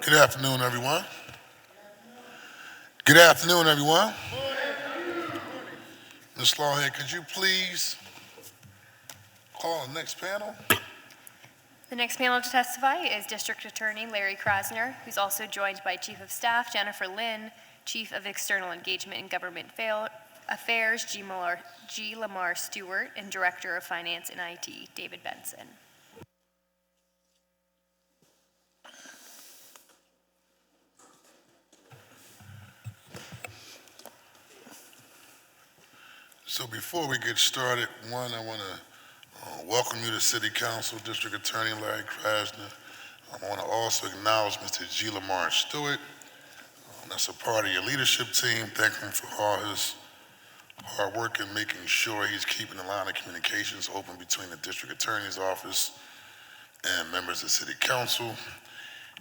Good afternoon, everyone. Good afternoon, everyone. Ms. Lawhead, could you please call the next panel? The next panel to testify is District Attorney Larry Krasner, who's also joined by Chief of Staff Jennifer Lynn, Chief of External Engagement and Government Affairs G. Lamar Stewart, and Director of Finance and IT David Benson. So before we get started, one, I want to welcome you to City Council, District Attorney Larry Krasner. I want to also acknowledge Mr. G. Lamar Stewart. That's a part of your leadership team. Thank him for all his hard work in making sure he's keeping the line of communications open between the District Attorney's Office and members of City Council,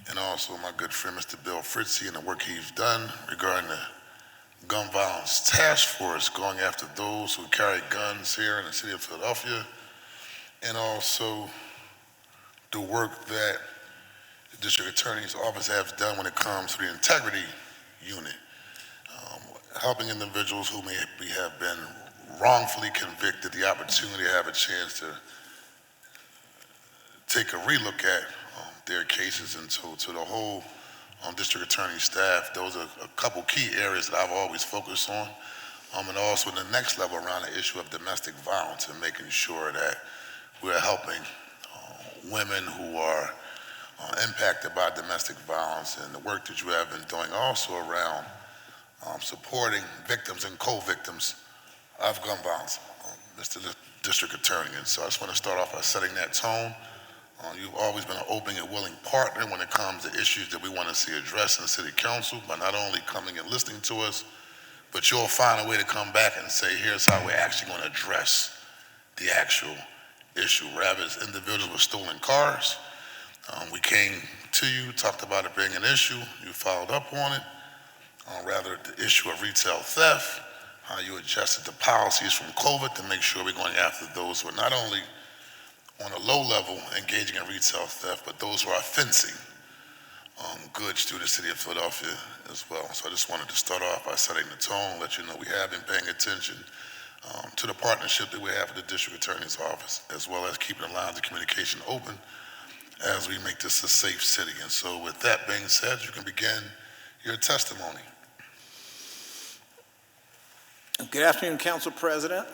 and also my good friend Mr. Bill Fritzy and the work he's done regarding the Gun Violence Task Force going after those who carry guns here in the city of Philadelphia, and also the work that the District Attorney's Office has done when it comes to the integrity unit, helping individuals who may have been wrongfully convicted the opportunity to have a chance to take a relook at their cases. And so to the whole District Attorney staff, those are a couple key areas that I've always focused on. And also the next level around the issue of domestic violence and making sure that we're helping women who are impacted by domestic violence, and the work that you have been doing also around supporting victims and co-victims of gun violence, Mr. District Attorney. And so I just want to start off by setting that tone. You've always been an open and willing partner when it comes to issues that we want to see addressed in the City Council, by not only coming and listening to us, but you'll find a way to come back and say, here's how we're actually going to address the actual issue. Rather, as individuals with stolen cars, we came to you, talked about it being an issue, you followed up on it. Rather, the issue of retail theft, how you adjusted the policies from COVID to make sure we're going after those who are not only on a low level engaging in retail theft, but those who are fencing goods through the city of Philadelphia as well. So I just wanted to start off by setting the tone, let you know we have been paying attention to the partnership that we have with the District Attorney's Office, as well as keeping the lines of communication open as we make this a safe city. And so with that being said, you can begin your testimony. Good afternoon, Council President.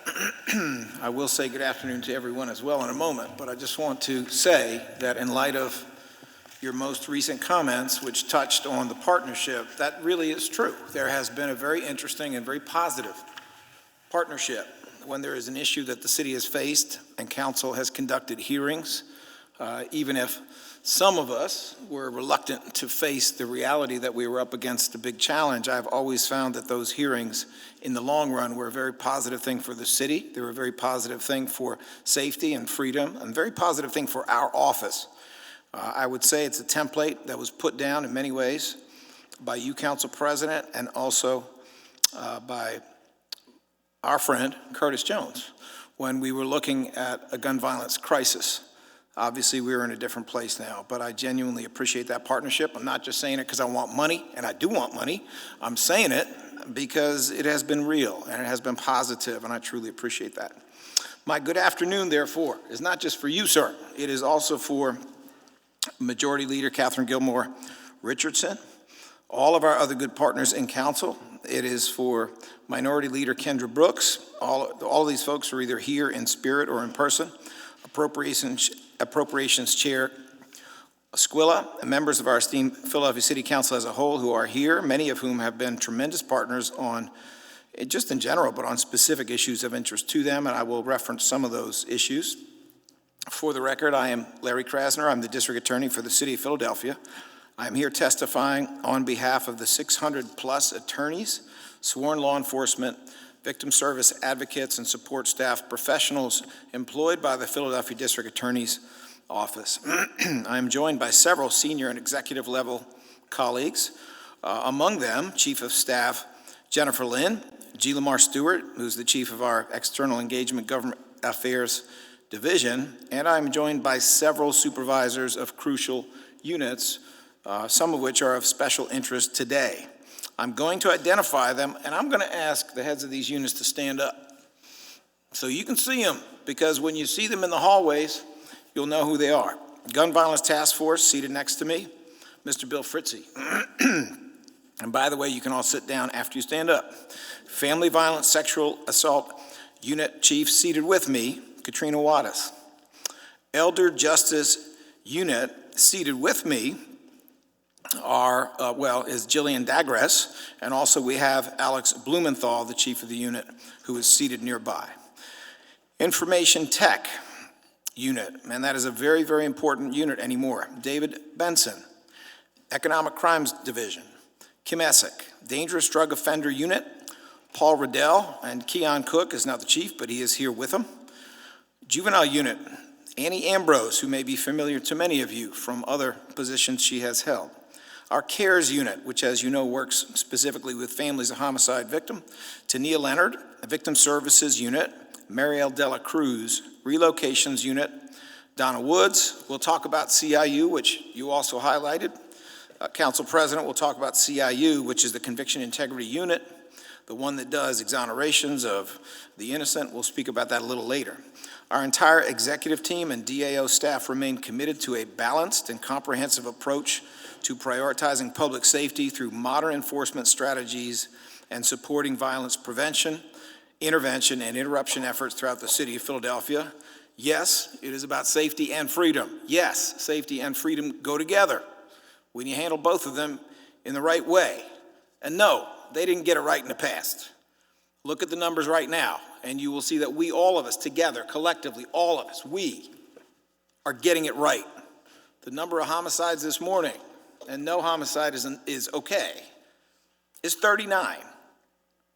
I will say good afternoon to everyone as well in a moment, but I just want to say that in light of your most recent comments, which touched on the partnership, that really is true. There has been a very interesting and very positive partnership when there is an issue that the city has faced and Council has conducted hearings, even if some of us were reluctant to face the reality that we were up against a big challenge. I've always found that those hearings in the long run were a very positive thing for the city. They were a very positive thing for safety and freedom, and a very positive thing for our office. I would say it's a template that was put down in many ways by you, Council President, and also by our friend, Curtis Jones, when we were looking at a gun violence crisis. Obviously, we're in a different place now, but I genuinely appreciate that partnership. I'm not just saying it because I want money, and I do want money. I'm saying it because it has been real, and it has been positive, and I truly appreciate that. My good afternoon, therefore, is not just for you, sir. It is also for Majority Leader Catherine Gilmore Richardson, all of our other good partners in Council. It is for Minority Leader Kendra Brooks. All of these folks are either here in spirit or in person. Appropriations Chair Squilla, and members of our esteemed Philadelphia City Council as a whole who are here, many of whom have been tremendous partners on, just in general, but on specific issues of interest to them, and I will reference some of those issues. For the record, I am Larry Krasner. I'm the District Attorney for the City of Philadelphia. I am here testifying on behalf of the 600-plus attorneys, sworn law enforcement, victim service advocates, and support staff professionals employed by the Philadelphia District Attorney's Office. I am joined by several senior and executive level colleagues, among them Chief of Staff Jennifer Lynn, G. Lamar Stewart, who's the Chief of our External Engagement Government Affairs Division, and I'm joined by several supervisors of crucial units some of which are of special interest today. I'm going to identify them, and I'm going to ask the heads of these units to stand up so you can see them, because when you see them in the hallways, you'll know who they are. Gun Violence Task Force, seated next to me, Mr. Bill Fritzy. And by the way, you can all sit down after you stand up. Family Violence Sexual Assault Unit Chief, seated with me, Katrina Wattis. Elder Justice Unit, seated with me, is Jillian Dagres, and also we have Alex Blumenthal, the chief of the unit, who is seated nearby. Information Tech Unit, and that is a very, very important unit anymore. David Benson. Economic Crimes Division. Kim Essick. Dangerous Drug Offender Unit, Paul Riddell, and Keon Cook is not the chief, but he is here with him. Juvenile Unit, Annie Ambrose, who may be familiar to many of you from other positions she has held. Our CARES Unit, which as you know works specifically with families of homicide victim, Tania Leonard, Victim Services Unit, Mariel Dela Cruz, Relocations Unit, Donna Woods. We'll talk about CIU, which you also highlighted. Council President will talk about CIU, which is the Conviction Integrity Unit, the one that does exonerations of the innocent. We'll speak about that a little later. Our entire executive team and DAO staff remain committed to a balanced and comprehensive approach to prioritizing public safety through modern enforcement strategies and supporting violence prevention, intervention, and interruption efforts throughout the city of Philadelphia. Yes, it is about safety and freedom. Yes, safety and freedom go together when you handle both of them in the right way. And no, they didn't get it right in the past. Look at the numbers right now, and you will see that we, all of us together, collectively, all of us, we are getting it right. The number of homicides this morning, and no homicide is okay, is 39.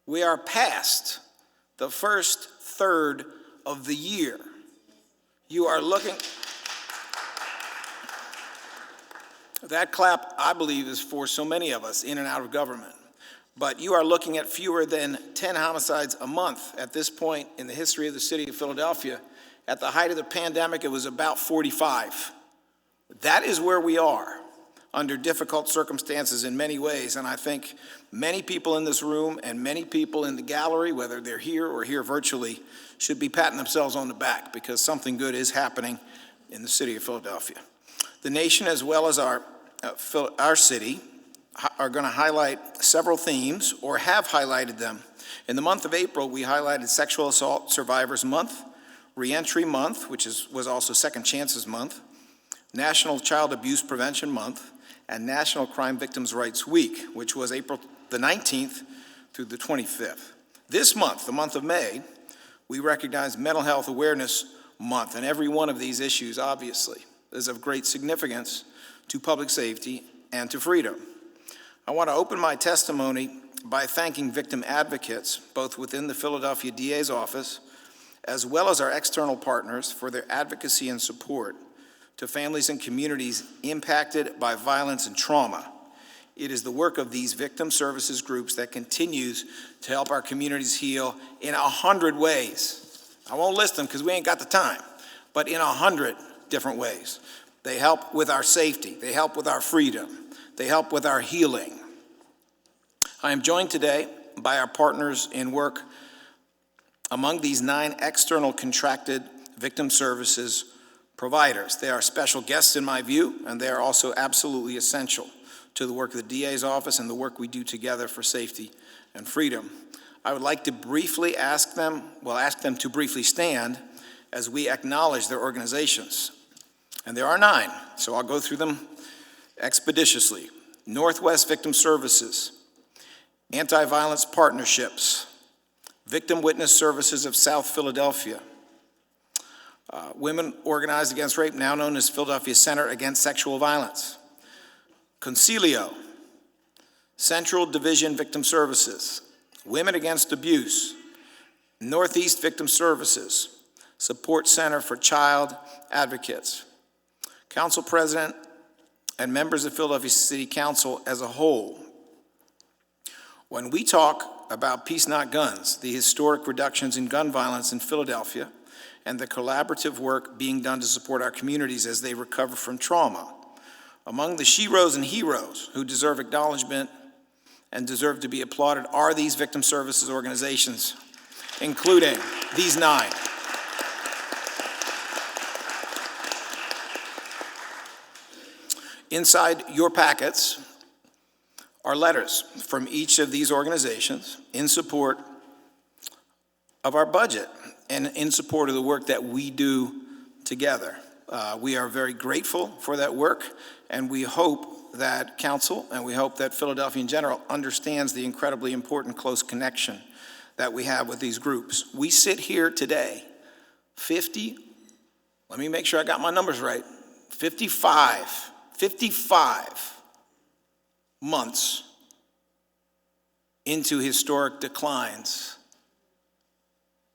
We are past the first third of the year. You are looking, that clap, I believe, is for so many of us in and out of government. But you are looking at fewer than 10 homicides a month at this point in the history of the city of Philadelphia. At the height of the pandemic, it was about 45. That is where we are, under difficult circumstances in many ways, and I think many people in this room and many people in the gallery, whether they're here or here virtually, should be patting themselves on the back because something good is happening in the city of Philadelphia. The nation, as well as our city, are going to highlight several themes, or have highlighted them. In the month of April, we highlighted Sexual Assault Survivors Month, Reentry Month, which was also Second Chances Month, National Child Abuse Prevention Month, and National Crime Victims' Rights Week, which was April the 19th through the 25th. This month, the month of May, we recognize Mental Health Awareness Month, and every one of these issues, obviously, is of great significance to public safety and to freedom. I want to open my testimony by thanking victim advocates, both within the Philadelphia DA's office, as well as our external partners, for their advocacy and support to families and communities impacted by violence and trauma. It is the work of these victim services groups that continues to help our communities heal in 100 ways. I won't list them because we ain't got the time, but in 100 different ways. They help with our safety, they help with our freedom, they help with our healing. I am joined today by our partners in work among these 9 external contracted victim services providers. They are special guests in my view, and they are also absolutely essential to the work of the DA's office and the work we do together for safety and freedom. I would like to briefly ask them to briefly stand as we acknowledge their organizations. And there are 9, so I'll go through them expeditiously. Northwest Victim Services, Anti-Violence Partnerships, Victim Witness Services of South Philadelphia, Women Organized Against Rape, now known as Philadelphia Center Against Sexual Violence, Concilio, Central Division Victim Services, Women Against Abuse, Northeast Victim Services, Support Center for Child Advocates. Council President and members of Philadelphia City Council as a whole, when we talk about Peace Not Guns, the historic reductions in gun violence in Philadelphia, and the collaborative work being done to support our communities as they recover from trauma, Among the sheroes and heroes who deserve acknowledgement and deserve to be applauded are these victim services organizations, including these 9. Inside your packets are letters from each of these organizations in support of our budget and in support of the work that we do together. We are very grateful for that work, and we hope that council and we hope that Philadelphia in general understands the incredibly important close connection that we have with these groups. We sit here today, let me make sure I got my numbers right, 55 months into historic declines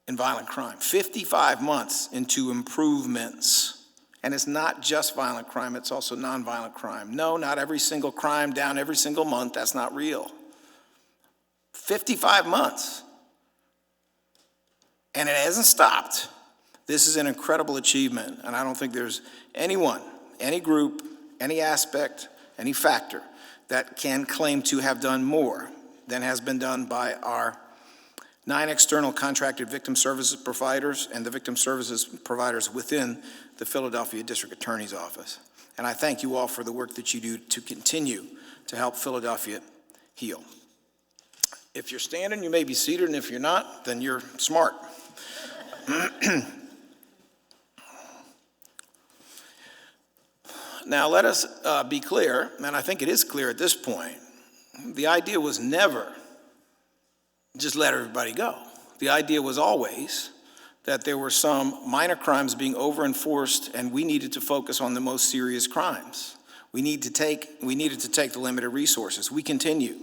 in violent crime. 55 months into improvements. And it's not just violent crime, it's also nonviolent crime. No, not every single crime down every single month, that's not real. 55 months. And it hasn't stopped. This is an incredible achievement, and I don't think there's anyone, any group, any aspect, any factor that can claim to have done more than has been done by our 9 external contracted victim services providers and the victim services providers within the Philadelphia District Attorney's Office. And I thank you all for the work that you do to continue to help Philadelphia heal. If you're standing, you may be seated, and if you're not, then you're smart. Now, let us be clear, and I think it is clear at this point, the idea was never just let everybody go. The idea was always that there were some minor crimes being over-enforced, and we needed to focus on the most serious crimes. We needed to take the limited resources. We continue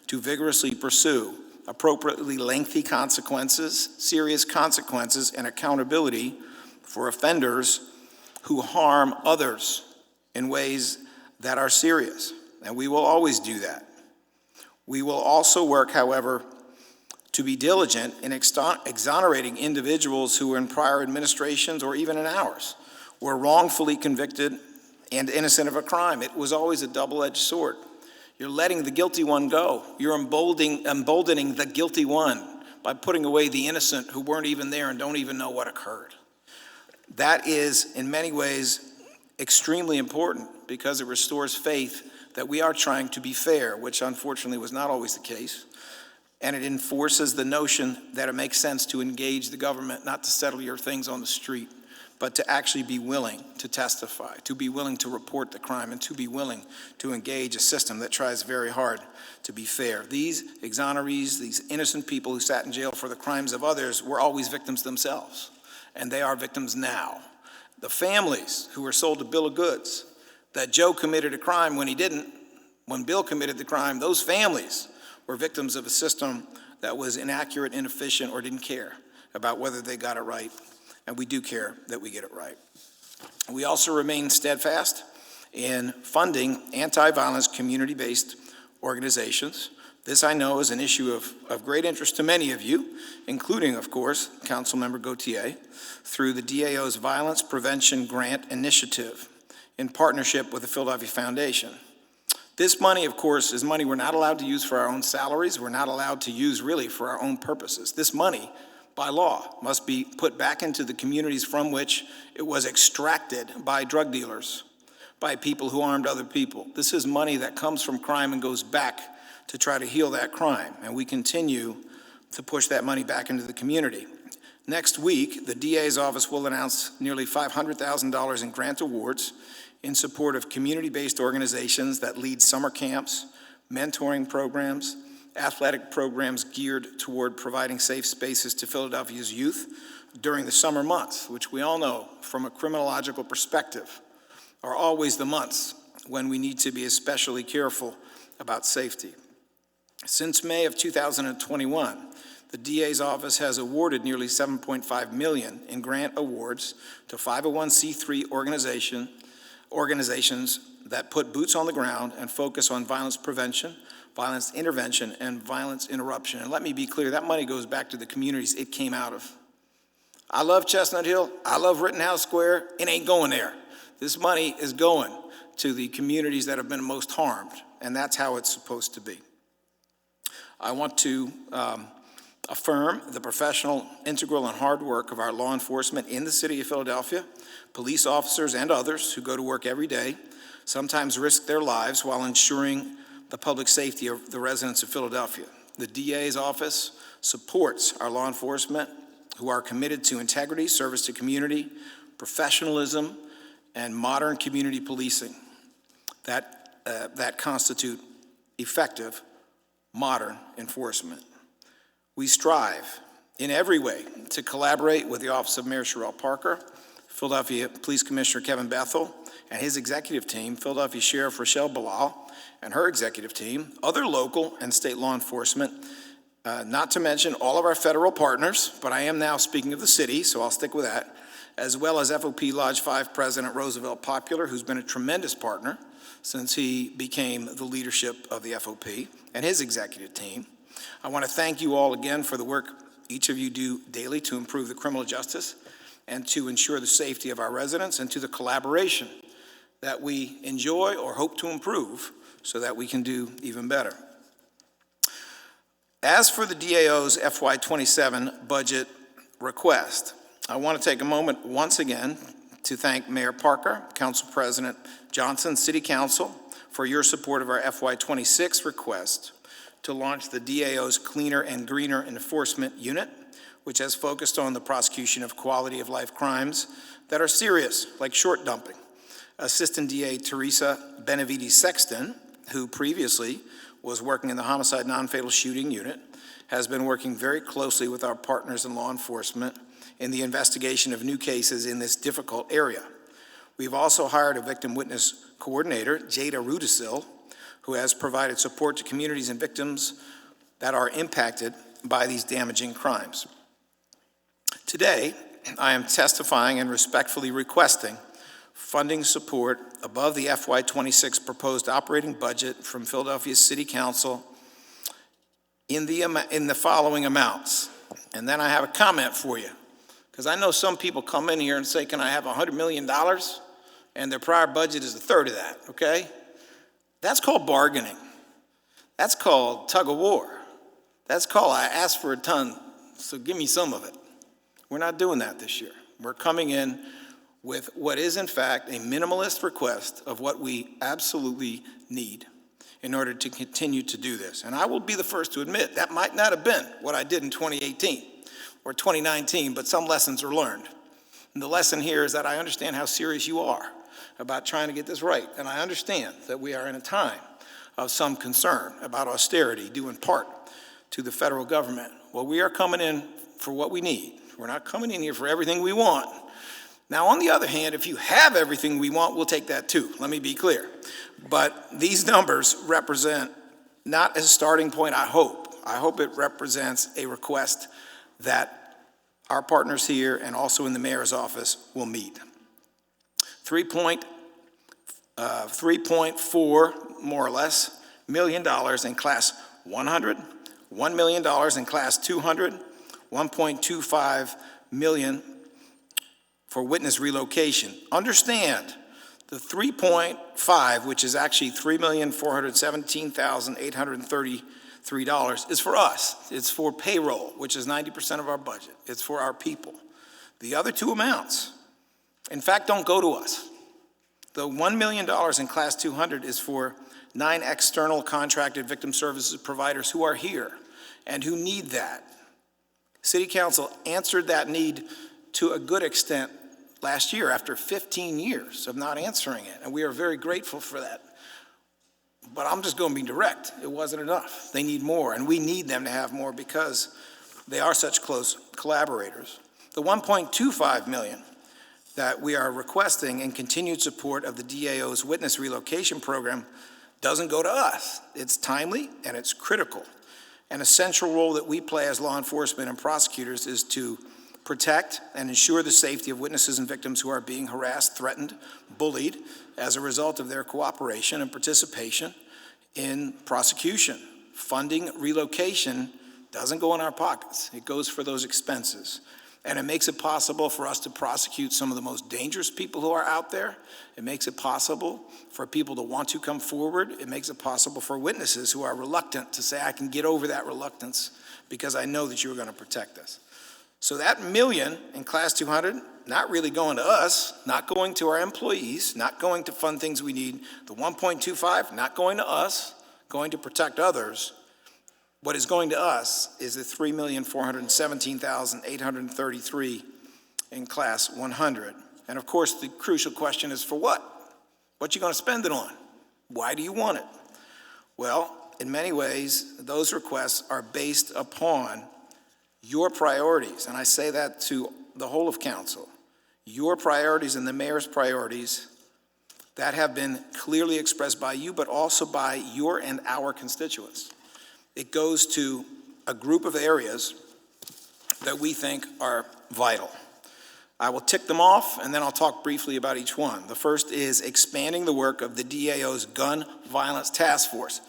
to vigorously pursue appropriately lengthy consequences, serious consequences, and accountability for offenders who harm others in ways that are serious, and we will always do that. We will also work, however, to be diligent in exonerating individuals who were in prior administrations or even in ours were wrongfully convicted and innocent of a crime. It was always a double-edged sword. You're letting the guilty one go. You're emboldening the guilty one by putting away the innocent who weren't even there and don't even know what occurred. That is, in many ways, extremely important because it restores faith that we are trying to be fair, which unfortunately was not always the case. And it enforces the notion that it makes sense to engage the government, not to settle your things on the street, but to actually be willing to testify, to be willing to report the crime, and to be willing to engage a system that tries very hard to be fair. These exonerees, these innocent people who sat in jail for the crimes of others were always victims themselves, and they are victims now. The families who were sold a bill of goods that Joe committed a crime when he didn't, when Bill committed the crime, those families were victims of a system that was inaccurate, inefficient, or didn't care about whether they got it right. And we do care that we get it right. We also remain steadfast in funding anti-violence community-based organizations. This, I know, is an issue of great interest to many of you, including, of course, Councilmember Gautier, through the DAO's Violence Prevention Grant Initiative in partnership with the Philadelphia Foundation. This money, of course, is money we're not allowed to use for our own salaries. We're not allowed to use really for our own purposes. This money, by law, must be put back into the communities from which it was extracted by drug dealers, by people who harmed other people. This is money that comes from crime and goes back to try to heal that crime, and we continue to push that money back into the community. Next week, the DA's office will announce nearly $500,000 in grant awards in support of community-based organizations that lead summer camps, mentoring programs, athletic programs geared toward providing safe spaces to Philadelphia's youth during the summer months, which we all know from a criminological perspective are always the months when we need to be especially careful about safety. Since May of 2021, the DA's office has awarded nearly $7.5 million in grant awards to 501c3 organizations that put boots on the ground and focus on violence prevention, violence intervention, and violence interruption. And let me be clear, that money goes back to the communities it came out of. I love Chestnut Hill, I love Rittenhouse Square, it ain't going there. This money is going to the communities that have been most harmed, and that's how it's supposed to be. I want to affirm the professional, integral, and hard work of our law enforcement in the city of Philadelphia, police officers and others who go to work every day, sometimes risk their lives while ensuring the public safety of the residents of Philadelphia. The DA's office supports our law enforcement who are committed to integrity, service to community, professionalism, and modern community policing that constitute effective, modern enforcement. We strive in every way to collaborate with the Office of Mayor Sherelle Parker, Philadelphia Police Commissioner Kevin Bethel, and his executive team, Philadelphia Sheriff Rochelle Bilal and her executive team, other local and state law enforcement, not to mention all of our federal partners, but I am now speaking of the city, so I'll stick with that, as well as FOP Lodge 5 President Roosevelt Popular, who's been a tremendous partner since he became the leadership of the FOP, and his executive team. I want to thank you all again for the work each of you do daily to improve the criminal justice and to ensure the safety of our residents, and to the collaboration that we enjoy or hope to improve so that we can do even better. As for the DAO's FY27 budget request, I want to take a moment once again to thank Mayor Parker, Council President Johnson, City Council, for your support of our FY26 request to launch the DAO's Cleaner and Greener Enforcement Unit, which has focused on the prosecution of quality of life crimes that are serious, like short dumping. Assistant DA Teresa Benavides-Sexton, who previously was working in the Homicide Non-Fatal Shooting Unit, has been working very closely with our partners in law enforcement in the investigation of new cases in this difficult area. We've also hired a victim witness coordinator, Jada Rudisil, who has provided support to communities and victims that are impacted by these damaging crimes. Today, I am testifying and respectfully requesting funding support above the FY26 proposed operating budget from Philadelphia City Council in the following amounts. And then I have a comment for you, because I know some people come in here and say, can I have $100 million? And their prior budget is a third of that, okay? That's called bargaining. That's called tug of war. That's called I asked for a ton, so give me some of it. We're not doing that this year. We're coming in with what is in fact a minimalist request of what we absolutely need in order to continue to do this. And I will be the first to admit that might not have been what I did in 2018 or 2019, but some lessons are learned. And the lesson here is that I understand how serious you are about trying to get this right. And I understand that we are in a time of some concern about austerity due in part to the federal government. Well, we are coming in for what we need. We're not coming in here for everything we want. Now, on the other hand, if you have everything we want, we'll take that too. Let me be clear. But these numbers represent not as a starting point, I hope. I hope it represents a request that our partners here and also in the mayor's office will meet. $3.4, more or less, million in class 100, $1 million in class 200, $1.25 million for witness relocation. Understand, the 3.5, which is actually $3,417,833, is for us. It's for payroll, which is 90% of our budget. It's for our people. The other two amounts, in fact, don't go to us. The $1 million in class 200 is for 9 external contracted victim services providers who are here and who need that. City Council answered that need to a good extent last year after 15 years of not answering it, and we are very grateful for that. But I'm just going to be direct. It wasn't enough. They need more, and we need them to have more because they are such close collaborators. The $1.25 million that we are requesting in continued support of the DAO's witness relocation program doesn't go to us. It's timely and it's critical. An essential role that we play as law enforcement and prosecutors is to protect and ensure the safety of witnesses and victims who are being harassed, threatened, bullied as a result of their cooperation and participation in prosecution. Funding relocation doesn't go in our pockets. It goes for those expenses. And it makes it possible for us to prosecute some of the most dangerous people who are out there. It makes it possible for people to want to come forward. It makes it possible for witnesses who are reluctant to say, I can get over that reluctance because I know that you are going to protect us. So that $1 million in Class 200, not really going to us, not going to our employees, not going to fund things we need. The 1.25, not going to us, going to protect others. What is going to us is the $3,417,833 in Class 100. And of course, the crucial question is for what? What you going to spend it on? Why do you want it? Well, in many ways, those requests are based upon your priorities, and I say that to the whole of council. Your priorities and the mayor's priorities that have been clearly expressed by you, but also by your and our constituents. It goes to a group of areas that we think are vital. I will tick them off, and then I'll talk briefly about each one. The first is expanding the work of the DAO's Gun Violence Task Force.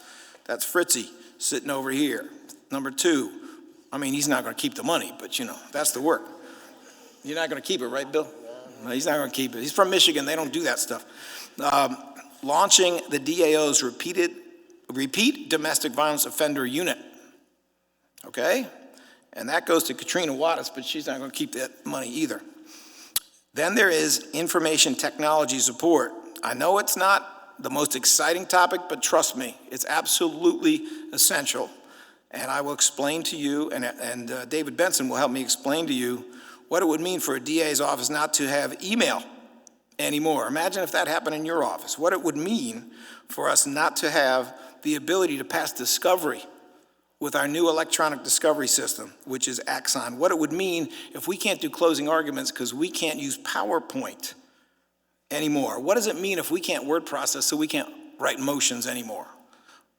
That's Fritzy sitting over here. Number two, I mean, he's not going to keep the money, but that's the work. You're not going to keep it, right, Bill? No, he's not going to keep it. He's from Michigan. They don't do that stuff. Launching the DAO's Repeat Domestic Violence Offender Unit, okay? And that goes to Katrina Wattis, but she's not going to keep that money either. Then there is information technology support. I know it's not the most exciting topic, but trust me, it's absolutely essential. And I will explain to you, and David Benson will help me explain to you what it would mean for a DA's office not to have email anymore. Imagine if that happened in your office. What it would mean for us not to have the ability to pass discovery with our new electronic discovery system, which is Axon. What it would mean if we can't do closing arguments because we can't use PowerPoint anymore. What does it mean if we can't word process so we can't write motions anymore?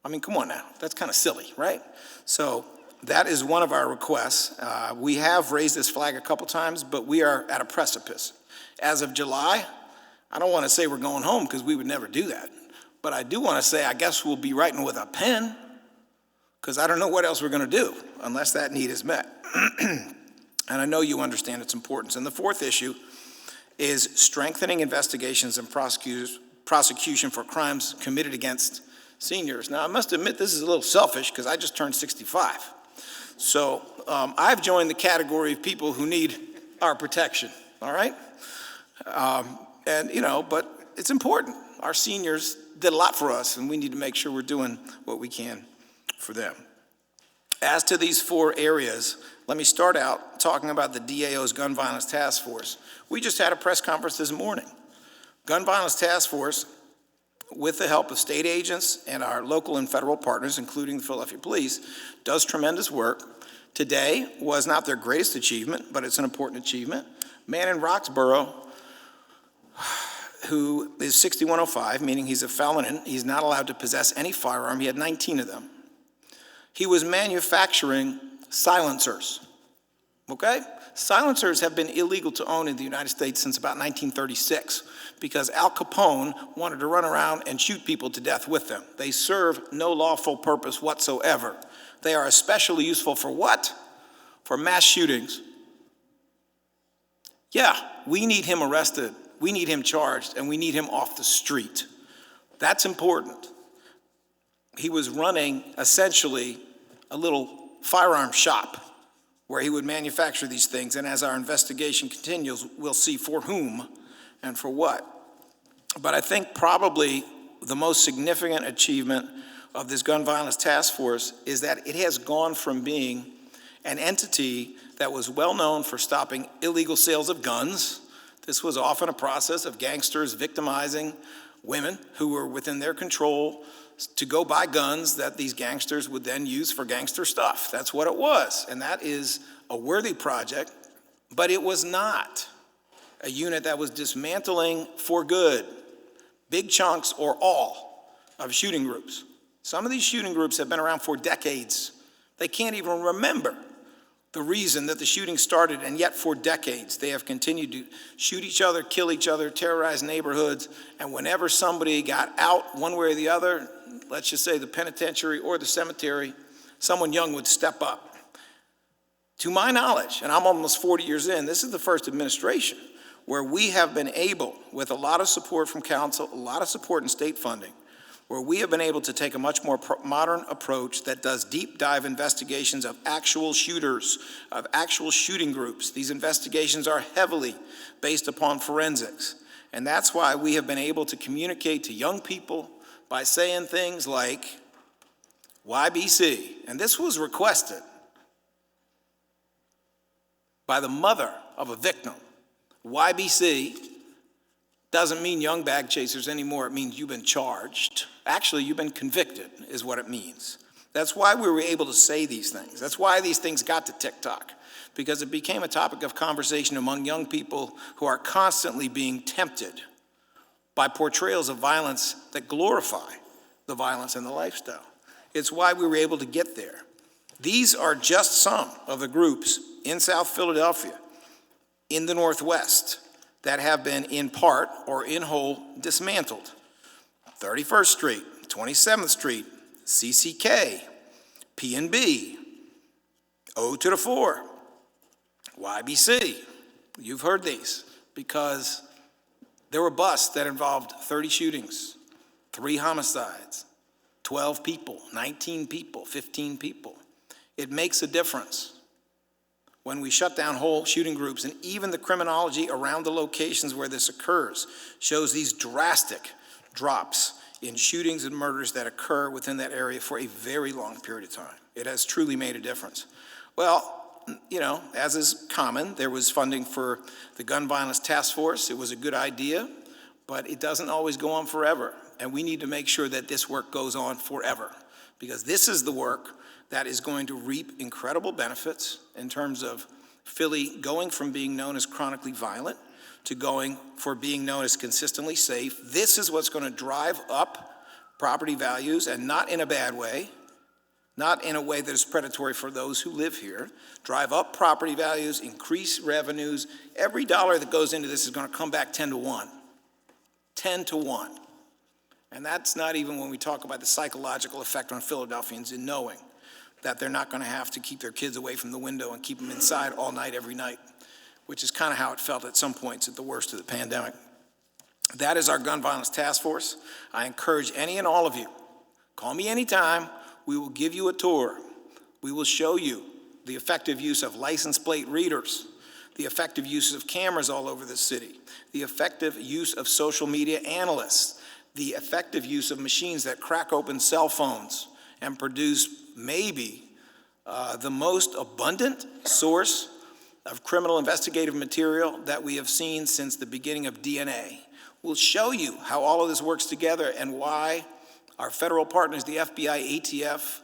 I mean, come on now, that's kind of silly, right? So that is one of our requests. We have raised this flag a couple times, but we are at a precipice. As of July, I don't want to say we're going home because we would never do that. But I do want to say I guess we'll be writing with a pen because I don't know what else we're going to do unless that need is met. And I know you understand its importance. And the fourth issue is strengthening investigations and prosecution for crimes committed against seniors. Now, I must admit this is a little selfish because I just turned 65. So I've joined the category of people who need our protection, all right? But it's important. Our seniors did a lot for us, and we need to make sure we're doing what we can for them. As to these four areas, let me start out talking about the DAO's Gun Violence Task Force. We just had a press conference this morning. Gun Violence Task Force, with the help of state agents and our local and federal partners, including the Philadelphia Police, does tremendous work. Today was not their greatest achievement, but it's an important achievement. Man in Roxborough, who is 6105, meaning he's a felon, he's not allowed to possess any firearm. He had 19 of them. He was manufacturing silencers, okay? Silencers have been illegal to own in the United States since about 1936 because Al Capone wanted to run around and shoot people to death with them. They serve no lawful purpose whatsoever. They are especially useful for what? For mass shootings. Yeah, we need him arrested. We need him charged, and we need him off the street. That's important. He was running, essentially, a little firearm shop where he would manufacture these things, and as our investigation continues, we'll see for whom and for what. But I think probably the most significant achievement of this Gun Violence Task Force is that it has gone from being an entity that was well known for stopping illegal sales of guns. This was often a process of gangsters victimizing women who were within their control to go buy guns that these gangsters would then use for gangster stuff. That's what it was, and that is a worthy project, but it was not a unit that was dismantling for good big chunks or all of shooting groups. Some of these shooting groups have been around for decades. They can't even remember the reason that the shooting started, and yet for decades they have continued to shoot each other, kill each other, terrorize neighborhoods, and whenever somebody got out one way or the other, let's just say the penitentiary or the cemetery, someone young would step up. To my knowledge, and I'm almost 40 years in, this is the first administration where we have been able, with a lot of support from council, a lot of support in state funding, where we have been able to take a much more modern approach that does deep dive investigations of actual shooters, of actual shooting groups. These investigations are heavily based upon forensics. And that's why we have been able to communicate to young people by saying things like YBC. And this was requested by the mother of a victim. YBC doesn't mean young bag chasers anymore. It means you've been charged. Actually, you've been convicted is what it means. That's why we were able to say these things. That's why these things got to TikTok, because it became a topic of conversation among young people who are constantly being tempted by portrayals of violence that glorify the violence and the lifestyle. It's why we were able to get there. These are just some of the groups in South Philadelphia, in the Northwest, that have been in part or in whole dismantled. 31st Street, 27th Street, CCK, P&B, O to the 4, YBC. You've heard these because there were busts that involved 30 shootings, 3 homicides, 12 people, 19 people, 15 people. It makes a difference when we shut down whole shooting groups, and even the criminology around the locations where this occurs shows these drastic drops in shootings and murders that occur within that area for a very long period of time. It has truly made a difference. Well, you know, as is common, there was funding for the Gun Violence Task Force. It was a good idea, but it doesn't always go on forever. And we need to make sure that this work goes on forever, because this is the work that is going to reap incredible benefits in terms of Philly going from being known as chronically violent to going for being known as consistently safe. This is what's going to drive up property values, and not in a bad way, not in a way that is predatory for those who live here. Drive up property values, increase revenues. Every dollar that goes into this is going to come back 10 to 1. 10 to 1. And that's not even when we talk about the psychological effect on Philadelphians in knowing that they're not going to have to keep their kids away from the window and keep them inside all night, every night, which is kind of how it felt at some points at the worst of the pandemic. That is our Gun Violence Task Force. I encourage any and all of you, call me anytime. We will give you a tour. We will show you the effective use of license plate readers, the effective use of cameras all over the city, the effective use of social media analysts, the effective use of machines that crack open cell phones and produce maybe the most abundant source of criminal investigative material that we have seen since the beginning of DNA. We'll show you how all of this works together and why our federal partners, the FBI, ATF,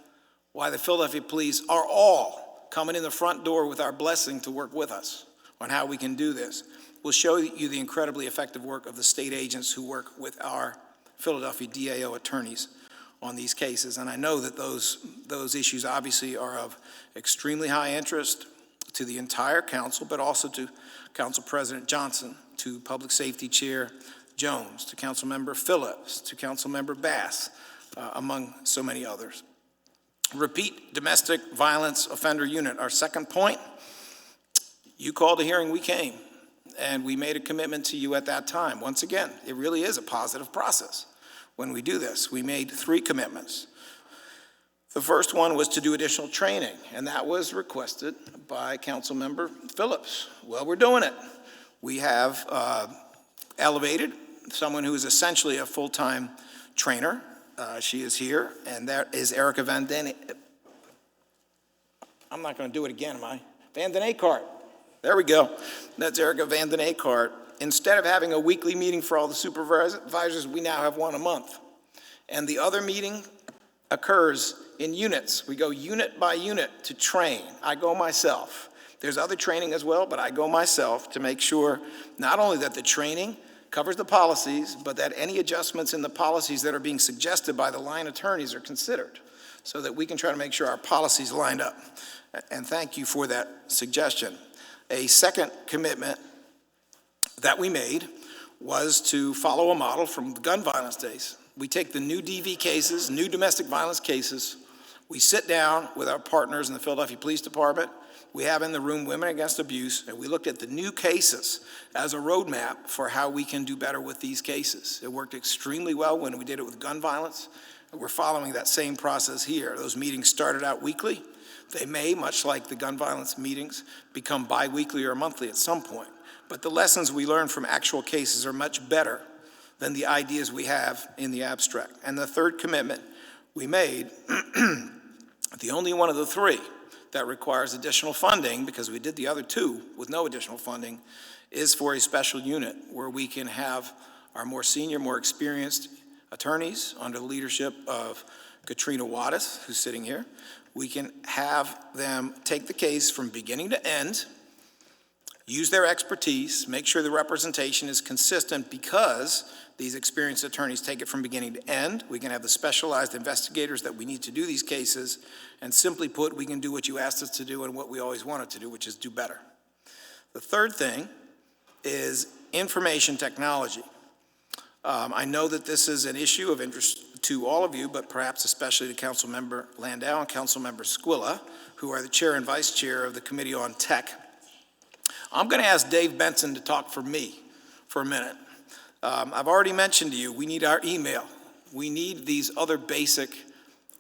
why the Philadelphia Police are all coming in the front door with our blessing to work with us on how we can do this. We'll show you the incredibly effective work of the state agents who work with our Philadelphia DAO attorneys on these cases. And I know that those issues obviously are of extremely high interest to the entire council, but also to Council President Johnson, to Public Safety Chair Jones, to Council Member Phillips, to Council Member Bass, among so many others. Repeat Domestic Violence Offender Unit, our second point. You called a hearing, we came, and we made a commitment to you at that time. Once again, it really is a positive process when we do this. We made 3 commitments. The first one was to do additional training, and that was requested by Council Member Phillips. Well, we're doing it. We have elevated someone who is essentially a full-time trainer. She is here, and that is Erica Van Den. I'm not going to do it again, am I? Van Den Aekart. There we go. That's Erica Van Den Aekart. Instead of having a weekly meeting for all the supervisors, we now have one a month. And the other meeting occurs in units. We go unit by unit to train. I go myself. There's other training as well, but I go myself to make sure not only that the training covers the policies, but that any adjustments in the policies that are being suggested by the line attorneys are considered so that we can try to make sure our policies lined up. And thank you for that suggestion. A second commitment that we made was to follow a model from the gun violence days. We take the new DV cases, new domestic violence cases, we sit down with our partners in the Philadelphia Police Department we have in the room Women Against Abuse, and we looked at the new cases as a roadmap for how we can do better with these cases. It worked extremely well when we did it with gun violence, and we're following that same process here. Those meetings started out weekly. They may, much like the gun violence meetings, become bi-weekly or monthly at some point. But the lessons we learn from actual cases are much better than the ideas we have in the abstract. And the third commitment we made, the only one of the three that requires additional funding, because we did the other two with no additional funding, is for a special unit where we can have our more senior, more experienced attorneys under the leadership of Katrina Wattis, who's sitting here. We can have them take the case from beginning to end, use their expertise, make sure the representation is consistent because these experienced attorneys take it from beginning to end. We can have the specialized investigators that we need to do these cases, and simply put, we can do what you asked us to do and what we always wanted to do, which is do better. The third thing is information technology. I know that this is an issue of interest to all of you, but perhaps especially to Councilmember Landau and Councilmember Squilla, who are the chair and vice chair of the Committee on Tech. I'm going to ask Dave Benson to talk for me for a minute. I've already mentioned to you, we need our email. We need these other basic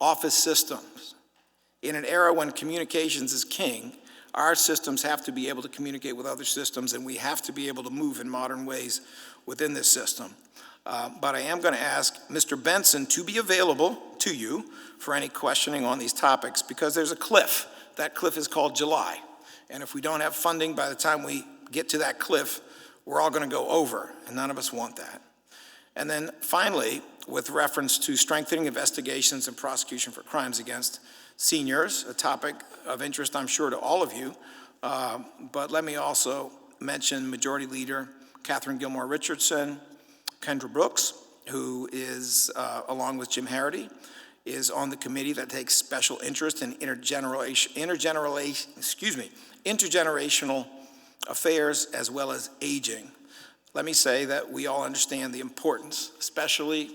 office systems. In an era when communications is king, our systems have to be able to communicate with other systems, and we have to be able to move in modern ways within this system. But I am going to ask Mr. Benson to be available to you for any questioning on these topics, because there's a cliff. That cliff is called July. And if we don't have funding by the time we get to that cliff, we're all going to go over, and none of us want that. And then finally, with reference to strengthening investigations and prosecution for crimes against seniors, a topic of interest, I'm sure, to all of you, but let me also mention Majority Leader Catherine Gilmore Richardson, Kendra Brooks, who is, along with Jim Harity, is on the committee that takes special interest in intergenerational affairs as well as aging. Let me say that we all understand the importance, especially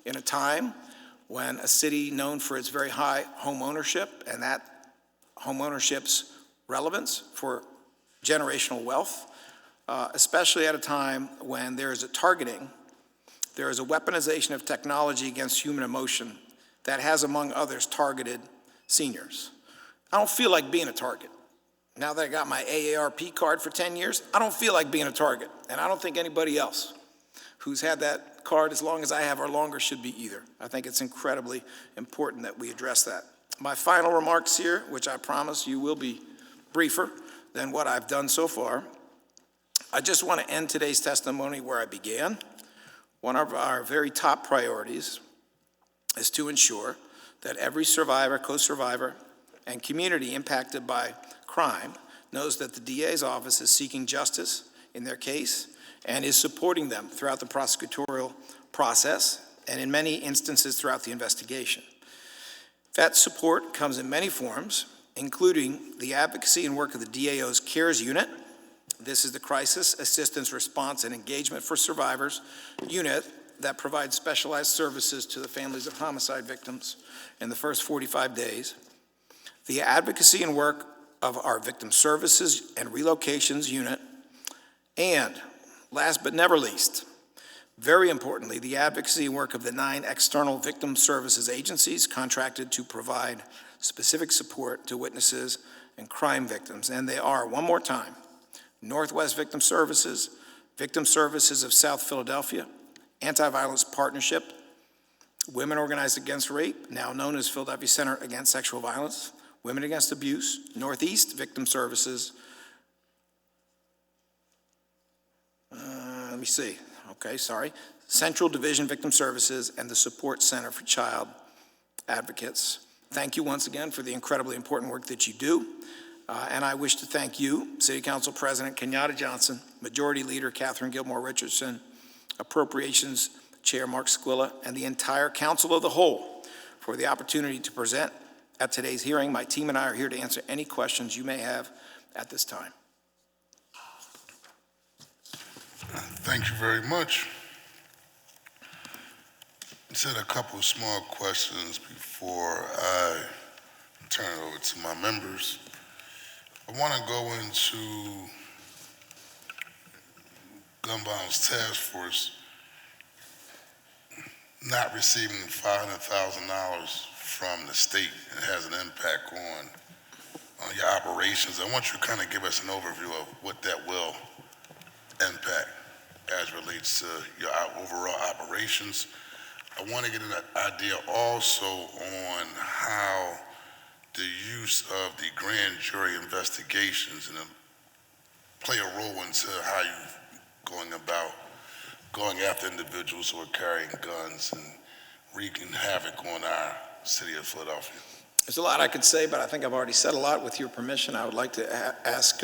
in a time when a city known for its very high home ownership and that home ownership's relevance for generational wealth, especially at a time when there is a targeting, there is a weaponization of technology against human emotion that has, among others, targeted seniors. I don't feel like being a target. Now that I got my AARP card for 10 years, I don't feel like being a target. And I don't think anybody else who's had that card as long as I have or longer should be either. I think it's incredibly important that we address that. My final remarks here, which I promise you will be briefer than what I've done so far. I just want to end today's testimony where I began. One of our very top priorities is to ensure that every survivor, co-survivor, and community impacted by crime knows that the DA's office is seeking justice in their case and is supporting them throughout the prosecutorial process and in many instances throughout the investigation. That support comes in many forms, including the advocacy and work of the DAO's CARES unit. This is the Crisis Assistance Response and Engagement for Survivors unit that provides specialized services to the families of homicide victims in the first 45 days. The advocacy and work of our Victim Services and Relocations unit, and last but never least, very importantly, the advocacy and work of the 9 external victim services agencies contracted to provide specific support to witnesses and crime victims. And they are, one more time, Northwest Victim Services of South Philadelphia, Anti-Violence Partnership, Women Organized Against Rape, now known as Philadelphia Center Against Sexual Violence, Women Against Abuse, Northeast Victim Services, Central Division Victim Services, and the Support Center for Child Advocates. Thank you once again for the incredibly important work that you do. And I wish to thank you, City Council President Kenyatta Johnson, Majority Leader Catherine Gilmore Richardson, Appropriations Chair Mark Squilla, and the entire Council of the Whole for the opportunity to present at today's hearing. My team and I are here to answer any questions you may have at this time. Thank you very much. I said a couple of small questions before I turn it over to my members. I want to go into gun violence task force not receiving $500,000 from the state. It has an impact on your operations. I want you to kind of give us an overview of what that will impact as relates to your overall operations. I want to get an idea also on how the use of the grand jury investigations and play a role into how you're going after individuals who are carrying guns and wreaking havoc on our city of Philadelphia. There's a lot I could say, but I think I've already said a lot. With your permission, I would like to ask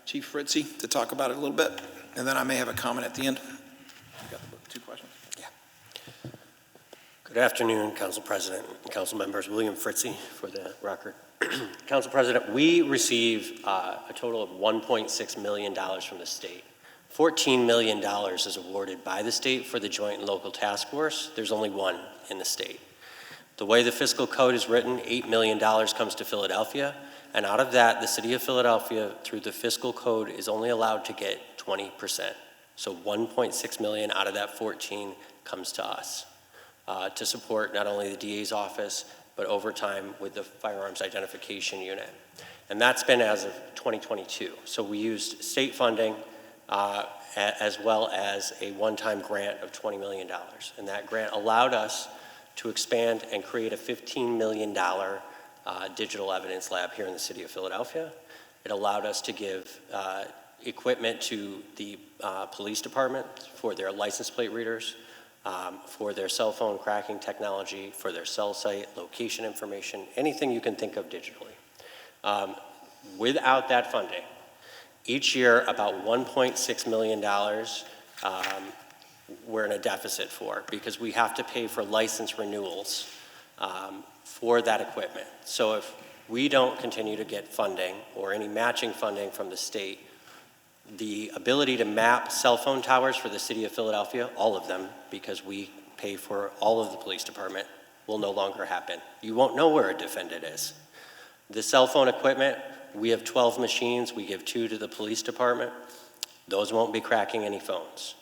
Chief Fritzie to talk about it a little bit, and then I may have a comment at the end. I've got 2 questions. Good afternoon, Council President and Council members. William Fritzie for the record. Council President, we receive a total of $1.6 million from the state. $14 million is awarded by the state for the Joint and Local Task Force. There's only one in the state. The way the fiscal code is written, $8 million comes to Philadelphia, and out of that, the city of Philadelphia, through the fiscal code, is only allowed to get 20%. So 1.6 million out of that 14 comes to us to support not only the DA's office, but over time with the firearms identification unit. And that's been as of 2022. So we used state funding as well as a one-time grant of $20 million. And that grant allowed us to expand and create a $15 million digital evidence lab here in the city of Philadelphia. It allowed us to give equipment to the police department for their license plate readers, for their cell phone cracking technology, for their cell site, location information, anything you can think of digitally. Without that funding, each year about $1.6 million we're in a deficit for, because we have to pay for license renewals for that equipment. So if we don't continue to get funding or any matching funding from the state, the ability to map cell phone towers for the city of Philadelphia, all of them, because we pay for all of the police department, will no longer happen. You won't know where a defendant is. The cell phone equipment, we have 12 machines. We give 2 to the police department. Those won't be cracking any phones.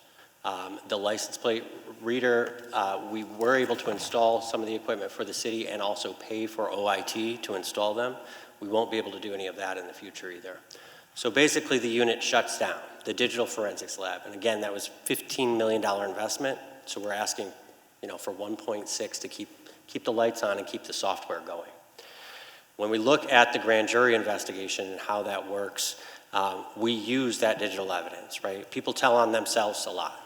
The license plate reader, we were able to install some of the equipment for the city and also pay for OIT to install them. We won't be able to do any of that in the future either. So basically the unit shuts down, the digital forensics lab. And again, that was $15 million investment. So we're asking, for 1.6 to keep the lights on and keep the software going. When we look at the grand jury investigation and how that works, we use that digital evidence, right? People tell on themselves a lot.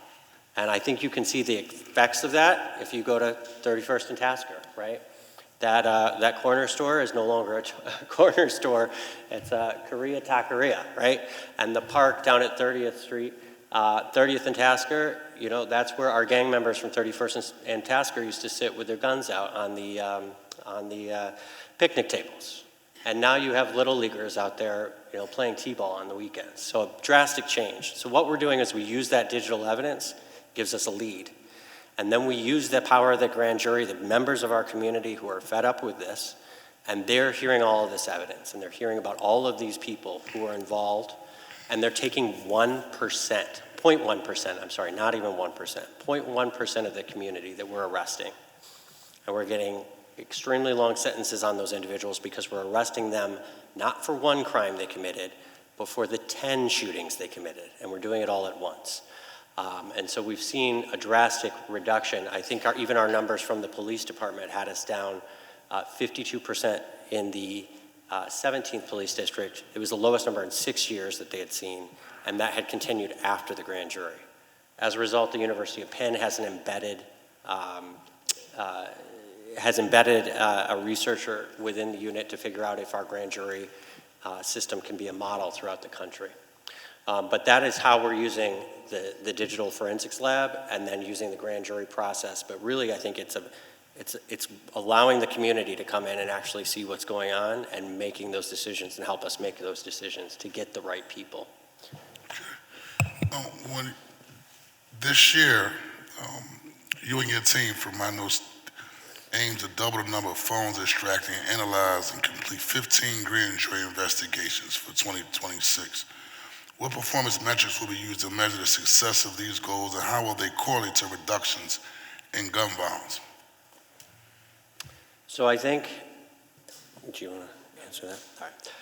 And I think you can see the effects of that if you go to 31st and Tasker, right? That corner store is no longer a corner store. It's a Korea Taqueria, right? And the park down at 30th Street, 30th and Tasker, that's where our gang members from 31st and Tasker used to sit with their guns out on the picnic tables. And now you have little leaguers out there, playing t-ball on the weekends. So a drastic change. So what we're doing is we use that digital evidence, gives us a lead. And then we use the power of the grand jury, the members of our community who are fed up with this, and they're hearing all of this evidence, and they're hearing about all of these people who are involved, and they're taking 0.1%, I'm sorry, not even 1%, 0.1% of the community that we're arresting. And we're getting extremely long sentences on those individuals because we're arresting them not for one crime they committed, but for the 10 shootings they committed, and we're doing it all at once. And so we've seen a drastic reduction. I think even our numbers from the police department had us down 52% in the 17th Police District. It was the lowest number in 6 years that they had seen, and that had continued after the grand jury. As a result, the University of Penn has an embedded a researcher within the unit to figure out if our grand jury system can be a model throughout the country. But that is how we're using the digital forensics lab and then using the grand jury process. But really, I think it's allowing the community to come in and actually see what's going on and making those decisions and help us make those decisions to get the right people. This year, you and your team, from my notes, aims to double the number of phones extracted and analyzed and complete 15 grand jury investigations for 2026. What performance metrics will be used to measure the success of these goals, and how will they correlate to reductions in gun violence? So I think, do you want to answer that? All right.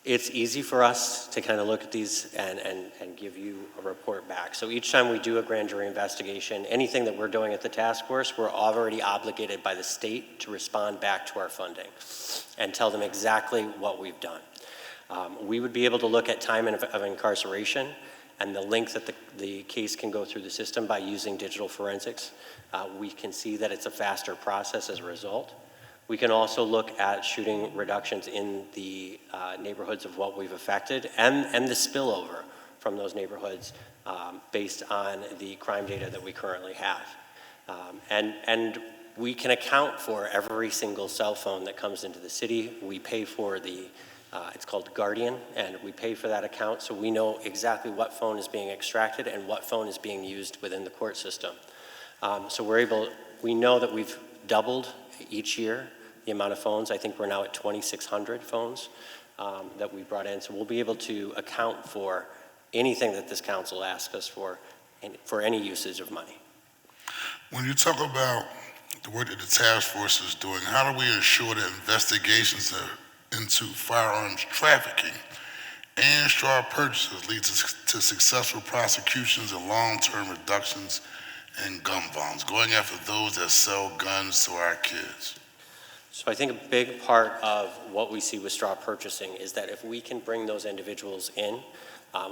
It's easy for us to kind of look at these and give you a report back. So each time we do a grand jury investigation, anything that we're doing at the task force, we're already obligated by the state to respond back to our funding and tell them exactly what we've done. We would be able to look at time of incarceration and the length that the case can go through the system by using digital forensics. We can see that it's a faster process as a result. We can also look at shooting reductions in the neighborhoods of what we've affected and the spillover from those neighborhoods based on the crime data that we currently have. And we can account for every single cell phone that comes into the city. We pay for it's called Guardian, and we pay for that account, so we know exactly what phone is being extracted and what phone is being used within the court system. So we know that we've doubled each year the amount of phones. I think we're now at 2,600 phones that we brought in. So we'll be able to account for anything that this council asks us for any usage of money. When you talk about the work that the task force is doing, how do we ensure that investigations into firearms trafficking and straw purchases lead to successful prosecutions and long-term reductions in gun violence, going after those that sell guns to our kids? So I think a big part of what we see with straw purchasing is that if we can bring those individuals in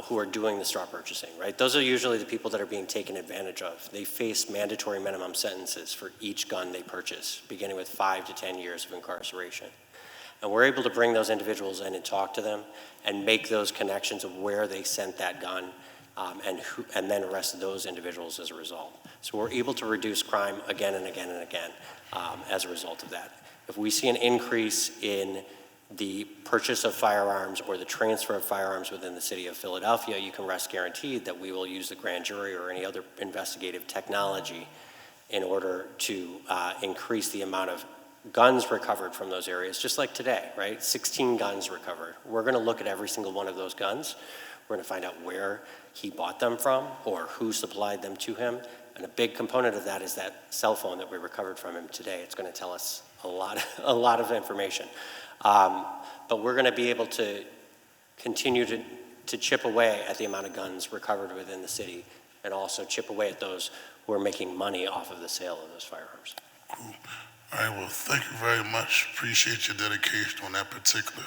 who are doing the straw purchasing, right? Those are usually the people that are being taken advantage of. They face mandatory minimum sentences for each gun they purchase, beginning with 5 to 10 years of incarceration. And we're able to bring those individuals in and talk to them and make those connections of where they sent that gun and then arrest those individuals as a result. So we're able to reduce crime again and again and again as a result of that. If we see an increase in the purchase of firearms or the transfer of firearms within the city of Philadelphia, you can rest guaranteed that we will use the grand jury or any other investigative technology in order to increase the amount of guns recovered from those areas, just like today, right? 16 guns recovered. We're going to look at every single one of those guns. We're going to find out where he bought them from or who supplied them to him. And a big component of that is that cell phone that we recovered from him today. It's going to tell us a lot of information. But we're going to be able to continue to chip away at the amount of guns recovered within the city and also chip away at those who are making money off of the sale of those firearms. Cool. All right, well, thank you very much. Appreciate your dedication on that particular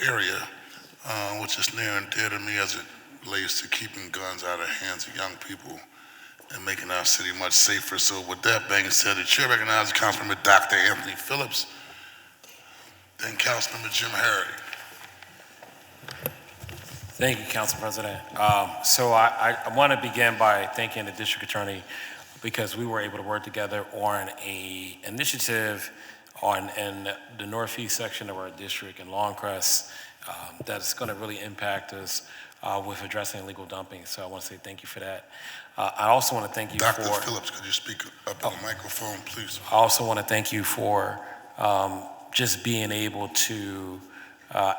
area, which is near and dear to me as it relates to keeping guns out of the hands of young people and making our city much safer. So with that being said, the chair recognizes Councilmember Dr. Anthony Phillips, then Councilmember Jim Harry. Thank you, Council President. So I want to begin by thanking the District Attorney because we were able to work together on an initiative in the northeast section of our district in Longcrest that's going to really impact us with addressing illegal dumping. So I want to say thank you for that. I also want to thank you Dr. Phillips, could you speak up on the microphone, please? I also want to thank you for just being able to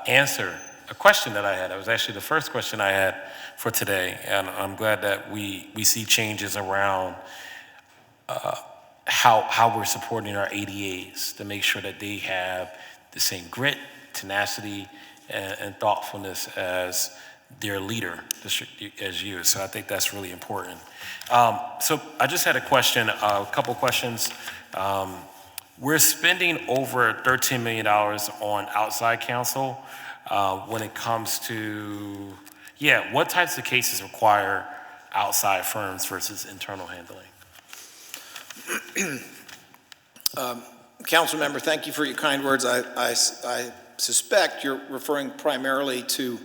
answer a question that I had. It was actually the first question I had for today, and I'm glad that we see changes around how we're supporting our ADAs to make sure that they have the same grit, tenacity, and thoughtfulness as their leader, as you. So I think that's really important. So I just had a couple questions. We're spending over $13 million on outside counsel when it comes to, what types of cases require outside firms versus internal handling? Council member, thank you for your kind words. I suspect you're referring primarily to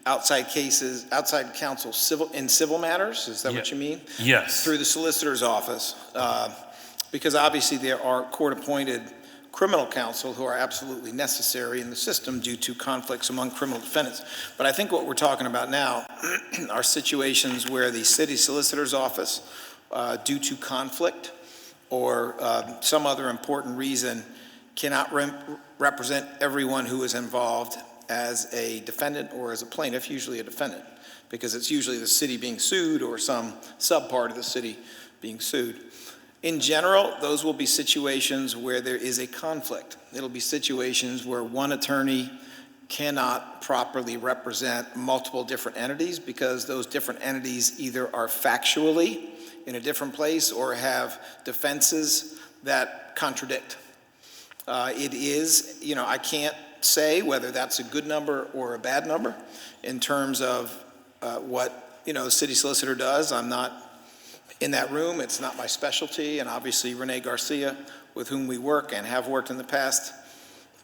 outside cases, outside counsel in civil matters. Is that what you mean? Yes. Through the solicitor's office. Because obviously there are court-appointed criminal counsel who are absolutely necessary in the system due to conflicts among criminal defendants. But I think what we're talking about now are situations where the city solicitor's office, due to conflict or some other important reason, cannot represent everyone who is involved as a defendant or as a plaintiff, usually a defendant, because it's usually the city being sued or some subpart of the city being sued. In general, those will be situations where there is a conflict. It'll be situations where one attorney cannot properly represent multiple different entities because those different entities either are factually in a different place or have defenses that contradict. It is, I can't say whether that's a good number or a bad number in terms of what, the city solicitor does. I'm not in that room. It's not my specialty. And obviously Renee Garcia, with whom we work and have worked in the past,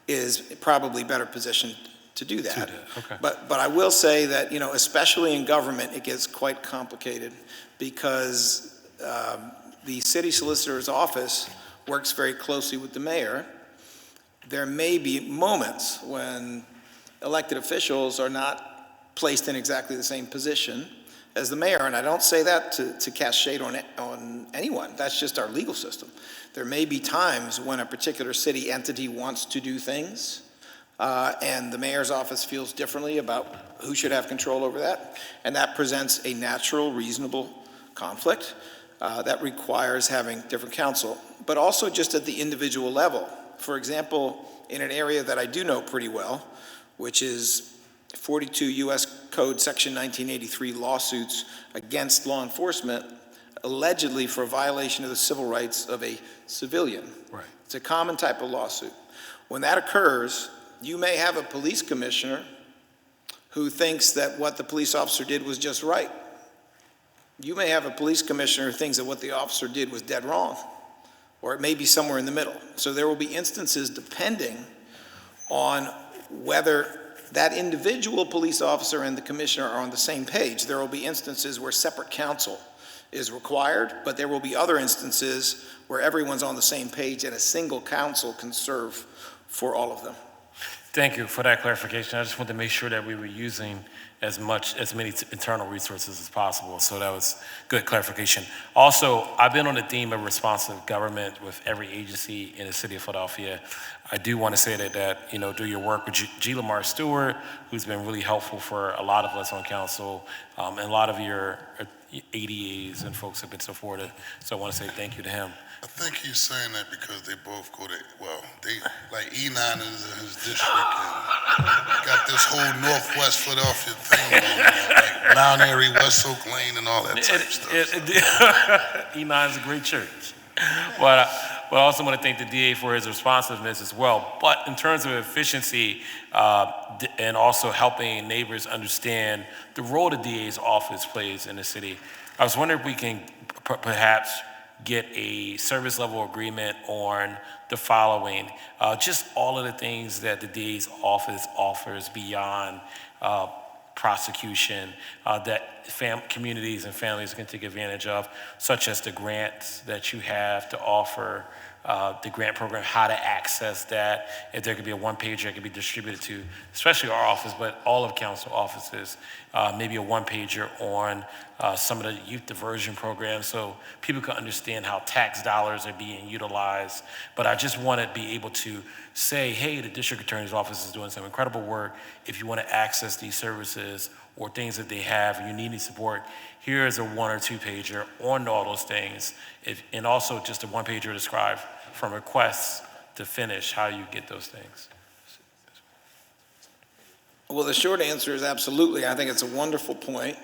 is probably better positioned to do that. Okay. But I will say that, especially in government, it gets quite complicated because the city solicitor's office works very closely with the mayor. There may be moments when elected officials are not placed in exactly the same position as the mayor, and I don't say that to cast shade on anyone. That's just our legal system. There may be times when a particular city entity wants to do things, and the mayor's office feels differently about who should have control over that, and that presents a natural, reasonable conflict that requires having different counsel, but also just at the individual level. For example, in an area that I do know pretty well, which is 42 U.S. Code Section 1983 lawsuits against law enforcement, allegedly for violation of the civil rights of a civilian. Right. It's a common type of lawsuit. When that occurs, you may have a police commissioner who thinks that what the police officer did was just right. You may have a police commissioner who thinks that what the officer did was dead wrong, or it may be somewhere in the middle. So there will be instances, depending on whether that individual police officer and the commissioner are on the same page. There will be instances where separate counsel is required, but there will be other instances where everyone's on the same page and a single counsel can serve for all of them. Thank you for that clarification. I just wanted to make sure that we were using as many internal resources as possible. So that was good clarification. Also, I've been on the theme of responsive government with every agency in the city of Philadelphia. I do want to say that do your work with G. Lamar Stewart, who's been really helpful for a lot of us on council, and a lot of your ADAs and folks have been supportive. So I want to say thank you to him. I think he's saying that because they both go to, like E9 is in his district and got this whole Northwest Philadelphia thing going on, like Mount Airy, West Oak Lane, and all that type of stuff. E9 is a great church. But I also want to thank the DA for his responsiveness as well. But in terms of efficiency and also helping neighbors understand the role the DA's office plays in the city, I was wondering if we can perhaps get a service level agreement on the following, just all of the things that the DA's office offers beyond prosecution that communities and families can take advantage of, such as the grants that you have to offer, the grant program, how to access that. If there could be a one-pager that could be distributed to, especially our office, but all of council offices, maybe a one-pager on some of the youth diversion programs so people can understand how tax dollars are being utilized. But I just want to be able to say, hey, the district attorney's office is doing some incredible work. If you want to access these services or things that they have and you need any support, here is a one or two pager on all those things. And also just a one pager to describe from requests to finish how you get those things. Well, the short answer is absolutely. I think it's a wonderful point.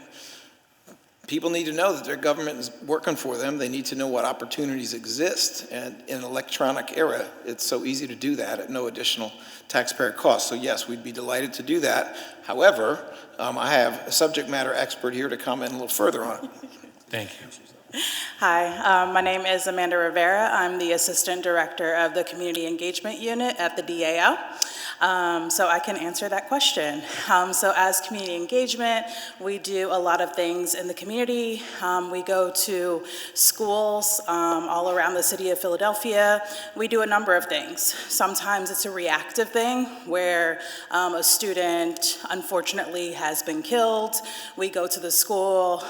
People need to know that their government is working for them. They need to know what opportunities exist. And in an electronic era, it's so easy to do that at no additional taxpayer cost. So yes, we'd be delighted to do that. However, I have a subject matter expert here to comment a little further on it. Thank you. Hi, my name is Amanda Rivera. I'm the Assistant Director of the Community Engagement Unit at the DAO. So I can answer that question. So as community engagement, we do a lot of things in the community. We go to schools all around the city of Philadelphia. We do a number of things. Sometimes it's a reactive thing where a student unfortunately has been killed. We go to the school.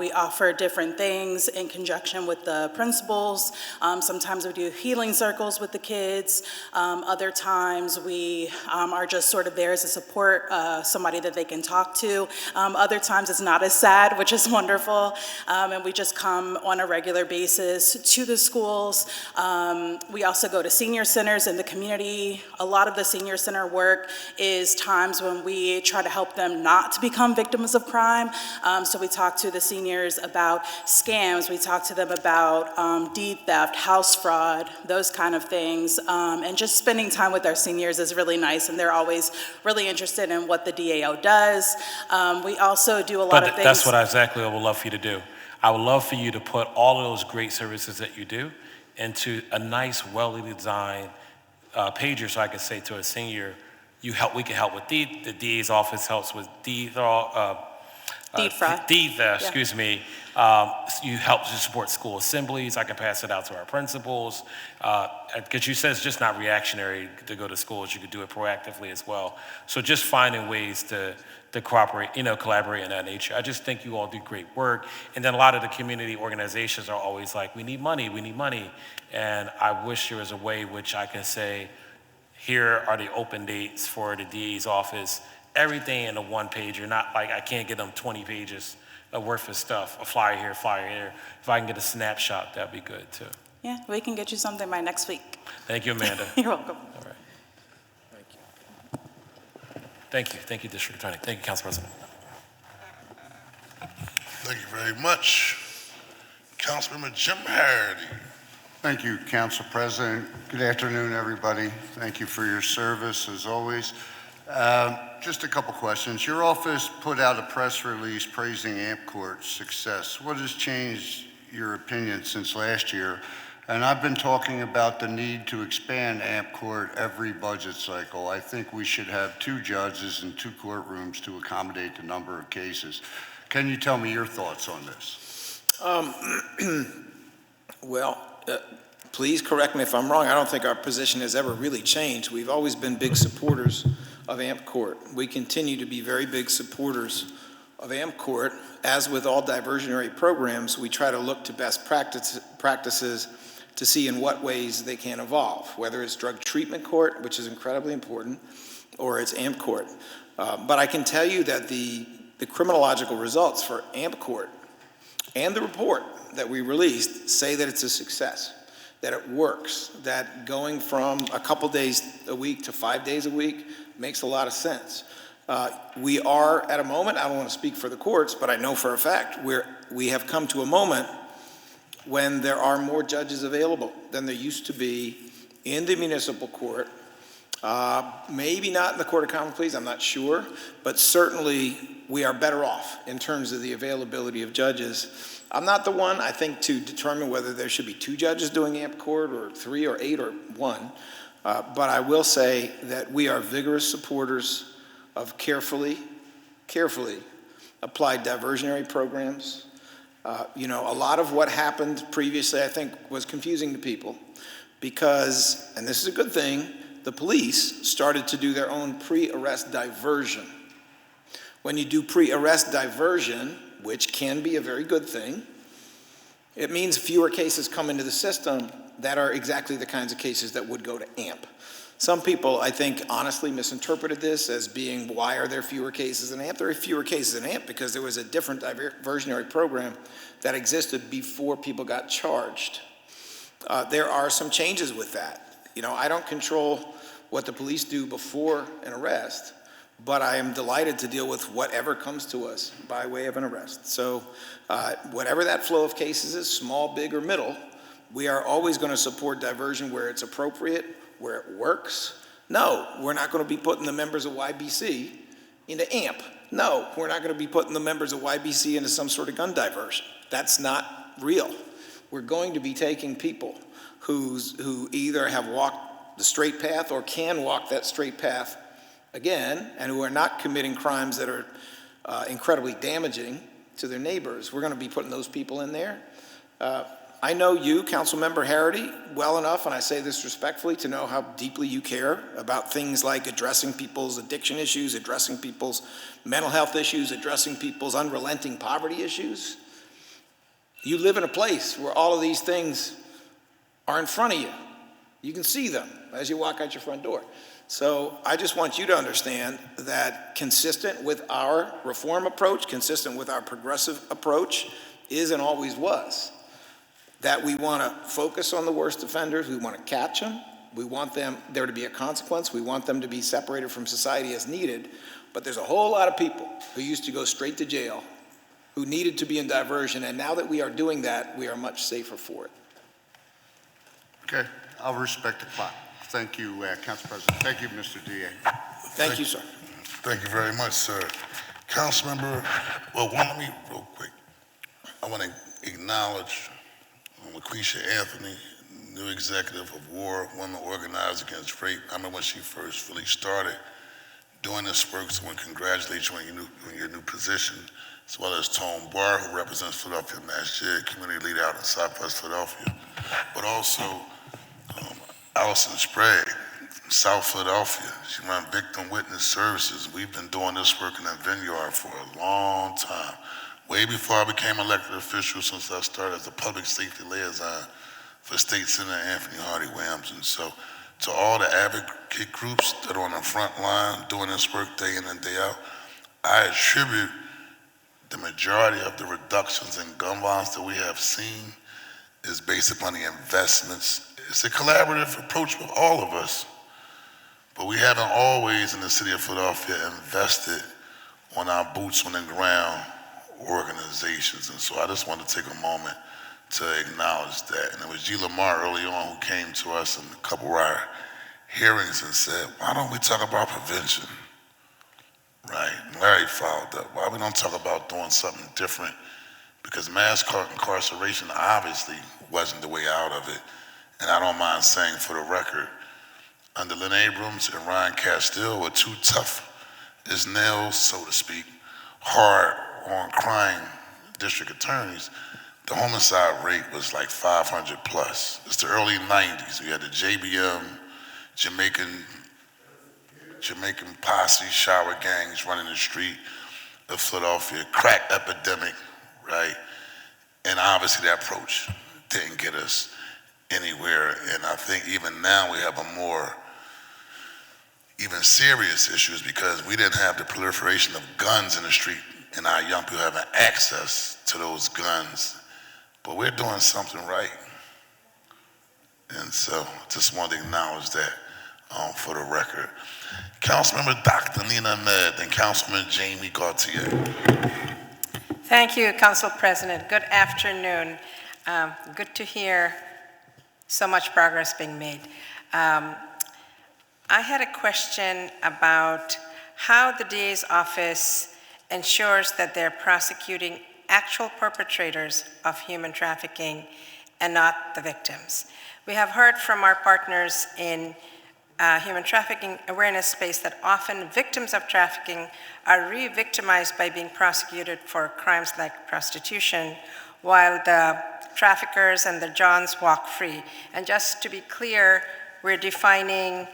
We offer different things in conjunction with the principals. Sometimes we do healing circles with the kids. Other times we are just sort of there as a support, somebody that they can talk to. Other times it's not as sad, which is wonderful. And we just come on a regular basis to the schools. We also go to senior centers in the community. A lot of the senior center work is times when we try to help them not to become victims of crime. So we talk to the seniors about scams. We talk to them about deed theft, house fraud, those kind of things. And just spending time with our seniors is really nice, and they're always really interested in what the DAO does. We also do a lot of things. That's what exactly I would love for you to do. I would love for you to put all of those great services that you do into a nice, well-designed pager, so I could say to a senior, we can help with deed. The DA's office helps with deed fraud. Excuse me. You help to support school assemblies. I can pass it out to our principals. Because you said it's just not reactionary to go to schools. You could do it proactively as well. So just finding ways to cooperate, collaborate in that nature. I just think you all do great work. And then a lot of the community organizations are always like, we need money. And I wish there was a way which I can say, here are the open dates for the DA's office. Everything in a one pager, not like I can't get them 20 pages worth of stuff, a flyer here, flyer there. If I can get a snapshot, that'd be good too. Yeah, we can get you something by next week. Thank you, Amanda. You're welcome. All right. Thank you, District Attorney. Thank you, Council President. Thank you very much. Councilmember Jim Hardy. Thank you, Council President. Good afternoon, everybody. Thank you for your service, as always. Just a couple questions. Your office put out a press release praising AmpCourt's success. What has changed your opinion since last year? And I've been talking about the need to expand AmpCourt every budget cycle. I think we should have 2 judges and 2 courtrooms to accommodate the number of cases. Can you tell me your thoughts on this? Well, please correct me if I'm wrong. I don't think our position has ever really changed. We've always been big supporters of AmpCourt. We continue to be very big supporters of AmpCourt. As with all diversionary programs, we try to look to best practices to see in what ways they can evolve, whether it's drug treatment court, which is incredibly important, or it's AmpCourt. But I can tell you that the criminological results for AmpCourt and the report that we released say that it's a success, that it works, that going from a couple days a week to 5 days a week makes a lot of sense. We are at a moment, I don't want to speak for the courts, but I know for a fact we have come to a moment when there are more judges available than there used to be in the municipal court. Maybe not in the Court of Common Pleas, I'm not sure, but certainly we are better off in terms of the availability of judges. I'm not the one, I think, to determine whether there should be 2 judges doing AmpCourt or 3 or 8 or 1, but I will say that we are vigorous supporters of carefully applied diversionary programs. A lot of what happened previously, I think, was confusing to people because, and this is a good thing, the police started to do their own pre-arrest diversion. When you do pre-arrest diversion, which can be a very good thing, it means fewer cases come into the system that are exactly the kinds of cases that would go to AMP. Some people, I think, honestly misinterpreted this as being, why are there fewer cases in AMP? There are fewer cases in AMP because there was a different diversionary program that existed before people got charged. There are some changes with that. I don't control what the police do before an arrest, but I am delighted to deal with whatever comes to us by way of an arrest. So whatever that flow of cases is, small, big, or middle, we are always going to support diversion where it's appropriate, where it works. No, we're not going to be putting the members of YBC into AMP. No, we're not going to be putting the members of YBC into some sort of gun diversion. That's not real. We're going to be taking people who either have walked the straight path or can walk that straight path again, and who are not committing crimes that are incredibly damaging to their neighbors. We're going to be putting those people in there. I know you, Councilmember Harity, well enough, and I say this respectfully, to know how deeply you care about things like addressing people's addiction issues, addressing people's mental health issues, addressing people's unrelenting poverty issues. You live in a place where all of these things are in front of you. You can see them as you walk out your front door. So I just want you to understand that consistent with our reform approach, consistent with our progressive approach, is and always was, that we want to focus on the worst offenders, we want to catch them, we want there to be a consequence, we want them to be separated from society as needed, but there's a whole lot of people who used to go straight to jail, who needed to be in diversion, and now that we are doing that, we are much safer for it. Okay, I'll respect the clock. Thank you, Council President. Thank you, Mr. DA. Thank you, sir. Thank you very much, sir. Councilmember, well, let me, real quick, I want to acknowledge LaQuisha Anthony, new executive of WAR, Women Organized Against Rape. I remember when she first really started doing this work, so I want to congratulate you on your new position, as well as Tone Barr, who represents Philadelphia Mass JID, community leader out in Southwest Philadelphia, but also Allison Sprague from South Philadelphia. She runs Victim Witness Services. We've been doing this work in that vineyard for a long time. Way before I became elected official, since I started as a public safety liaison for State Senator Anthony Hardy Williams. And so to all the advocate groups that are on the front line doing this work day in and day out, I attribute the majority of the reductions in gun violence that we have seen is based upon the investments. It's a collaborative approach with all of us, but we haven't always in the city of Philadelphia invested on our boots on the ground organizations. And so I just want to take a moment to acknowledge that. And it was G. Lamar early on who came to us in a couple of our hearings and said, why don't we talk about prevention? Right? Larry followed up. Why we don't talk about doing something different? Because mass incarceration obviously wasn't the way out of it. And I don't mind saying for the record, under Lynn Abrams and Ryan Castile were two tough as nails, so to speak, hard on crime district attorneys, the homicide rate was like 500 plus. It's the early 90s. We had the JBM, Jamaican posse, shower gangs running the street of Philadelphia, crack epidemic, right? And obviously that approach didn't get us anywhere. And I think even now we have a more even serious issues because we didn't have the proliferation of guns in the street and our young people having access to those guns. But we're doing something right. And so just wanted to acknowledge that for the record. Councilmember Dr. Nina Ahmed and Councilman Jamie Gautier. Thank you, Council President. Good afternoon. Good to hear so much progress being made. I had a question about how the DA's office ensures that they're prosecuting actual perpetrators of human trafficking and not the victims. We have heard from our partners in human trafficking awareness space that often victims of trafficking are re-victimized by being prosecuted for crimes like prostitution, while the traffickers and the Johns walk free. And just to be clear, we're defining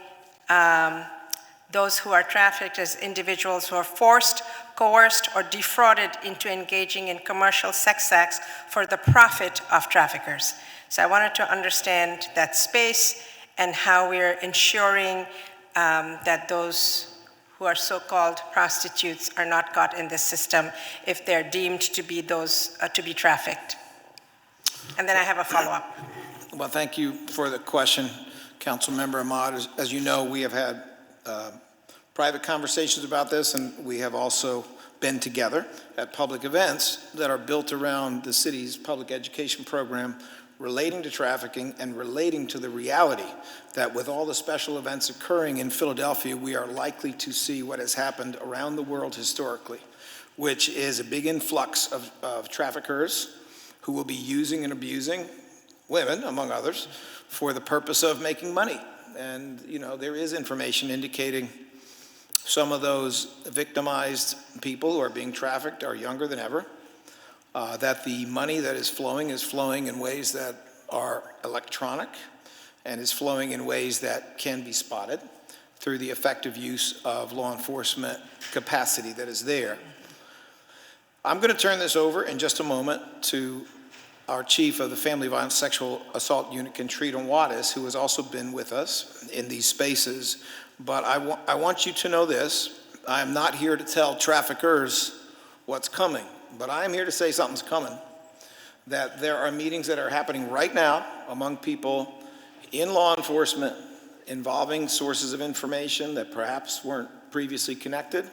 those who are trafficked as individuals who are forced, coerced, or defrauded into engaging in commercial sex acts for the profit of traffickers. So I wanted to understand that space and how we're ensuring that those who are so-called prostitutes are not caught in this system if they're deemed to be those to be trafficked. And then I have a follow-up. Well, thank you for the question, Councilmember Ahmad. As you know, we have had private conversations about this, and we have also been together at public events that are built around the city's public education program relating to trafficking and relating to the reality that with all the special events occurring in Philadelphia, we are likely to see what has happened around the world historically, which is a big influx of traffickers who will be using and abusing women, among others, for the purpose of making money and, there is information indicating some of those victimized people who are being trafficked are younger than ever, that the money that is flowing in ways that are electronic and is flowing in ways that can be spotted through the effective use of law enforcement capacity that is there. I'm going to turn this over in just a moment to our chief of the Family Violence Sexual Assault Unit, Katrina Wattis, who has also been with us in these spaces. But I want you to know this. I am not here to tell traffickers what's coming, but I am here to say something's coming, that there are meetings that are happening right now among people in law enforcement involving sources of information that perhaps weren't previously connected,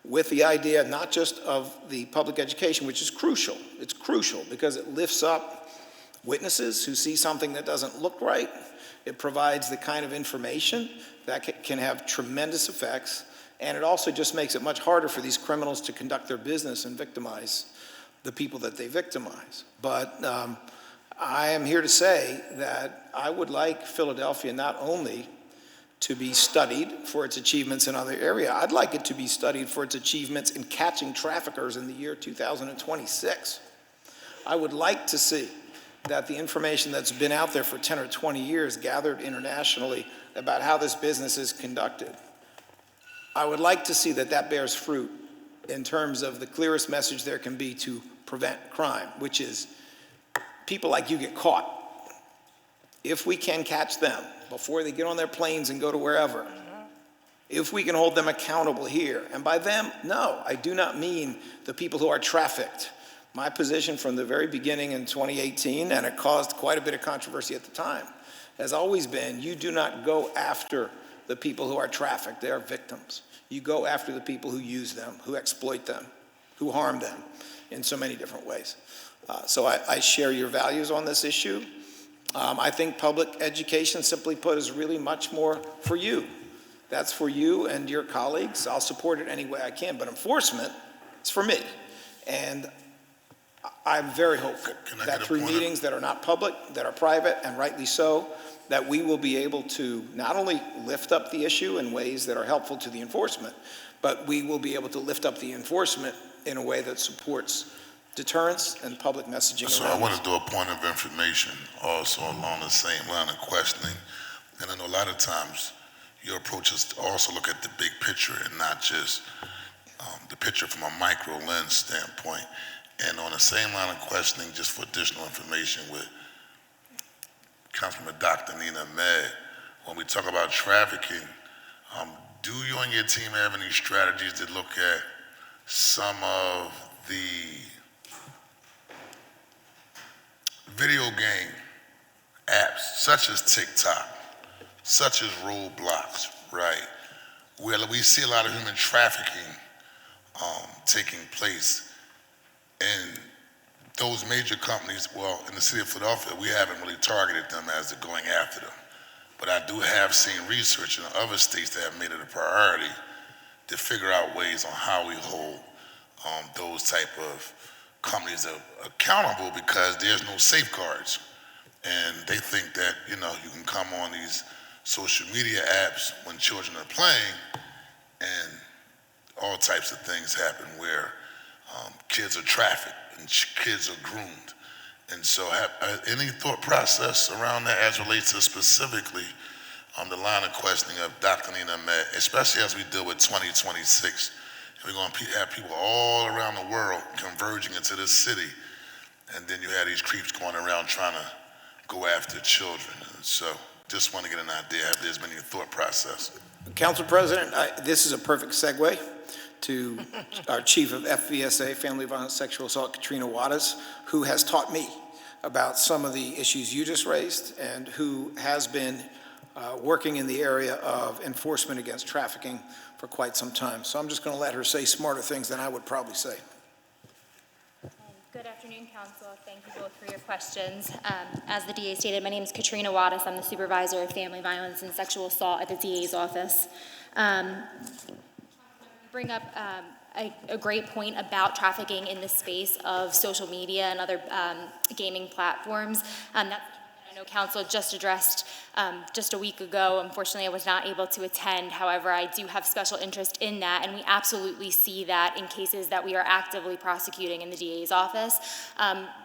with the idea not just of the public education, which is crucial. It's crucial because it lifts up witnesses who see something that doesn't look right. It provides the kind of information that can have tremendous effects, and it also just makes it much harder for these criminals to conduct their business and victimize the people that they victimize. But I am here to say that I would like Philadelphia not only to be studied for its achievements in other areas, I'd like it to be studied for its achievements in catching traffickers in the year 2026. I would like to see that the information that's been out there for 10 or 20 years gathered internationally about how this business is conducted, I would like to see that bears fruit in terms of the clearest message there can be to prevent crime, which is people like you get caught. If we can catch them before they get on their planes and go to wherever, if we can hold them accountable here, and by them, no, I do not mean the people who are trafficked. My position from the very beginning in 2018, and it caused quite a bit of controversy at the time, has always been you do not go after the people who are trafficked. They are victims. You go after the people who use them, who exploit them, who harm them in so many different ways. So I share your values on this issue. I think public education, simply put, is really much more for you. That's for you and your colleagues. I'll support it any way I can, but enforcement is for me. And I'm very hopeful that through meetings that are not public, that are private, and rightly so, that we will be able to not only lift up the issue in ways that are helpful to the enforcement, but we will be able to lift up the enforcement in a way that supports deterrence and public messaging. So I want to do a point of information also along the same line of questioning. And I know a lot of times your approach is to also look at the big picture and not just the picture from a micro lens standpoint. And on the same line of questioning, just for additional information with Councilman Dr. Nina Ahmed, when we talk about trafficking, do you and your team have any strategies to look at some of the video game apps, such as TikTok, such as Roblox, right, where we see a lot of human trafficking taking place, and those major companies, well, in the city of Philadelphia, we haven't really targeted them as to going after them. But I do have seen research in other states that have made it a priority to figure out ways on how we hold those type of companies accountable, because there's no safeguards. And they think that, you can come on these social media apps when children are playing and all types of things happen where kids are trafficked and kids are groomed. And so any thought process around that as relates to specifically the line of questioning of Dr. Nina Ahmed, especially as we deal with 2026, and we're going to have people all around the world converging into this city, and then you have these creeps going around trying to go after children. And so just want to get an idea if there's been any thought process. Council President, this is a perfect segue to our Chief of FVSA, Family Violence Sexual Assault, Katrina Wattis, who has taught me about some of the issues you just raised and who has been working in the area of enforcement against trafficking for quite some time. So I'm just going to let her say smarter things than I would probably say. Good afternoon, Council. Thank you both for your questions. As the DA stated, my name is Katrina Wattis. I'm the Supervisor of Family Violence and Sexual Assault at the DA's office. Bring up a great point about trafficking in the space of social media and other gaming platforms. That's I know council just addressed just a week ago. Unfortunately, I was not able to attend. However, I do have special interest in that, and we absolutely see that in cases that we are actively prosecuting in the DA's office.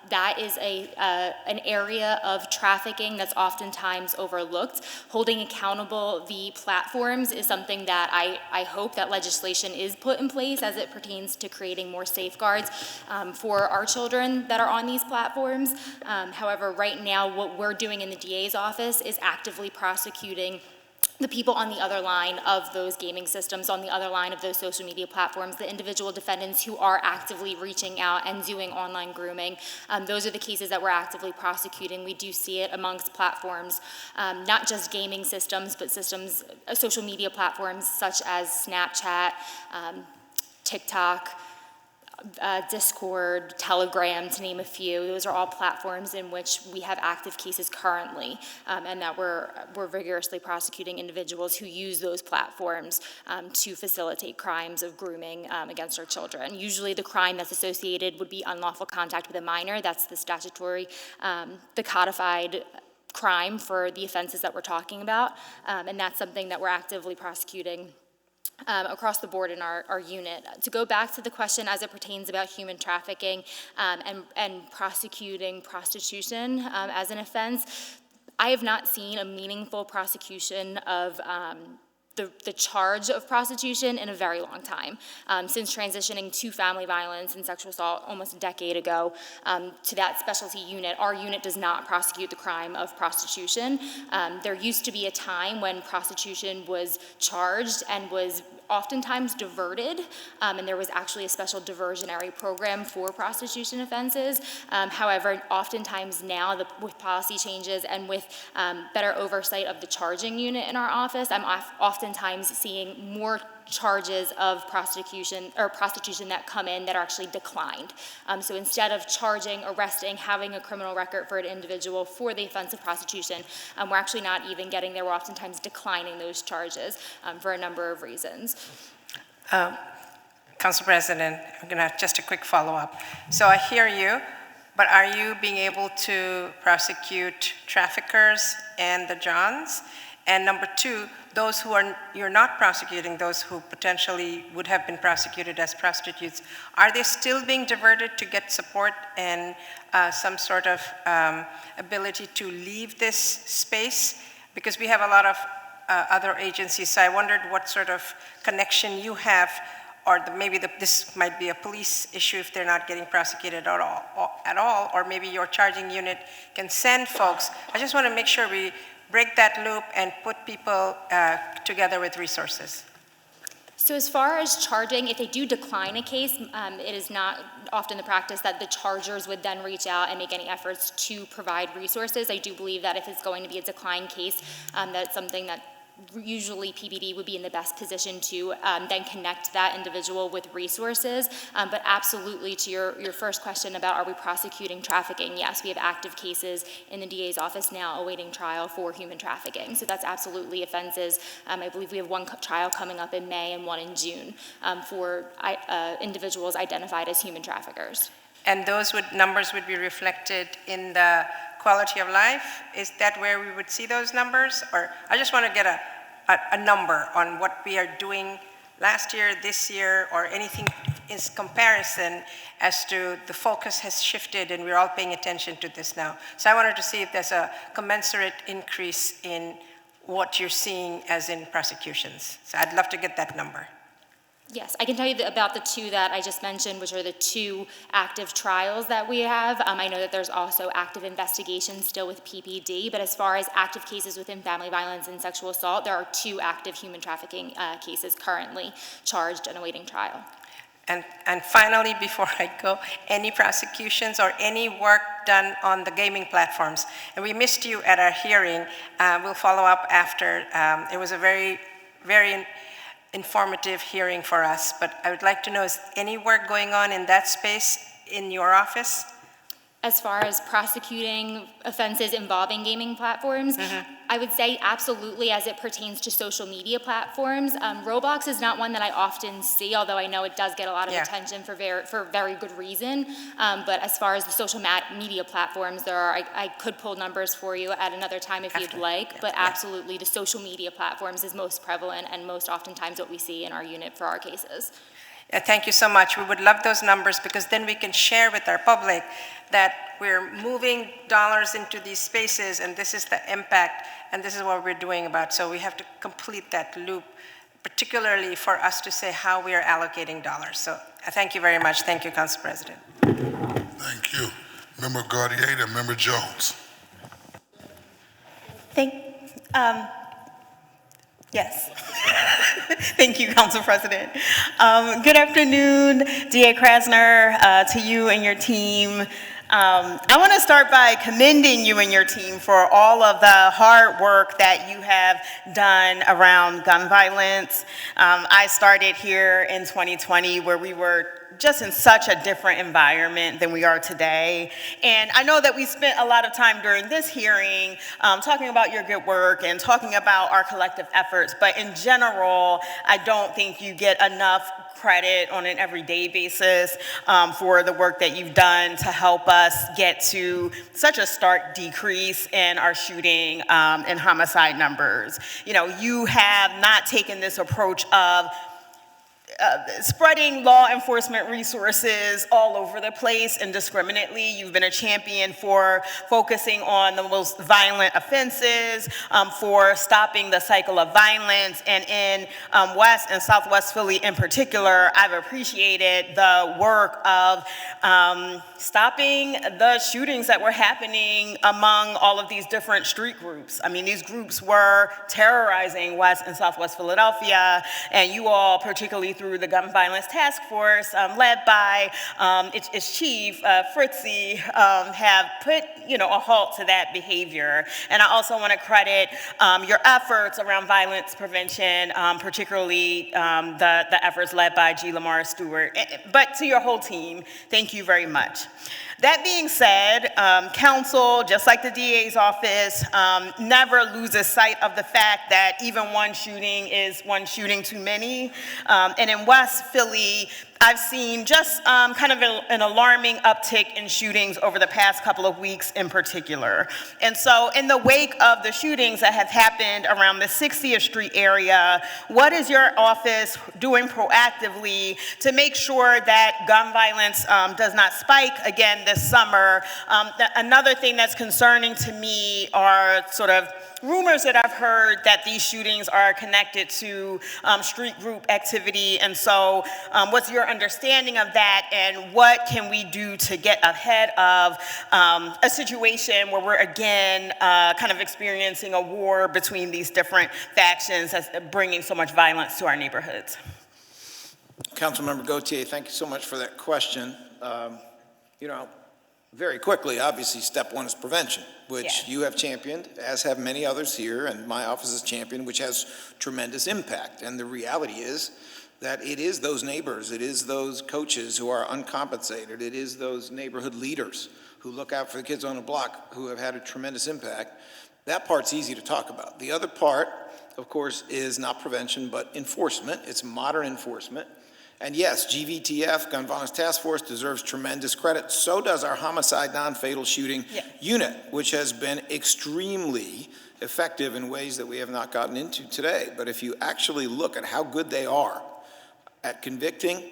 That is an area of trafficking that's oftentimes overlooked. Holding accountable the platforms is something that I hope that legislation is put in place as it pertains to creating more safeguards for our children that are on these platforms. However, right now, what we're doing in the DA's office is actively prosecuting the people on the other line of those gaming systems, on the other line of those social media platforms, the individual defendants who are actively reaching out and doing online grooming. Those are the cases that we're actively prosecuting. We do see it amongst platforms, not just gaming systems, but systems, social media platforms such as Snapchat, TikTok, Discord, Telegram, to name a few. Those are all platforms in which we have active cases currently, and that we're vigorously prosecuting individuals who use those platforms to facilitate crimes of grooming against our children. Usually the crime that's associated would be unlawful contact with a minor. That's the statutory, the codified crime for the offenses that we're talking about, and that's something that we're actively prosecuting across the board in our unit. To go back to the question as it pertains about human trafficking and prosecuting prostitution as an offense, I have not seen a meaningful prosecution of the charge of prostitution in a very long time. Since transitioning to family violence and sexual assault almost a decade ago to that specialty unit, our unit does not prosecute the crime of prostitution. There used to be a time when prostitution was charged and was oftentimes diverted, and there was actually a special diversionary program for prostitution offenses. However, oftentimes now, with policy changes and with better oversight of the charging unit in our office, I'm oftentimes seeing more charges of prostitution that come in that are actually declined. So instead of charging, arresting, having a criminal record for an individual for the offense of prostitution, we're actually not even getting there. We're oftentimes declining those charges for a number of reasons. Council President, I'm going to have just a quick follow-up. So I hear you, but are you being able to prosecute traffickers and the Johns? And number two, those who you're not prosecuting, those who potentially would have been prosecuted as prostitutes, are they still being diverted to get support and some sort of ability to leave this space? Because we have a lot of other agencies, so I wondered what sort of connection you have, or maybe this might be a police issue if they're not getting prosecuted at all, or maybe your charging unit can send folks. I just want to make sure we break that loop and put people together with resources. So as far as charging, if they do decline a case, it is not often the practice that the chargers would then reach out and make any efforts to provide resources. I do believe that if it's going to be a decline case, that's something that usually PPD would be in the best position to then connect that individual with resources. But absolutely, to your first question about are we prosecuting trafficking, yes, we have active cases in the DA's office now awaiting trial for human trafficking. So that's absolutely offenses. I believe we have one trial coming up in May and one in June for individuals identified as human traffickers. And those numbers would be reflected in the quality of life? Is that where we would see those numbers? Or I just want to get a number on what we are doing last year, this year, or anything in comparison as to the focus has shifted and we're all paying attention to this now. So I wanted to see if there's a commensurate increase in what you're seeing as in prosecutions. So I'd love to get that number. Yes, I can tell you about the two that I just mentioned, which are the two active trials that we have. I know that there's also active investigations still with PPD, but as far as active cases within family violence and sexual assault, there are two active human trafficking cases currently charged and awaiting trial. And finally, before I go, any prosecutions or any work done on the gaming platforms? And we missed you at our hearing. We'll follow up after. It was a very, very informative hearing for us, but I would like to know, is any work going on in that space in your office? As far as prosecuting offenses involving gaming platforms, I would say absolutely as it pertains to social media platforms. Roblox is not one that I often see, although I know it does get a lot of attention for very good reason. But as far as the social media platforms, I could pull numbers for you at another time if you'd like, but absolutely the social media platforms is most prevalent and most oftentimes what we see in our unit for our cases. Yeah, thank you so much. We would love those numbers because then we can share with our public that we're moving dollars into these spaces and this is the impact and this is what we're doing about. So we have to complete that loop, particularly for us to say how we are allocating dollars. So thank you very much. Thank you, Council President. Thank you. Member Gautier and Member Jones. Yes. Thank you, Council President. Good afternoon, DA Krasner, to you and your team. I want to start by commending you and your team for all of the hard work that you have done around gun violence. I started here in 2020 where we were just in such a different environment than we are today. And I know that we spent a lot of time during this hearing talking about your good work and talking about our collective efforts, but in general, I don't think you get enough credit on an everyday basis for the work that you've done to help us get to such a stark decrease in our shooting and homicide numbers. You know, you have not taken this approach of spreading law enforcement resources all over the place indiscriminately. You've been a champion for focusing on the most violent offenses, for stopping the cycle of violence, and in West and Southwest Philly in particular, I've appreciated the work of stopping the shootings that were happening among all of these different street groups. I mean, these groups were terrorizing West and Southwest Philadelphia, and you all, particularly through the Gun Violence Task Force, led by its chief, Fritzy, have put, a halt to that behavior. And I also want to credit your efforts around violence prevention, particularly the efforts led by G. Lamar Stewart. But to your whole team, thank you very much. That being said, council, just like the DA's office, never loses sight of the fact that even one shooting is one shooting too many. And in West Philly, I've seen just kind of an alarming uptick in shootings over the past couple of weeks in particular. And so in the wake of the shootings that have happened around the 60th Street area, what is your office doing proactively to make sure that gun violence does not spike again this summer? Another thing that's concerning to me are sort of rumors that I've heard that these shootings are connected to street group activity. And so what's your understanding of that, and what can we do to get ahead of a situation where we're again kind of experiencing a war between these different factions that's bringing so much violence to our neighborhoods? Councilmember Gautier, thank you so much for that question. Very quickly, obviously, step one is prevention, which you have championed, as have many others here, and my office has championed, which has tremendous impact. And the reality is that it is those neighbors, it is those coaches who are uncompensated, it is those neighborhood leaders who look out for the kids on the block who have had a tremendous impact. That part's easy to talk about. The other part, of course, is not prevention, but enforcement. It's modern enforcement. And yes, GVTF, Gun Violence Task Force, deserves tremendous credit. So does our homicide non-fatal shooting unit, which has been extremely effective in ways that we have not gotten into today. But if you actually look at how good they are at convicting,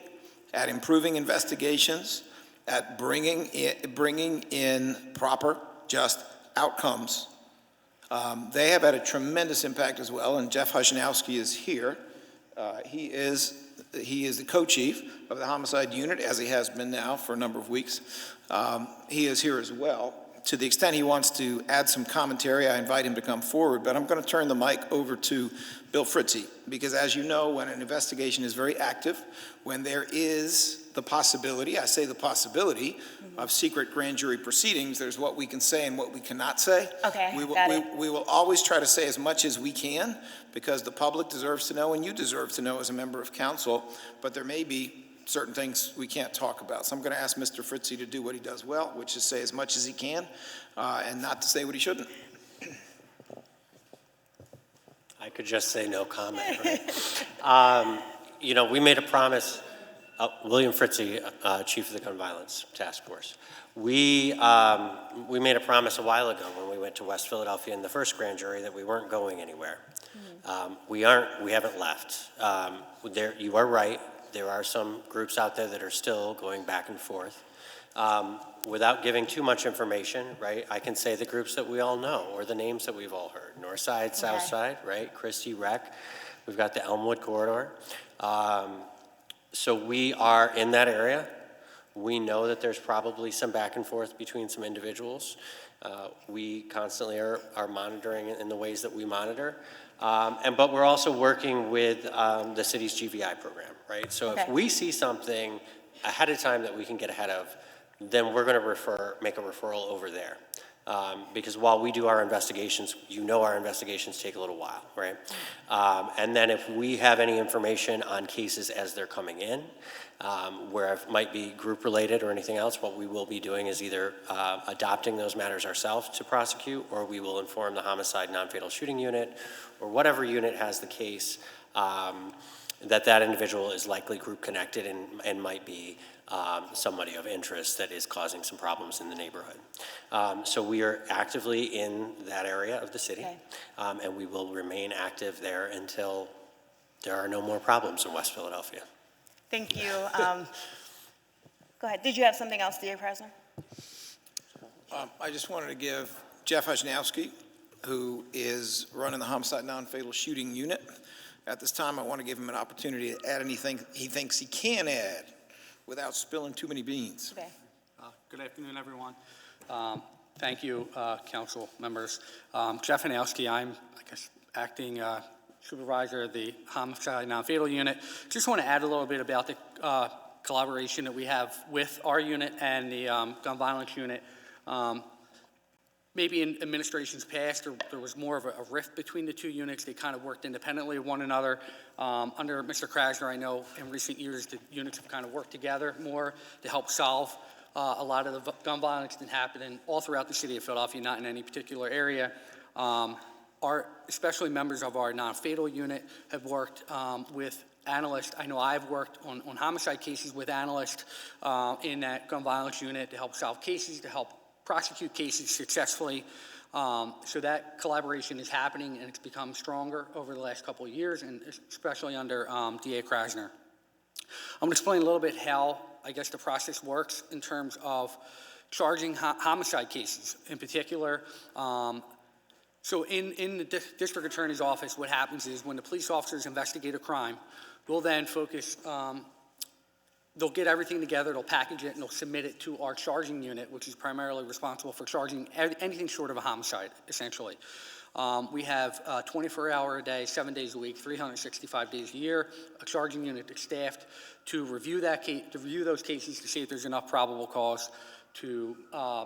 at improving investigations, at bringing in proper, just outcomes, they have had a tremendous impact as well. And Jeff Hushnowski is here. He is the co-chief of the homicide unit, as he has been now for a number of weeks. He is here as well. To the extent he wants to add some commentary, I invite him to come forward, but I'm going to turn the mic over to Bill Fritzy, because as you know, when an investigation is very active, when there is the possibility, I say the possibility, of secret grand jury proceedings, there's what we can say and what we cannot say. Okay, we will always try to say as much as we can, because the public deserves to know and you deserve to know as a member of council, but there may be certain things we can't talk about. So I'm going to ask Mr. Fritzie to do what he does well, which is say as much as he can and not to say what he shouldn't. I could just say no comment, right? We made a promise, William Fritzie, Chief of the Gun Violence Task Force. We made a promise a while ago when we went to West Philadelphia in the first grand jury that we weren't going anywhere. We haven't left. You are right, there are some groups out there that are still going back and forth. Without giving too much information, right, I can say the groups that we all know, or the names that we've all heard. North Side, South Side, right, Christie Rec. We've got the Elmwood Corridor. So we are in that area. We know that there's probably some back and forth between some individuals. We constantly are monitoring in the ways that we monitor. But we're also working with the city's GVI program, right? So if we see something ahead of time that we can get ahead of, then we're going to make a referral over there. Because while we do our investigations, our investigations take a little while, right? And then if we have any information on cases as they're coming in, where it might be group related or anything else, what we will be doing is either adopting those matters ourselves to prosecute, or we will inform the homicide non-fatal shooting unit, or whatever unit has the case, that individual is likely group connected and might be somebody of interest that is causing some problems in the neighborhood. So we are actively in that area of the city, and we will remain active there until there are no more problems in West Philadelphia. Thank you. Go ahead. Did you have something else, DA Krasner? I just wanted to give Jeff Hajnowski, who is running the homicide non-fatal shooting unit. At this time, I want to give him an opportunity to add anything he thinks he can add without spilling too many beans. Okay. Good afternoon, everyone. Thank you, council members. Jeff Hanowski, I'm, acting supervisor of the homicide non-fatal unit. Just want to add a little bit about the collaboration that we have with our unit and the gun violence unit. Maybe in administrations past, there was more of a rift between the two units. They kind of worked independently of one another. Under Mr. Krasner, I know in recent years the units have kind of worked together more to help solve a lot of the gun violence that happened all throughout the city of Philadelphia, not in any particular area. Especially members of our non-fatal unit have worked with analysts. I know I've worked on homicide cases with analysts in that gun violence unit to help solve cases, to help prosecute cases successfully. So that collaboration is happening, and it's become stronger over the last couple of years, and especially under DA Krasner. I'm going to explain a little bit how, the process works in terms of charging homicide cases. In particular, so in the district attorney's office, what happens is when the police officers investigate a crime, we'll then focus, they'll get everything together, they'll package it, and they'll submit it to our charging unit, which is primarily responsible for charging anything short of a homicide, essentially. We have 24-hour a day, 7 days a week, 365 days a year, a charging unit that's staffed to review those cases to see if there's enough probable cause to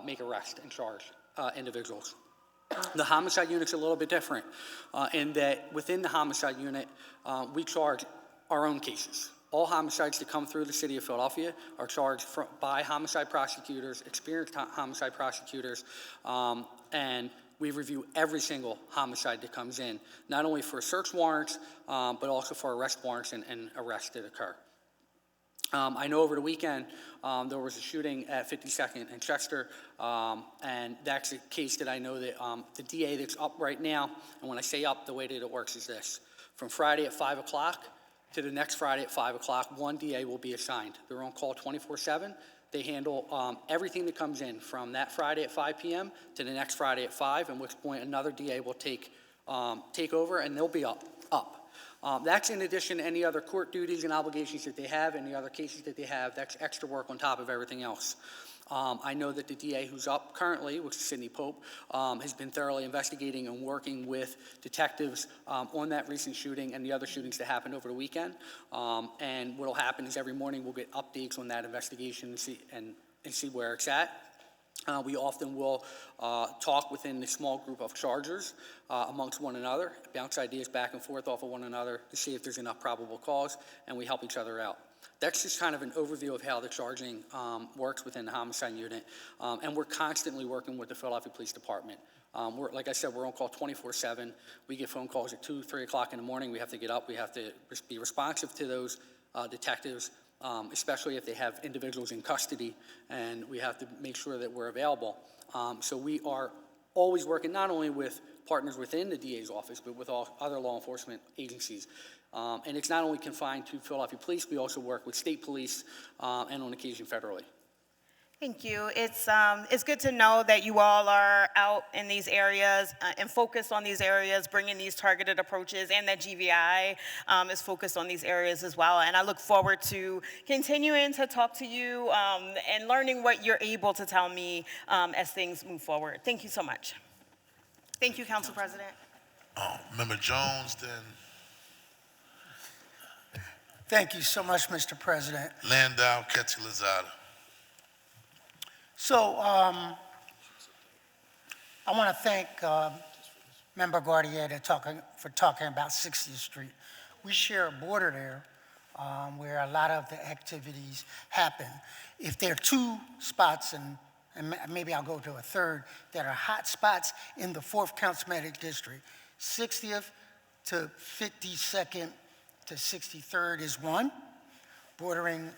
make arrest and charge individuals. The homicide unit's a little bit different in that within the homicide unit, we charge our own cases. All homicides that come through the city of Philadelphia are charged by homicide prosecutors, experienced homicide prosecutors, and we review every single homicide that comes in, not only for search warrants, but also for arrest warrants and arrests that occur. I know over the weekend there was a shooting at 52nd and Chester, and that's a case that I know that the DA that's up right now, and when I say up, the way that it works is this. From Friday at 5 o'clock to the next Friday at 5 o'clock, one DA will be assigned. They're on call 24/7. They handle everything that comes in from that Friday at 5 p.m. to the next Friday at 5, at which point another DA will take over, and they'll be up. That's in addition to any other court duties and obligations that they have, any other cases that they have. That's extra work on top of everything else. I know that the DA who's up currently, which is Sidney Pope, has been thoroughly investigating and working with detectives on that recent shooting and the other shootings that happened over the weekend. And what will happen is every morning we'll get updates on that investigation and see where it's at. We often will talk within the small group of chargers amongst one another, bounce ideas back and forth off of one another to see if there's enough probable cause, and we help each other out. That's just kind of an overview of how the charging works within the homicide unit. And we're constantly working with the Philadelphia Police Department. Like I said, we're on call 24/7. We get phone calls at 2, 3 o'clock in the morning. We have to get up. We have to be responsive to those detectives, especially if they have individuals in custody, and we have to make sure that we're available. So we are always working not only with partners within the DA's office, but with all other law enforcement agencies. And it's not only confined to Philadelphia Police, we also work with state police and on occasion federally. Thank you. It's good to know that you all are out in these areas and focused on these areas, bringing these targeted approaches, and that GVI is focused on these areas as well. And I look forward to continuing to talk to you and learning what you're able to tell me as things move forward. Thank you so much. Thank you, Council President. Member Jones, then Thank you so much, Mr. President. Landau, Ketty-Lozada. So I want to thank Member Guardier for talking about 60th Street. We share a border there where a lot of the activities happen. If there are two spots, and maybe I'll go to a third, that are hot spots in the 4th Councilmanic District, 60th to 52nd to 63rd is one, bordering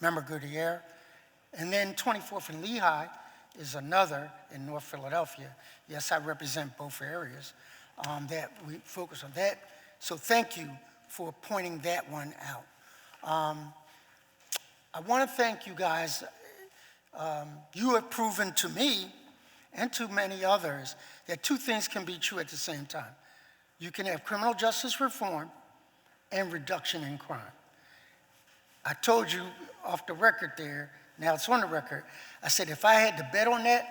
Member Guardier. And then 24th and Lehigh is another in North Philadelphia. Yes, I represent both areas that we focus on that. So thank you for pointing that one out. I want to thank you guys. You have proven to me and to many others that two things can be true at the same time. You can have criminal justice reform and reduction in crime. I told you off the record there, now it's on the record, I said if I had to bet on that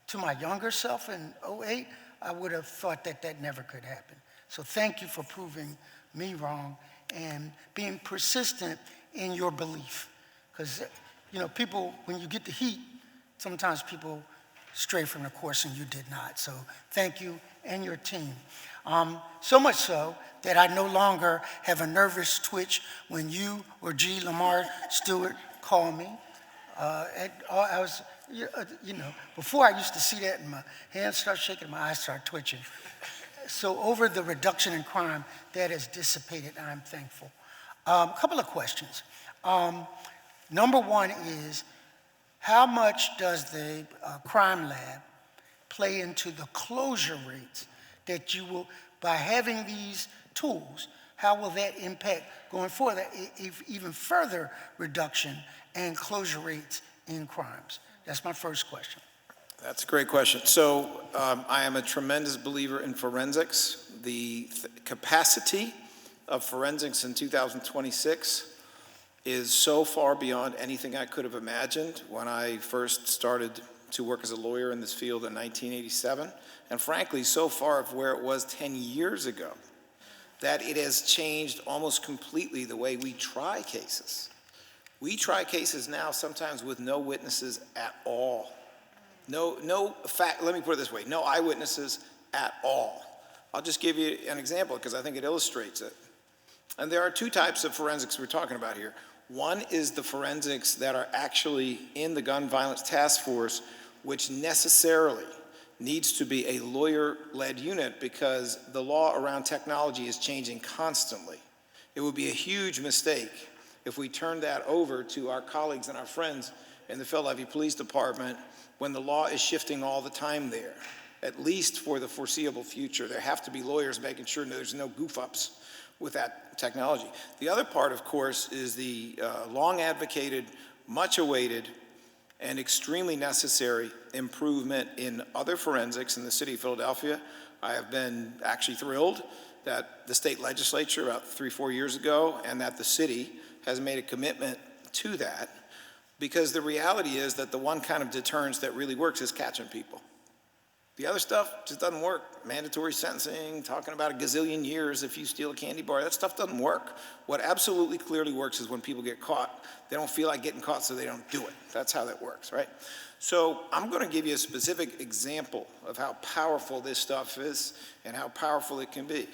to my younger self in 2008, I would have thought that that never could happen. So thank you for proving me wrong and being persistent in your belief. Because, you know, people, when you get the heat, sometimes people stray from the course and you did not. So thank you and your team. So much so that I no longer have a nervous twitch when you or G. Lamar Stewart call me. I was, you know, before I used to see that and my hands start shaking, my eyes start twitching. So over the reduction in crime, that has dissipated, and I'm thankful. A couple of questions. Number one is, how much does the crime lab play into the closure rates that you will, by having these tools, how will that impact going forward, even further reduction and closure rates in crimes? That's my first question. That's a great question. So I am a tremendous believer in forensics. The capacity of forensics in 2026 is so far beyond anything I could have imagined when I first started to work as a lawyer in this field in 1987, and frankly, so far of where it was 10 years ago, that it has changed almost completely the way we try cases. We try cases now sometimes with no witnesses at all. No fact, let me put it this way, no eyewitnesses at all. I'll just give you an example because I think it illustrates it. And there are two types of forensics we're talking about here. One is the forensics that are actually in the gun violence task force, which necessarily needs to be a lawyer-led unit because the law around technology is changing constantly. It would be a huge mistake if we turned that over to our colleagues and our friends in the Philadelphia Police Department when the law is shifting all the time there, at least for the foreseeable future. There have to be lawyers making sure there's no goof-ups with that technology. The other part, of course, is the long advocated, much awaited, and extremely necessary improvement in other forensics in the city of Philadelphia. I have been actually thrilled that the state legislature about 3-4 years ago and that the city has made a commitment to that, because the reality is that the one kind of deterrence that really works is catching people. The other stuff just doesn't work. Mandatory sentencing, talking about a gazillion years if you steal a candy bar, that stuff doesn't work. What absolutely clearly works is when people get caught, they don't feel like getting caught, so they don't do it. That's how that works, right? So I'm going to give you a specific example of how powerful this stuff is and how powerful it can be.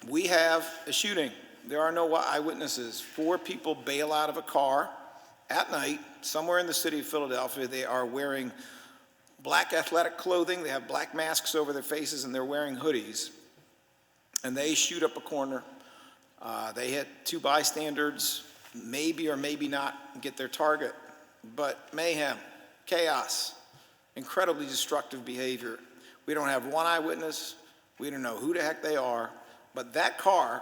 We have a shooting There are no eyewitnesses. 4 people bail out of a car at night somewhere in the city of Philadelphia. They are wearing black athletic clothing. They have black masks over their faces, and they're wearing hoodies. And they shoot up a corner. They hit 2 bystanders, maybe or maybe not get their target. But mayhem, chaos, incredibly destructive behavior. We don't have one eyewitness. We don't know who the heck they are. But that car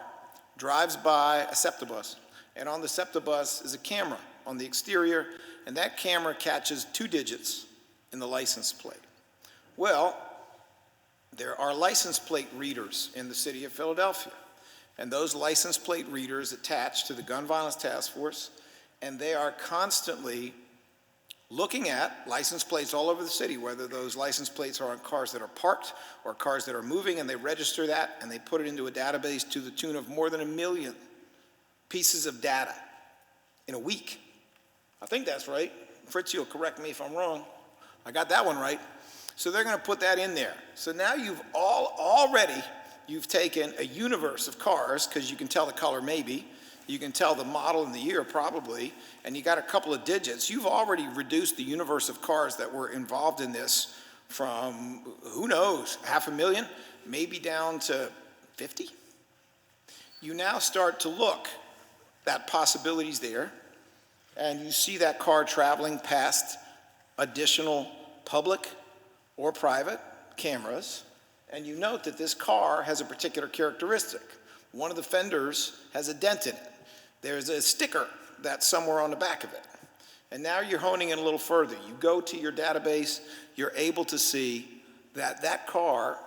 drives by a SEPTA bus, and on the SEPTA bus is a camera on the exterior, and that camera catches 2 digits in the license plate. Well, there are license plate readers in the city of Philadelphia, and those license plate readers attach to the Gun Violence Task Force, and they are constantly looking at license plates all over the city, whether those license plates are on cars that are parked or cars that are moving, and they register that and they put it into a database to the tune of more than 1 million pieces of data in a week. I think that's right. Fritz, you'll correct me if I'm wrong. I got that one right. So they're going to put that in there. So now you've taken a universe of cars, because you can tell the color maybe, you can tell the model and the year probably, and you got a couple of digits. You've already reduced the universe of cars that were involved in this from, who knows, 500,000, maybe down to 50. You now start to look at possibilities there, and you see that car traveling past additional public or private cameras, and you note that this car has a particular characteristic. One of the fenders has a dent in it. There's a sticker that's somewhere on the back of it. And now you're honing in a little further. You go to your database, you're able to see that that car,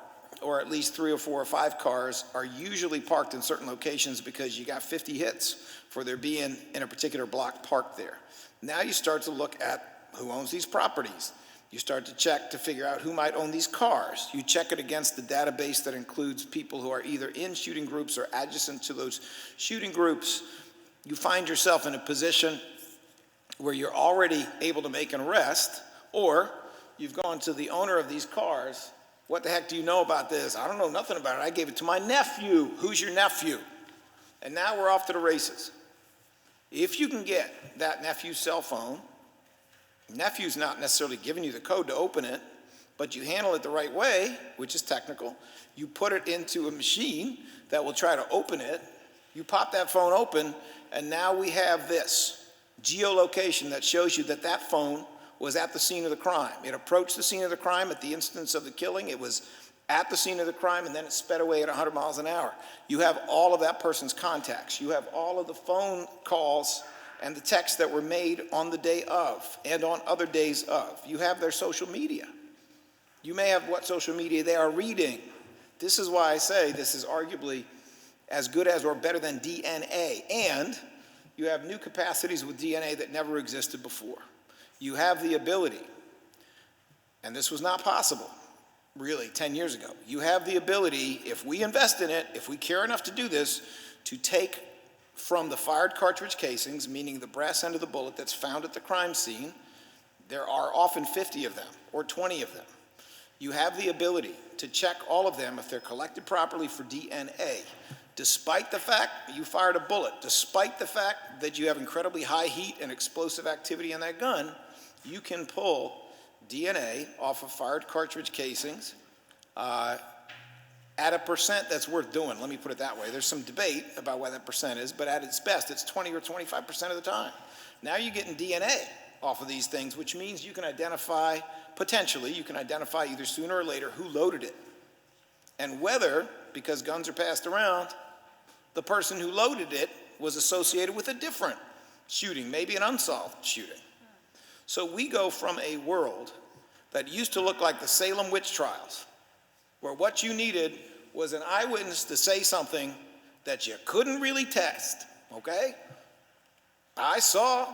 or at least 3 or 4 or 5 cars, are usually parked in certain locations because you got 50 hits for there being in a particular block parked there. Now you start to look at who owns these properties. You start to check to figure out who might own these cars. You check it against the database that includes people who are either in shooting groups or adjacent to those shooting groups. You find yourself in a position where you're already able to make an arrest, or you've gone to the owner of these cars. What the heck do you know about this? I don't know nothing about it. I gave it to my nephew. Who's your nephew? And now we're off to the races. If you can get that nephew's cell phone, nephew's not necessarily giving you the code to open it, but you handle it the right way, which is technical. You put it into a machine that will try to open it. You pop that phone open, and now we have this geolocation that shows you that that phone was at the scene of the crime. It approached the scene of the crime at the instance of the killing. It was at the scene of the crime, and then it sped away at 100 miles an hour. You have all of that person's contacts. You have all of the phone calls and the texts that were made on the day of and on other days of. You have their social media. You may have what social media they are reading. This is why I say this is arguably as good as or better than DNA. And you have new capacities with DNA that never existed before. You have the ability, and this was not possible really 10 years ago. You have the ability, if we invest in it, if we care enough to do this, to take from the fired cartridge casings, meaning the brass end of the bullet that's found at the crime scene, there are often 50 of them or 20 of them. You have the ability to check all of them if they're collected properly for DNA. Despite the fact you fired a bullet, despite the fact that you have incredibly high heat and explosive activity in that gun, you can pull DNA off of fired cartridge casings at a percent that's worth doing. Let me put it that way. There's some debate about what that percent is, but at its best, it's 20 or 25% of the time. Now you're getting DNA off of these things, which means you can identify, potentially, you can identify either sooner or later who loaded it. And whether, because guns are passed around, the person who loaded it was associated with a different shooting, maybe an unsolved shooting. So we go from a world that used to look like the Salem witch trials, where what you needed was an eyewitness to say something that you couldn't really test, okay? I saw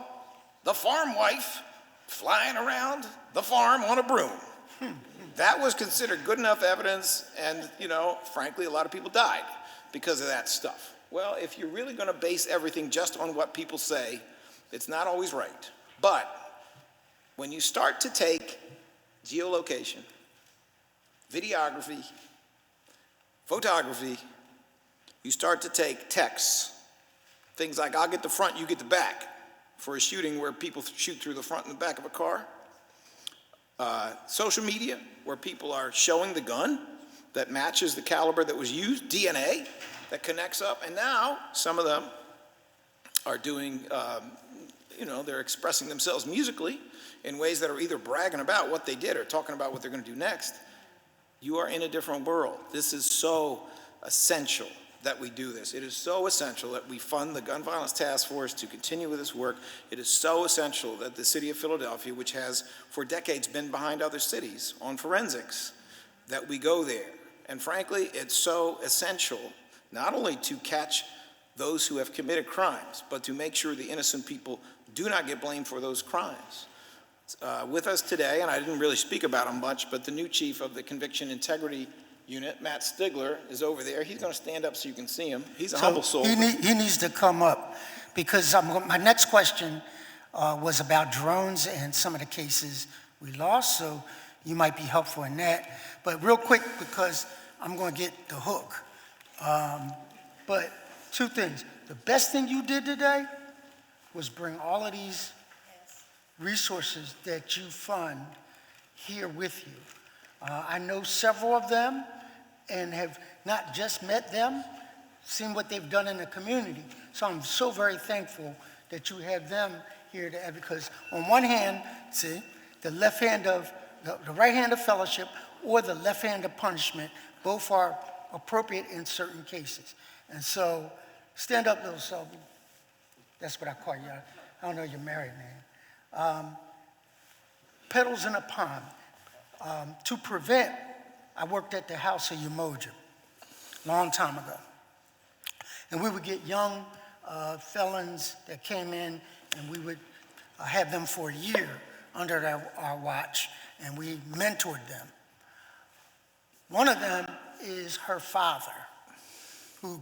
the farm wife flying around the farm on a broom. That was considered good enough evidence, and, you know, frankly, a lot of people died because of that stuff. Well, if you're really going to base everything just on what people say, it's not always right. But when you start to take geolocation, videography, photography, you start to take texts, Things like, I'll get the front, you get the back, for a shooting where people shoot through the front and the back of a car. Social media, where people are showing the gun that matches the caliber that was used, DNA that connects up, and now some of them are doing, they're expressing themselves musically in ways that are either bragging about what they did or talking about what they're going to do next. You are in a different world. This is so essential that we do this. It is so essential that we fund the Gun Violence Task Force to continue with this work. It is so essential that the city of Philadelphia, which has for decades been behind other cities on forensics, that we go there. And frankly, it's so essential not only to catch those who have committed crimes, but to make sure the innocent people do not get blamed for those crimes. With us today, and I didn't really speak about him much, but the new chief of the Conviction Integrity Unit, Matt Stigler, is over there. He's going to stand up so you can see him. He's a humble soul. He needs to come up because my next question was about drones and some of the cases we lost, so you might be helpful in that. But real quick, because I'm going to get the hook. But two things. The best thing you did today was bring all of these resources that you fund here with you. I know several of them and have not just met them, seen what they've done in the community. So I'm so very thankful that you have them here to, because on one hand, see, the left hand of, the right hand of fellowship or the left hand of punishment, both are appropriate in certain cases. And so, stand up, little Selby. That's what I call you. I don't know you're married, man. Petals in a pond. To prevent, I worked at the House of Umoja a long time ago. And we would get young felons that came in, and we would have them for a year under our watch, and we mentored them. One of them is her father, who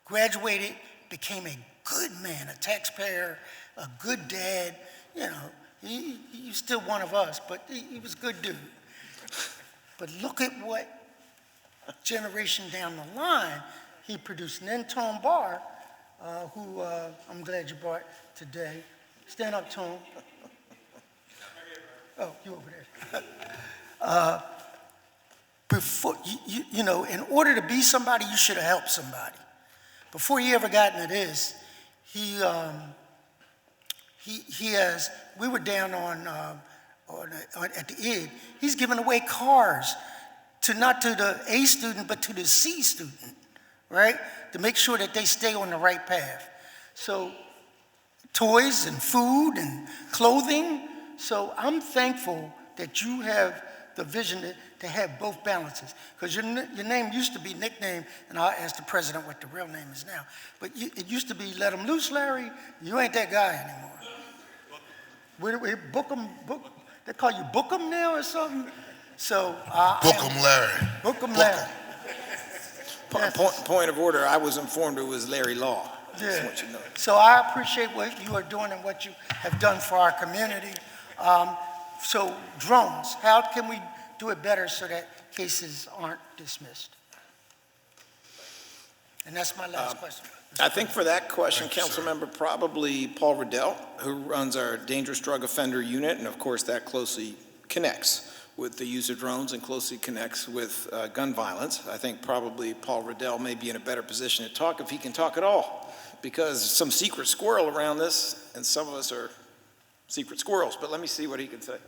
graduated, became a good man, a taxpayer, a good dad. You know, he's still one of us, but he was a good dude. But look at what generation down the line he produced. Nentone Barr, who I'm glad you brought today. Stand up, Tone. Oh, you over there. Before, you know, in order to be somebody, you should have helped somebody. Before he ever got into this, he has, we were down at the id, he's giving away cars not to the A student, but to the C student, right? To make sure that they stay on the right path. So toys and food and clothing. So I'm thankful that you have the vision to have both balances. Because your name used to be nicknamed, and I'll ask the president what the real name is now, but it used to be Let 'em Loose, Larry. You ain't that guy anymore. They call you Bookham now or something? So Bookham Larry. Bookham Larry. Point of order, I was informed it was Larry Law. Yeah. Just want you to know. So I appreciate what you are doing and what you have done for our community. So drones, how can we do it better so that cases aren't dismissed? And that's my last question. I think for that question, Councilmember, probably Paul Riddell, who runs our Dangerous Drug Offender Unit, and of course that closely connects with the use of drones and closely connects with gun violence. I think probably Paul Riddell may be in a better position to talk if he can talk at all, because some secret squirrel around this, and some of us are secret squirrels, but let me see what he can say.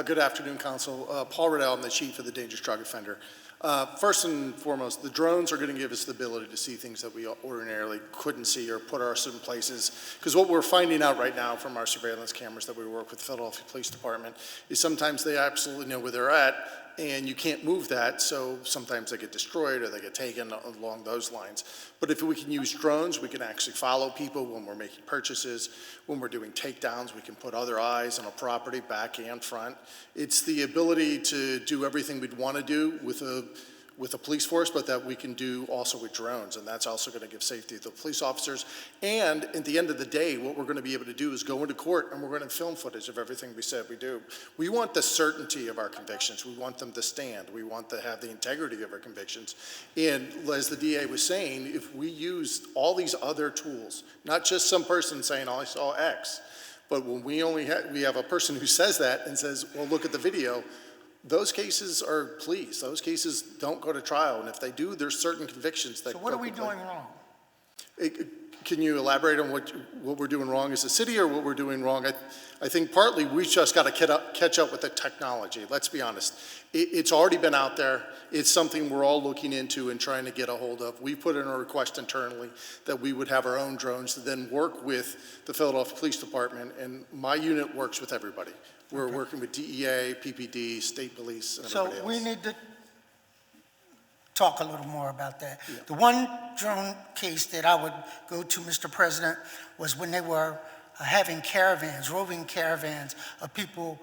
Good afternoon, Council. Paul Riddell, I'm the Chief of the Dangerous Drug Offender. First and foremost, the drones are going to give us the ability to see things that we ordinarily couldn't see or put us in places. Because what we're finding out right now from our surveillance cameras that we work with the Philadelphia Police Department is sometimes they absolutely know where they're at, and you can't move that, so sometimes they get destroyed or they get taken along those lines. But if we can use drones, we can actually follow people when we're making purchases, when we're doing takedowns, we can put other eyes on a property, back and front. It's the ability to do everything we'd want to do with with the police force, but that we can do also with drones, and that's also going to give safety to the police officers. And at the end of the day, what we're going to be able to do is go into court and we're going to film footage of everything we said we do. We want the certainty of our convictions. We want them to stand. We want to have the integrity of our convictions. And as the DA was saying, if we use all these other tools, not just some person saying, oh, I saw X, but when we have a person who says that and says, well, look at the video, those cases are pleas. Those cases don't go to trial, and if they do, there's certain convictions that. So what are we doing wrong? Can you elaborate on what we're doing wrong as a city, or what we're doing wrong? I think partly we just got to catch up with the technology. Let's be honest. It's already been out there. It's something we're all looking into and trying to get a hold of. We put in a request internally that we would have our own drones to then work with the Philadelphia Police Department, and my unit works with everybody. We're working with DEA, PPD, state police, and everybody else. So we need to talk a little more about that. Yeah. The one drone case that I would go to, Mr. President, was when they were having caravans, roving caravans of people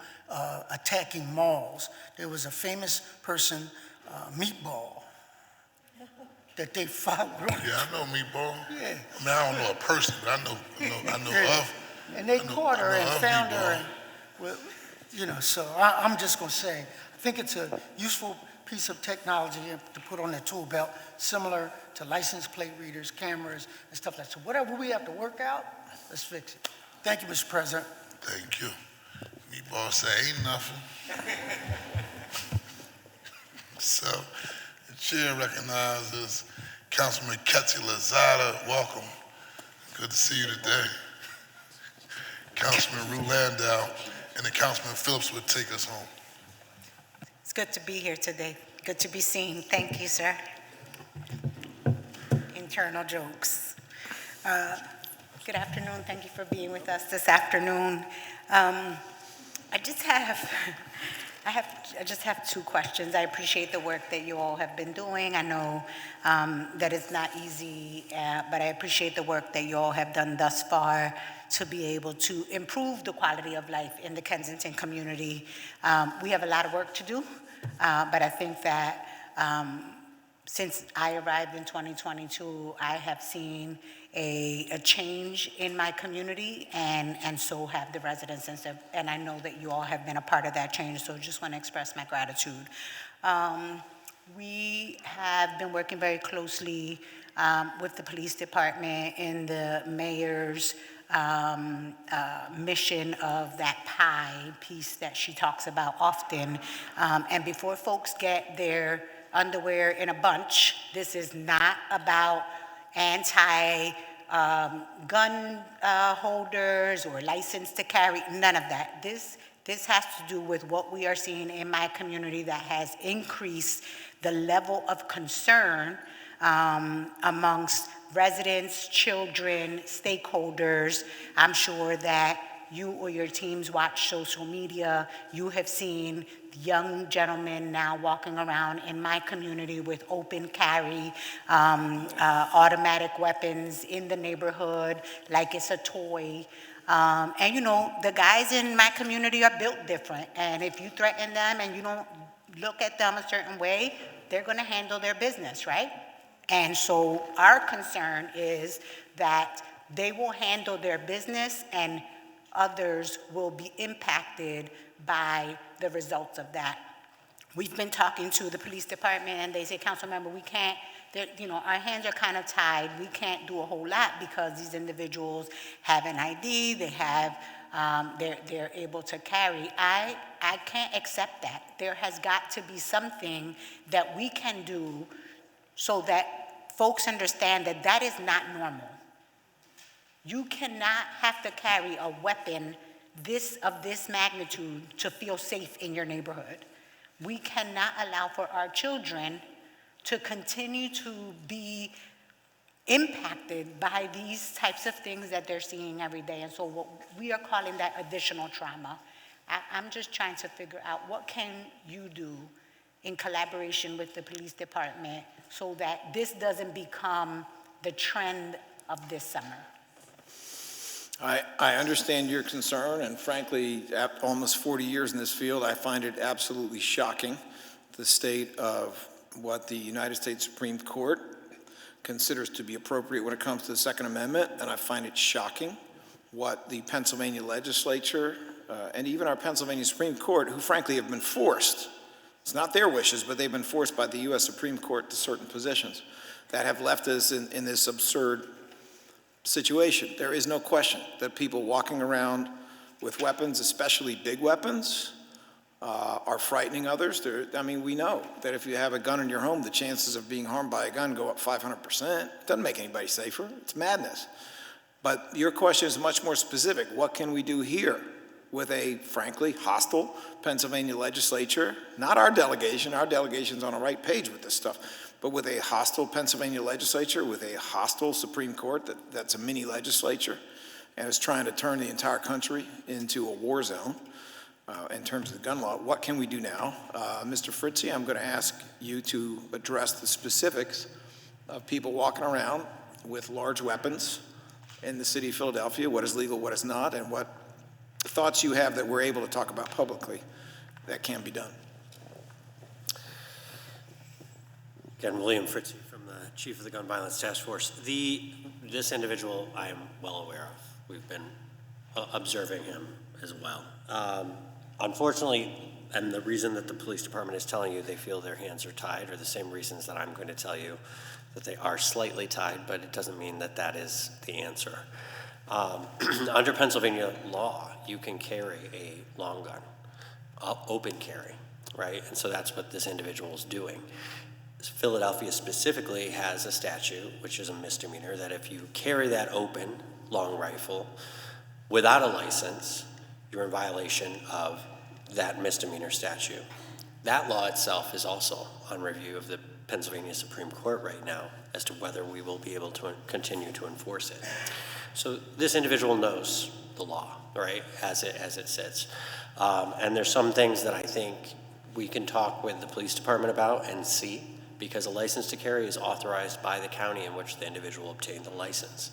attacking malls. There was a famous person, Meatball, that they followed. Yeah, I know Meatball. Yeah. I mean, I don't know a person, but I know yeah. of. And they caught her and found her. And, well, you know, so I'm just going to say, I think it's a useful piece of technology to put on the tool belt, similar to license plate readers, cameras, and stuff like that. So whatever we have to work out, let's fix it. Thank you, Mr. President. Thank you. Meatball say ain't nothing. So the chair recognizes Councilman Ketsi Lazada. Welcome. Good to see you today. Councilman Rue Landau, and then Councilman Phillips would take us home. It's good to be here today. Good to be seen. Thank you, sir. Internal jokes. Good afternoon. Thank you for being with us this afternoon. I just have two questions. I appreciate the work that you all have been doing. I know that it's not easy, but I appreciate the work that you all have done thus far to be able to improve the quality of life in the Kensington community. We have a lot of work to do, but I think that since I arrived in 2022, I have seen a change in my community, and so have the residents, and I know that you all have been a part of that change, so just want to express my gratitude. We have been working very closely with the police department in the mayor's mission of that pie piece that she talks about often. And before folks get their underwear in a bunch, this is not about anti-gun holders or license to carry, none of that. This has to do with what we are seeing in my community that has increased the level of concern amongst residents, children, stakeholders. I'm sure that you or your teams watch social media. You have seen young gentlemen now walking around in my community with open carry, automatic weapons in the neighborhood like it's a toy. And you know, the guys in my community are built different. And if you threaten them and you don't look at them a certain way, they're gonna handle their business, right? And so our concern is that they will handle their business and others will be impacted by the results of that. We've been talking to the police department and they say, council member, we can't, you know, our hands are kind of tied. We can't do a whole lot because these individuals have an ID, they have, they're able to carry. I can't accept that. There has got to be something that we can do so that folks understand that that is not normal. You cannot have to carry a weapon of this magnitude to feel safe in your neighborhood. We cannot allow for our children to continue to be impacted by these types of things that they're seeing every day. And so what we are calling that additional trauma. I'm just trying to figure out what can you do in collaboration with the police department so that this doesn't become the trend of this summer. I understand your concern, and frankly, after almost 40 years in this field, I find it absolutely shocking, the state of what the United States Supreme Court considers to be appropriate when it comes to the Second Amendment, and I find it shocking what the Pennsylvania legislature and even our Pennsylvania Supreme Court, who frankly have been forced, it's not their wishes, but they've been forced by the U.S. Supreme Court to certain positions that have left us in this absurd situation. There is no question that people walking around with weapons, especially big weapons, are frightening others. We know that if you have a gun in your home, the chances of being harmed by a gun go up 500%. It doesn't make anybody safer. It's madness. But your question is much more specific. What can we do here with a, frankly, hostile Pennsylvania legislature? Not our delegation. Our delegation's on the right page with this stuff. But with a hostile Pennsylvania legislature, with a hostile Supreme Court that's a mini legislature and is trying to turn the entire country into a war zone in terms of the gun law, what can we do now? Mr. Fritzie, I'm going to ask you to address the specifics of people walking around with large weapons in the city of Philadelphia, what is legal, what is not, and what thoughts you have that we're able to talk about publicly that can be done. Again, William Fritzie from the Chief of the Gun Violence Task Force. This individual I am well aware of. We've been observing him as well. Unfortunately, and the reason that the police department is telling you they feel their hands are tied are the same reasons that I'm going to tell you that they are slightly tied, but it doesn't mean that that is the answer. Under Pennsylvania law, you can carry a long gun, open carry, right? And so that's what this individual is doing. Philadelphia specifically has a statute, which is a misdemeanor, that if you carry that open long rifle without a license, you're in violation of that misdemeanor statute. That law itself is also on review of the Pennsylvania Supreme Court right now as to whether we will be able to continue to enforce it. So this individual knows the law, right, as it sits. And there's some things that I think we can talk with the police department about and see, because a license to carry is authorized by the county in which the individual obtained the license.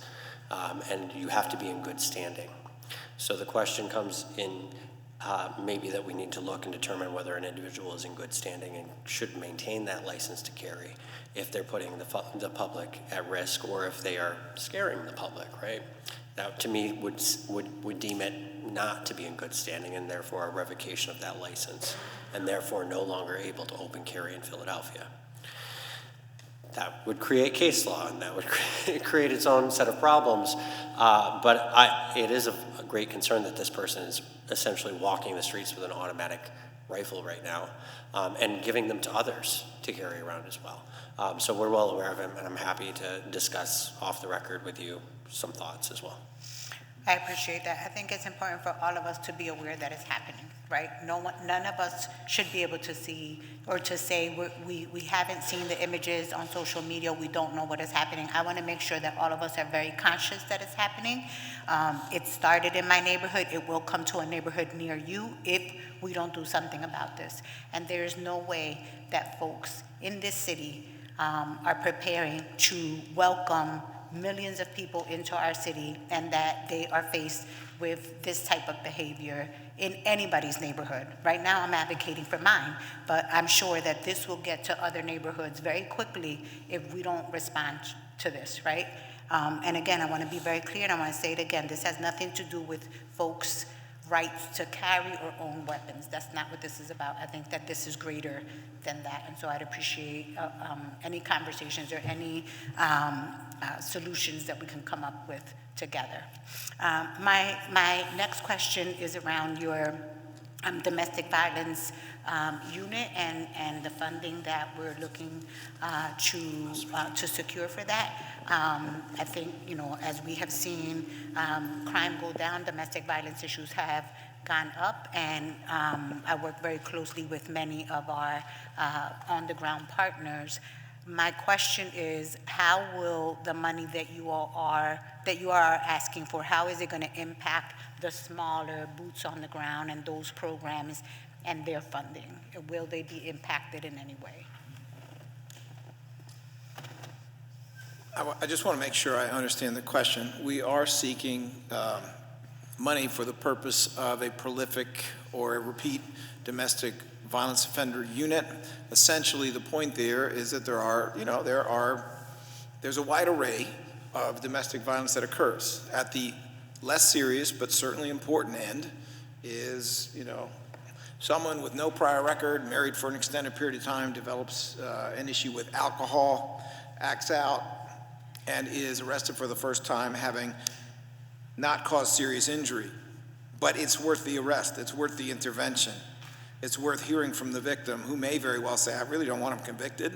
And you have to be in good standing. So the question comes in maybe that we need to look and determine whether an individual is in good standing and should maintain that license to carry if they're putting the public at risk or if they are scaring the public, right? That to me would deem it not to be in good standing and therefore a revocation of that license and therefore no longer able to open carry in Philadelphia. That would create case law and that would create its own set of problems. But it is a great concern that this person is essentially walking the streets with an automatic rifle right now and giving them to others to carry around as well. So we're well aware of him, and I'm happy to discuss off the record with you some thoughts as well. I appreciate that. I think it's important for all of us to be aware that it's happening, right? None of us should be able to see or to say we haven't seen the images on social media, we don't know what is happening. I want to make sure that all of us are very conscious that it's happening. It started in my neighborhood. It will come to a neighborhood near you if we don't do something about this. And there is no way that folks in this city are preparing to welcome millions of people into our city and that they are faced with this type of behavior in anybody's neighborhood. Right now I'm advocating for mine, but I'm sure that this will get to other neighborhoods very quickly if we don't respond to this, right? And again, I want to be very clear and I want to say it again, this has nothing to do with folks' rights to carry or own weapons. That's not what this is about. I think that this is greater than that. And so I'd appreciate any conversations or any solutions that we can come up with together. My next question is around your domestic violence unit and the funding that we're looking to secure for that. I think, as we have seen crime go down, domestic violence issues have gone up, and I work very closely with many of our on-the-ground partners. My question is, how will the money that you are asking for, how is it going to impact the smaller boots on the ground and those programs and their funding? Will they be impacted in any way? I just want to make sure I understand the question. We are seeking money for the purpose of a prolific or a repeat domestic Violence Offender Unit. Essentially, the point there is that there's a wide array of domestic violence that occurs. At the less serious but certainly important end is, someone with no prior record, married for an extended period of time, develops an issue with alcohol, acts out, and is arrested for the first time having not caused serious injury. But it's worth the arrest, it's worth the intervention. It's worth hearing from the victim, who may very well say, I really don't want him convicted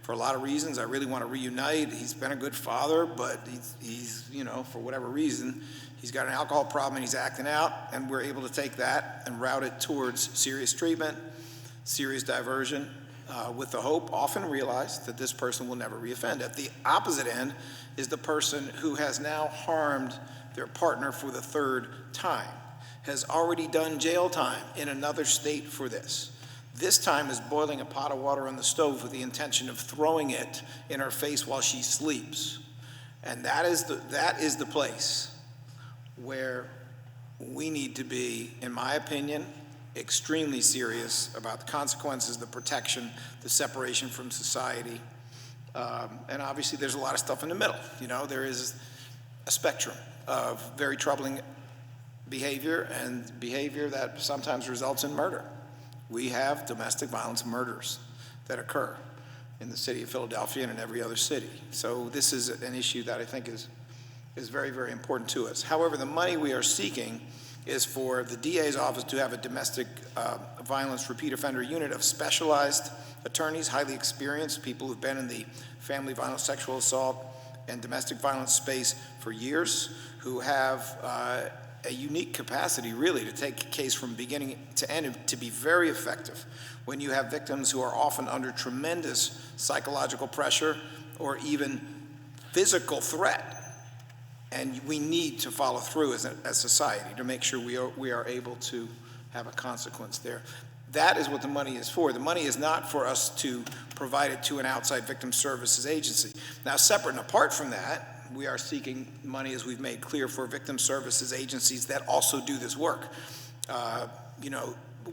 for a lot of reasons. I really want to reunite. He's been a good father, but he's for whatever reason, he's got an alcohol problem and he's acting out, and we're able to take that and route it towards serious treatment, serious diversion, with the hope, often realized, that this person will never reoffend. At the opposite end is the person who has now harmed their partner for the third time, has already done jail time in another state for this. This time is boiling a pot of water on the stove with the intention of throwing it in her face while she sleeps. And that is the place where we need to be, in my opinion, extremely serious about the consequences, the protection, the separation from society. And obviously there's a lot of stuff in the middle. There is a spectrum of very troubling behavior and behavior that sometimes results in murder. We have domestic violence murders that occur in the city of Philadelphia and in every other city. So this is an issue that I think is very, very important to us. However, the money we are seeking is for the DA's office to have a domestic violence repeat offender unit of specialized attorneys, highly experienced, people who've been in the family violence, sexual assault, and domestic violence space for years, who have a unique capacity, really, to take a case from beginning to end and to be very effective when you have victims who are often under tremendous psychological pressure or even physical threat. And we need to follow through as society to make sure we are able to have a consequence there. That is what the money is for. The money is not for us to provide it to an outside victim services agency. Now, separate and apart from that, we are seeking money, as we've made clear, for victim services agencies that also do this work.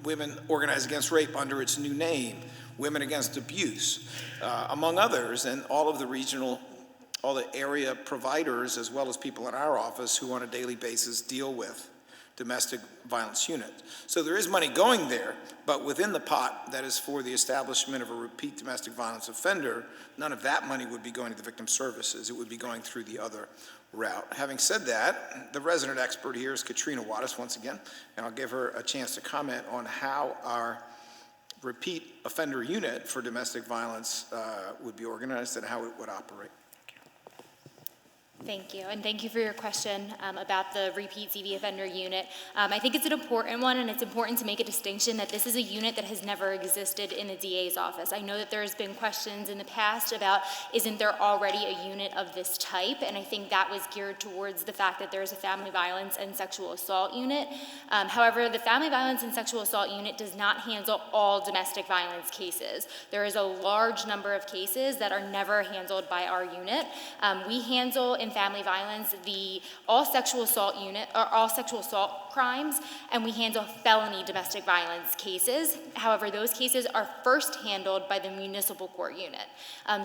Women Organized Against Rape under its new name, Women Against Abuse, among others, and all the area providers, as well as people in our office who on a daily basis deal with domestic violence unit. So there is money going there, but within the pot that is for the establishment of a repeat domestic violence offender, none of that money would be going to the victim services. It would be going through the other route. Having said that, the resident expert here is Katrina Wattis once again, and I'll give her a chance to comment on how our repeat offender unit for domestic violence would be organized and how it would operate. Thank you, and thank you for your question about the repeat CV offender unit. I think it's an important one, and it's important to make a distinction that this is a unit that has never existed in the DA's office. I know that there's been questions in the past about, isn't there already a unit of this type? And I think that was geared towards the fact that there's a family violence and sexual assault unit. However, the family violence and sexual assault unit does not handle all domestic violence cases. There is a large number of cases that are never handled by our unit. We handle in family violence all sexual assault crimes, and we handle felony domestic violence cases. However, those cases are first handled by the municipal court unit.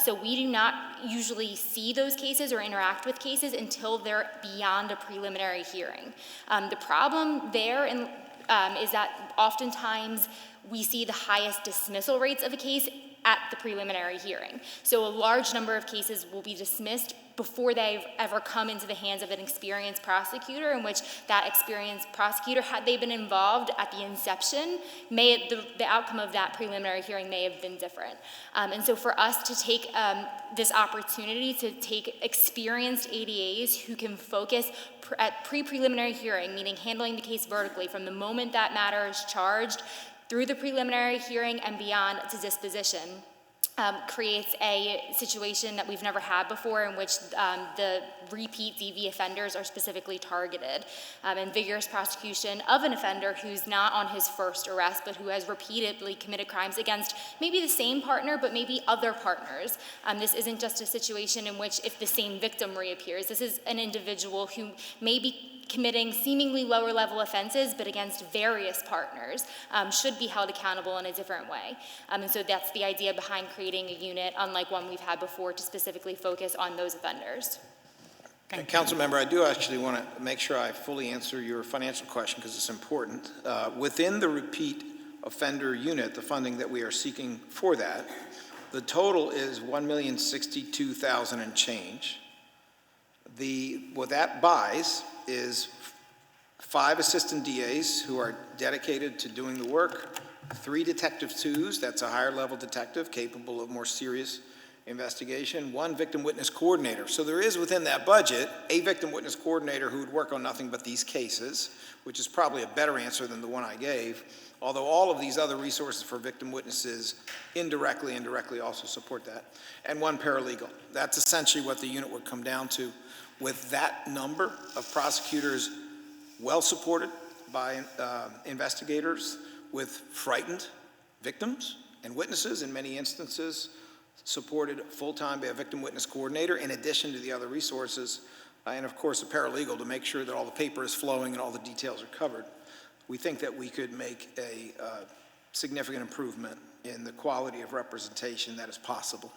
So we do not usually see those cases or interact with cases until they're beyond a preliminary hearing. The problem there is that oftentimes we see the highest dismissal rates of a case at the preliminary hearing. So a large number of cases will be dismissed before they've ever come into the hands of an experienced prosecutor, in which that experienced prosecutor, had they been involved at the inception, the outcome of that preliminary hearing may have been different. And so for us to take this opportunity to take experienced ADAs who can focus at pre-preliminary hearing, meaning handling the case vertically from the moment that matter is charged through the preliminary hearing and beyond to disposition, creates a situation that we've never had before, in which the repeat DV offenders are specifically targeted, and vigorous prosecution of an offender who's not on his first arrest, but who has repeatedly committed crimes against maybe the same partner, but maybe other partners. This isn't just a situation in which if the same victim reappears, this is an individual who may be committing seemingly lower level offenses, but against various partners, should be held accountable in a different way. And so that's the idea behind creating a unit, unlike one we've had before, to specifically focus on those offenders. Council member, I do actually want to make sure I fully answer your financial question because it's important. Within the repeat offender unit, the funding that we are seeking for that, the total is $1,062,000 and change. What that buys is 5 assistant DAs who are dedicated to doing the work, 3 detective 2s, that's a higher level detective capable of more serious investigation, 1 victim witness coordinator. So there is within that budget a victim witness coordinator who would work on nothing but these cases, which is probably a better answer than the one I gave, although all of these other resources for victim witnesses indirectly and directly also support that, and 1 paralegal. That's essentially what the unit would come down to, with that number of prosecutors well supported by investigators, with frightened victims and witnesses in many instances, supported full-time by a victim witness coordinator in addition to the other resources, and of course a paralegal to make sure that all the paper is flowing and all the details are covered. We think that we could make a significant improvement in the quality of representation that is possible.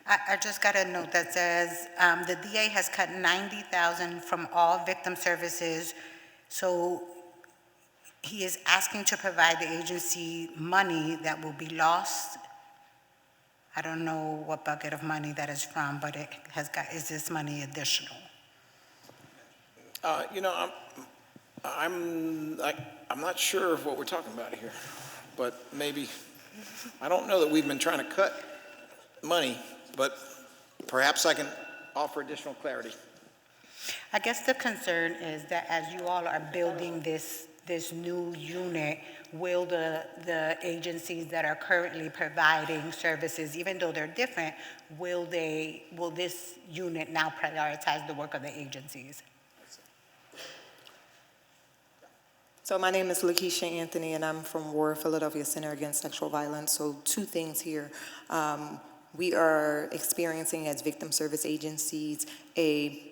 I just got a note that says the DA has cut $90,000 from all victim services, so he is asking to provide the agency money that will be lost. I don't know what bucket of money that is from, but is this money additional? You know, I'm not sure of what we're talking about here, but maybe, I don't know that we've been trying to cut money, but perhaps I can offer additional clarity. I guess the concern is that as you all are building this new unit, will the agencies that are currently providing services, even though they're different, will this unit now prioritize the work of the agencies? So my name is Lakeisha Anthony, and I'm from WAR Philadelphia Center Against Sexual Violence. So 2 things here. We are experiencing as victim service agencies a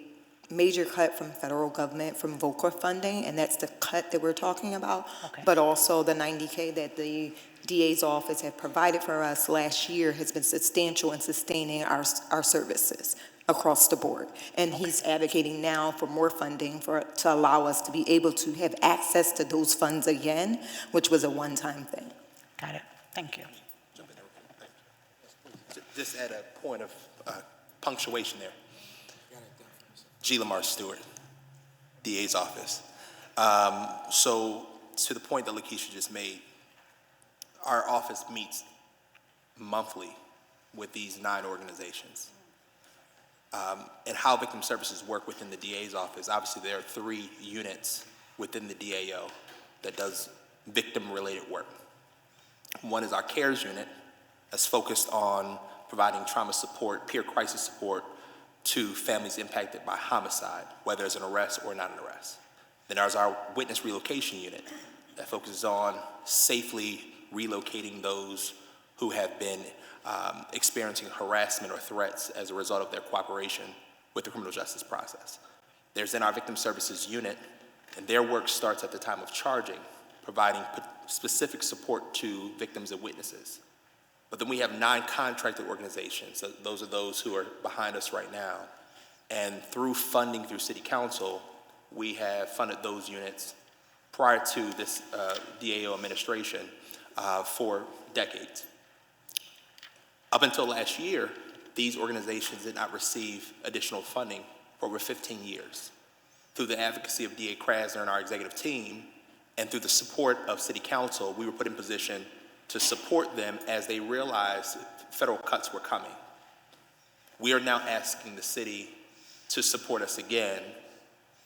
major cut from federal government from VOCA funding, and that's the cut that we're talking about. Okay. But also the $90K that the DA's office had provided for us last year has been substantial in sustaining our services across the board. And he's advocating now for more funding to allow us to be able to have access to those funds again, which was a one-time thing. Got it. Thank you. Just at a point of punctuation there. G. Lamar Stewart, DA's office. So to the point that Lakeisha just made, our office meets monthly with these 9 organizations. And how victim services work within the DA's office, obviously there are 3 units within the DAO that does victim-related work. One is our CARES unit, that's focused on providing trauma support, peer crisis support to families impacted by homicide, whether it's an arrest or not an arrest. Then there's our witness relocation unit that focuses on safely relocating those who have been experiencing harassment or threats as a result of their cooperation with the criminal justice process. There's then our victim services unit, and their work starts at the time of charging, providing specific support to victims and witnesses. But then we have 9 contracted organizations. So those are those who are behind us right now. And through funding through City Council, we have funded those units prior to this DAO administration for decades. Up until last year, these organizations did not receive additional funding for over 15 years. Through the advocacy of DA Krasner and our executive team, and through the support of City Council, we were put in position to support them as they realized federal cuts were coming. We are now asking the city to support us again,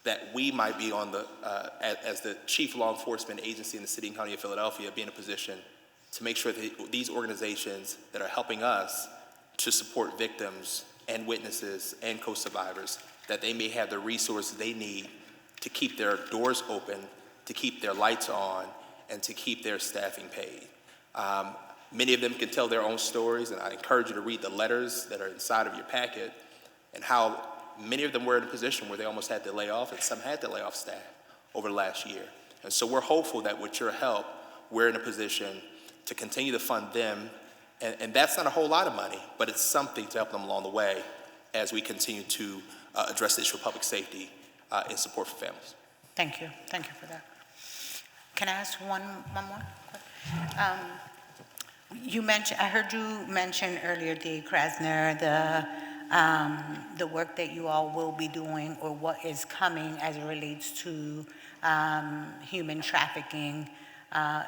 that we might be on the, as the chief law enforcement agency in the city and county of Philadelphia, be in a position to make sure that these organizations that are helping us to support victims and witnesses and co-survivors, that they may have the resources they need to keep their doors open, to keep their lights on, and to keep their staffing paid. Many of them can tell their own stories, and I encourage you to read the letters that are inside of your packet and how Many of them were in a position where they almost had to lay off, and some had to lay off staff over the last year. And so we're hopeful that with your help, we're in a position to continue to fund them. And that's not a whole lot of money, but it's something to help them along the way as we continue to address the issue of public safety and support for families. Thank you for that. Can I ask one more? You mentioned, I heard you mention earlier, DA Krasner, the work that you all will be doing or what is coming as it relates to human trafficking.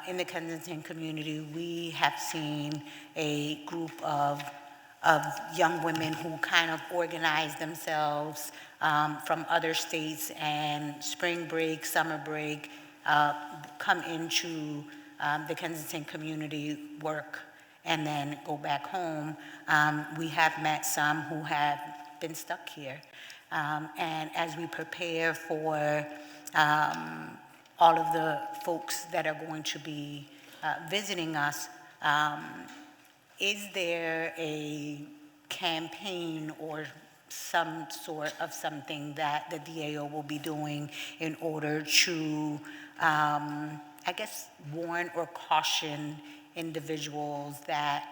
In the Kensington community, we have seen a group of young women who kind of organize themselves from other states and spring break, summer break, come into the Kensington community, work, and then go back home. We have met some who have been stuck here. And as we prepare for all of the folks that are going to be visiting us, is there a campaign or some sort of something that the DAO will be doing in order to, I guess, warn or caution individuals that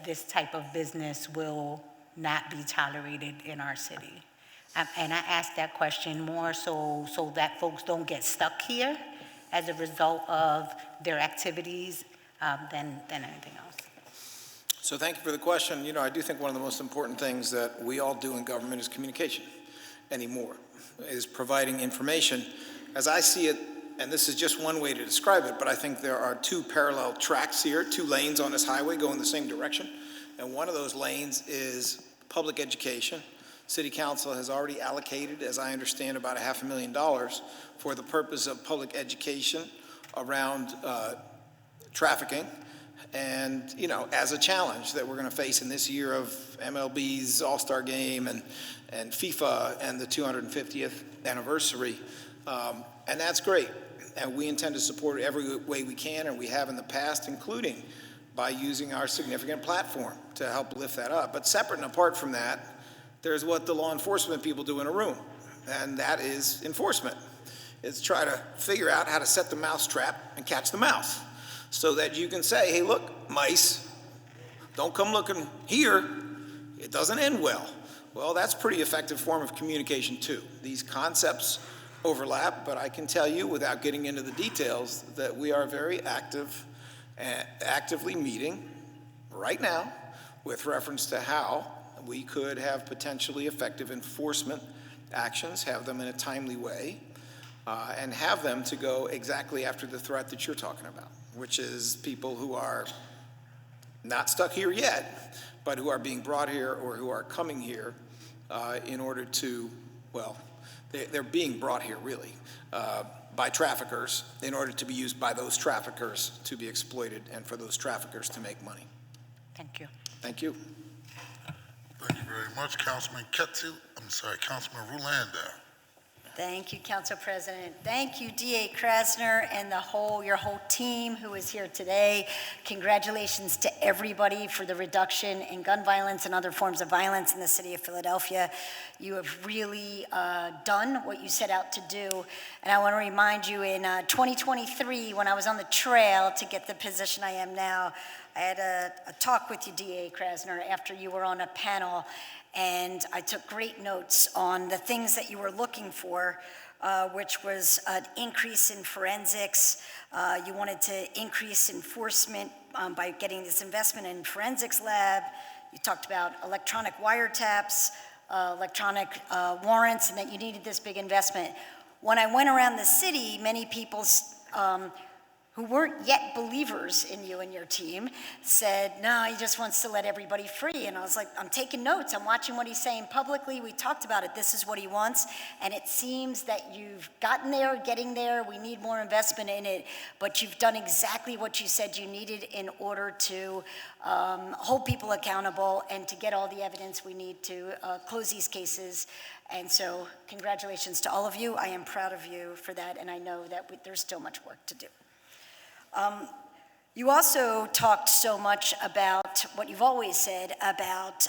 this type of business will not be tolerated in our city? And I ask that question more so that folks don't get stuck here as a result of their activities than anything else. So thank you for the question. You know, I do think one of the most important things that we all do in government is communication anymore, is providing information. As I see it, and this is just one way to describe it, but I think there are two parallel tracks here, two lanes on this highway going the same direction. And one of those lanes is public education. City Council has already allocated, as I understand, about $500,000 for the purpose of public education around trafficking. And, you know, as a challenge that we're going to face in this year of MLB's All-Star Game and FIFA and the 250th anniversary. And that's great. And we intend to support it every way we can, and we have in the past, including by using our significant platform to help lift that up. But separate and apart from that, there's what the law enforcement people do in a room, and that is enforcement. It's try to figure out how to set the mouse trap and catch the mouse so that you can say, hey, look, mice, don't come looking here. It doesn't end well. Well, that's a pretty effective form of communication, too. These concepts overlap, but I can tell you, without getting into the details, that we are very actively meeting right now with reference to how we could have potentially effective enforcement actions, have them in a timely way, and have them to go exactly after the threat that you're talking about, which is people who are not stuck here yet, but who are being brought here or who are coming here in order to, well, they're being brought here really by traffickers in order to be used by those traffickers to be exploited and for those traffickers to make money. Thank you. Thank you. Thank you very much, Councilman Rulander. Thank you, Council President. Thank you, DA Krasner and your whole team who is here today. Congratulations to everybody for the reduction in gun violence and other forms of violence in the city of Philadelphia. You have really done what you set out to do. And I want to remind you, in 2023, when I was on the trail to get the position I am now, I had a talk with you, DA Krasner, after you were on a panel, and I took great notes on the things that you were looking for, which was an increase in forensics. You wanted to increase enforcement by getting this investment in forensics lab. You talked about electronic wiretaps, electronic warrants, and that you needed this big investment. When I went around the city, many people who weren't yet believers in you and your team said, no, he just wants to let everybody free. And I was like, I'm taking notes. I'm watching what he's saying publicly. We talked about it. This is what he wants. And it seems that you've gotten there, getting there. We need more investment in it. But you've done exactly what you said you needed in order to hold people accountable and to get all the evidence we need to close these cases. And so congratulations to all of you. I am proud of you for that. And I know that there's still much work to do. You also talked so much about what you've always said about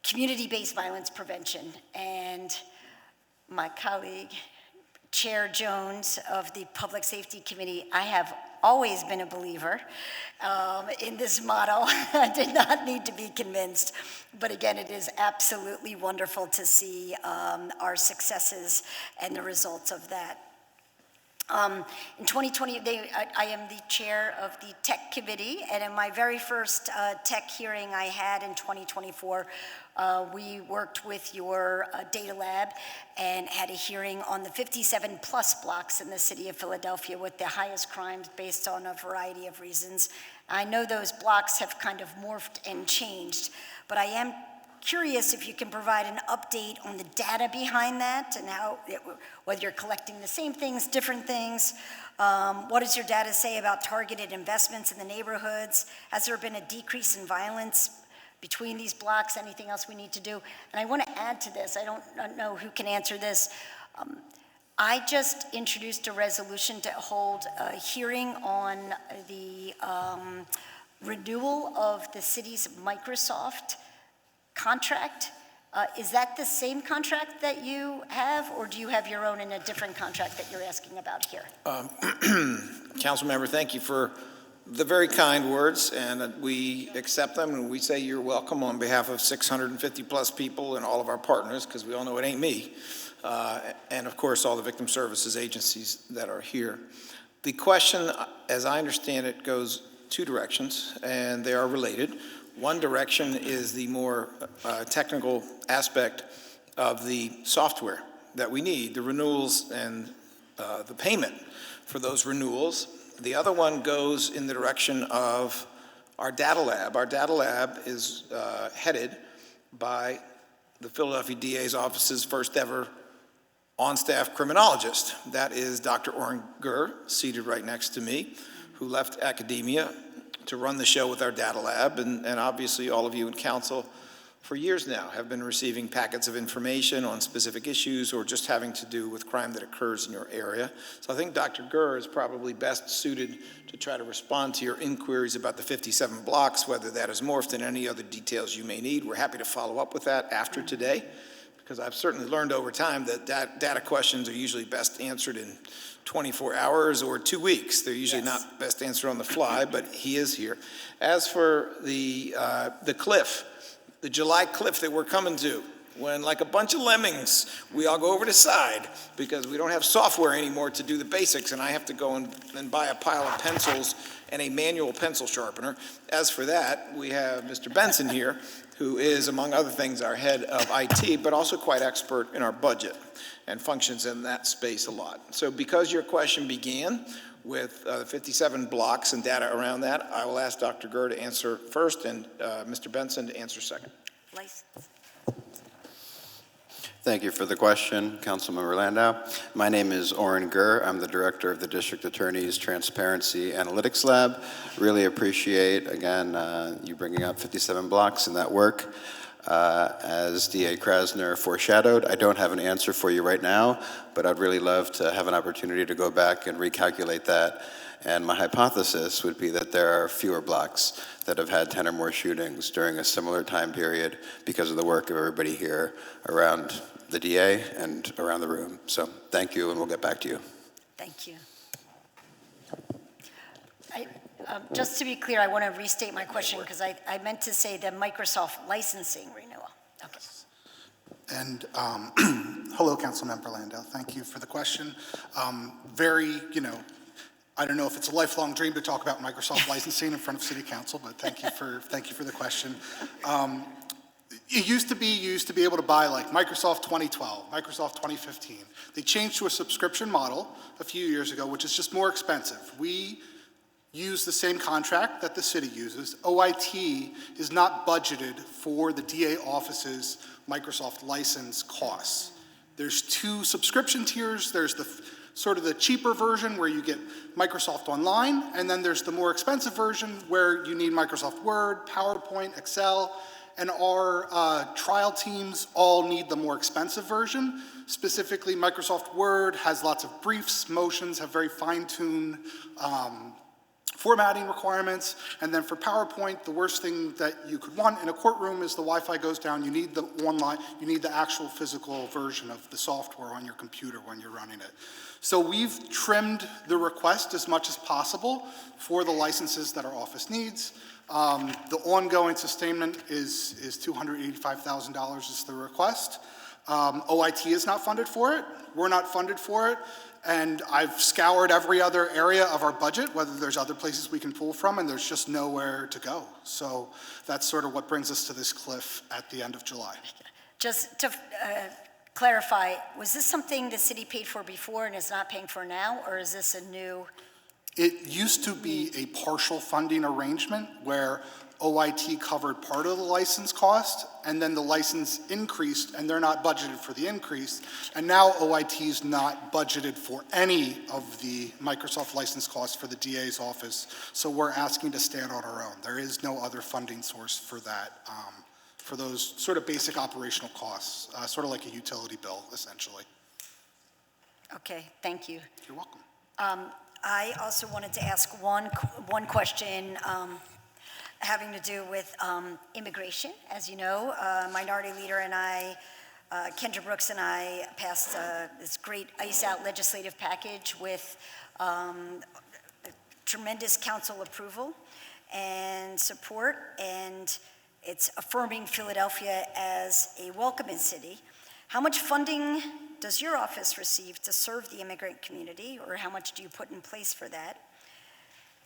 community-based violence prevention. And my colleague, Chair Jones of the Public Safety Committee, I have always been a believer in this model. I did not need to be convinced. But again, it is absolutely wonderful to see our successes and the results of that. In 2020, I am the chair of the tech committee, and in my very first tech hearing I had in 2024, we worked with your data lab and had a hearing on the 57 plus blocks in the city of Philadelphia with the highest crimes based on a variety of reasons. I know those blocks have kind of morphed and changed, but I am curious if you can provide an update on the data behind that and whether you're collecting the same things, different things. What does your data say about targeted investments in the neighborhoods? Has there been a decrease in violence between these blocks? Anything else we need to do? And I want to add to this, I don't know who can answer this. I just introduced a resolution to hold a hearing on the renewal of the city's Microsoft contract. Is that the same contract that you have, or do you have your own in a different contract that you're asking about here? Councilmember, thank you for the very kind words, and we accept them, and we say you're welcome on behalf of 650 plus people and all of our partners, because we all know it ain't me, and of course all the victim services agencies that are here. The question, as I understand it, goes two directions, and they are related. One direction is the more technical aspect of the software that we need, the renewals and the payment for those renewals. The other one goes in the direction of our data lab. Our data lab is headed by the Philadelphia DA's office's first ever on-staff criminologist. That is Dr. Oren Gur, seated right next to me, who left academia to run the show with our data lab, and obviously all of you in council for years now have been receiving packets of information on specific issues or just having to do with crime that occurs in your area. So I think Dr. Gur is probably best suited to try to respond to your inquiries about the 57 blocks, whether that has morphed and any other details you may need. We're happy to follow up with that after today, because I've certainly learned over time that data questions are usually best answered in 24 hours or 2 weeks. They're usually not best answered on the fly, but he is here. As for the cliff, the July cliff that we're coming to, when like a bunch of lemmings, we all go over to the side because we don't have software anymore to do the basics, and I have to go and buy a pile of pencils and a manual pencil sharpener. As for that, we have Mr. Benson here, who is, among other things, our head of IT, but also quite expert in our budget and functions in that space a lot. So because your question began with 57 blocks and data around that, I will ask Dr. Gur to answer first and Mr. Benson to answer second. License. Thank you for the question, Councilmember Landau. My name is Oren Gur. I'm the director of the District Attorney's Transparency Analytics Lab. Really appreciate, again, you bringing up 57 blocks and that work. As DA Krasner foreshadowed, I don't have an answer for you right now, but I'd really love to have an opportunity to go back and recalculate that. And my hypothesis would be that there are fewer blocks that have had 10 or more shootings during a similar time period because of the work of everybody here around the DA and around the room. So thank you, and we'll get back to you. Thank you. Just to be clear, I want to restate my question because I meant to say the Microsoft licensing renewal. Okay. And hello, Councilmember Landau. Thank you for the question. I don't know if it's a lifelong dream to talk about Microsoft licensing in front of City Council, but thank you for the question. It used to be able to buy like Microsoft 2012, Microsoft 2015. They changed to a subscription model a few years ago, which is just more expensive. We use the same contract that the city uses. OIT is not budgeted for the DA office's Microsoft license costs. There's two subscription tiers. There's the sort of the cheaper version where you get Microsoft Online, and then there's the more expensive version where you need Microsoft Word, PowerPoint, Excel, and our trial teams all need the more expensive version. Specifically, Microsoft Word has lots of briefs, motions, have very fine-tuned formatting requirements. And then for PowerPoint, the worst thing that you could want in a courtroom is the Wi-Fi goes down. You need the online, you need the actual physical version of the software on your computer when you're running it. So we've trimmed the request as much as possible for the licenses that our office needs. The ongoing sustainment is $285,000 is the request. OIT is not funded for it. We're not funded for it. And I've scoured every other area of our budget, whether there's other places we can pull from, and there's just nowhere to go. So that's sort of what brings us to this cliff at the end of July. Just to clarify, was this something the city paid for before and is not paying for now, or is this a new? It used to be a partial funding arrangement where OIT covered part of the license cost, and then the license increased, and they're not budgeted for the increase. And now OIT is not budgeted for any of the Microsoft license costs for the DA's office, so we're asking to stand on our own. There is no other funding source for that, for those sort of basic operational costs, sort of like a utility bill, essentially. Okay, thank you. You're welcome. I also wanted to ask one question having to do with immigration. As you know, Minority Leader and I, Kendra Brooks and I passed this great ICE Out legislative package with tremendous council approval and support, and it's affirming Philadelphia as a welcoming city. How much funding does your office receive to serve the immigrant community, or how much do you put in place for that?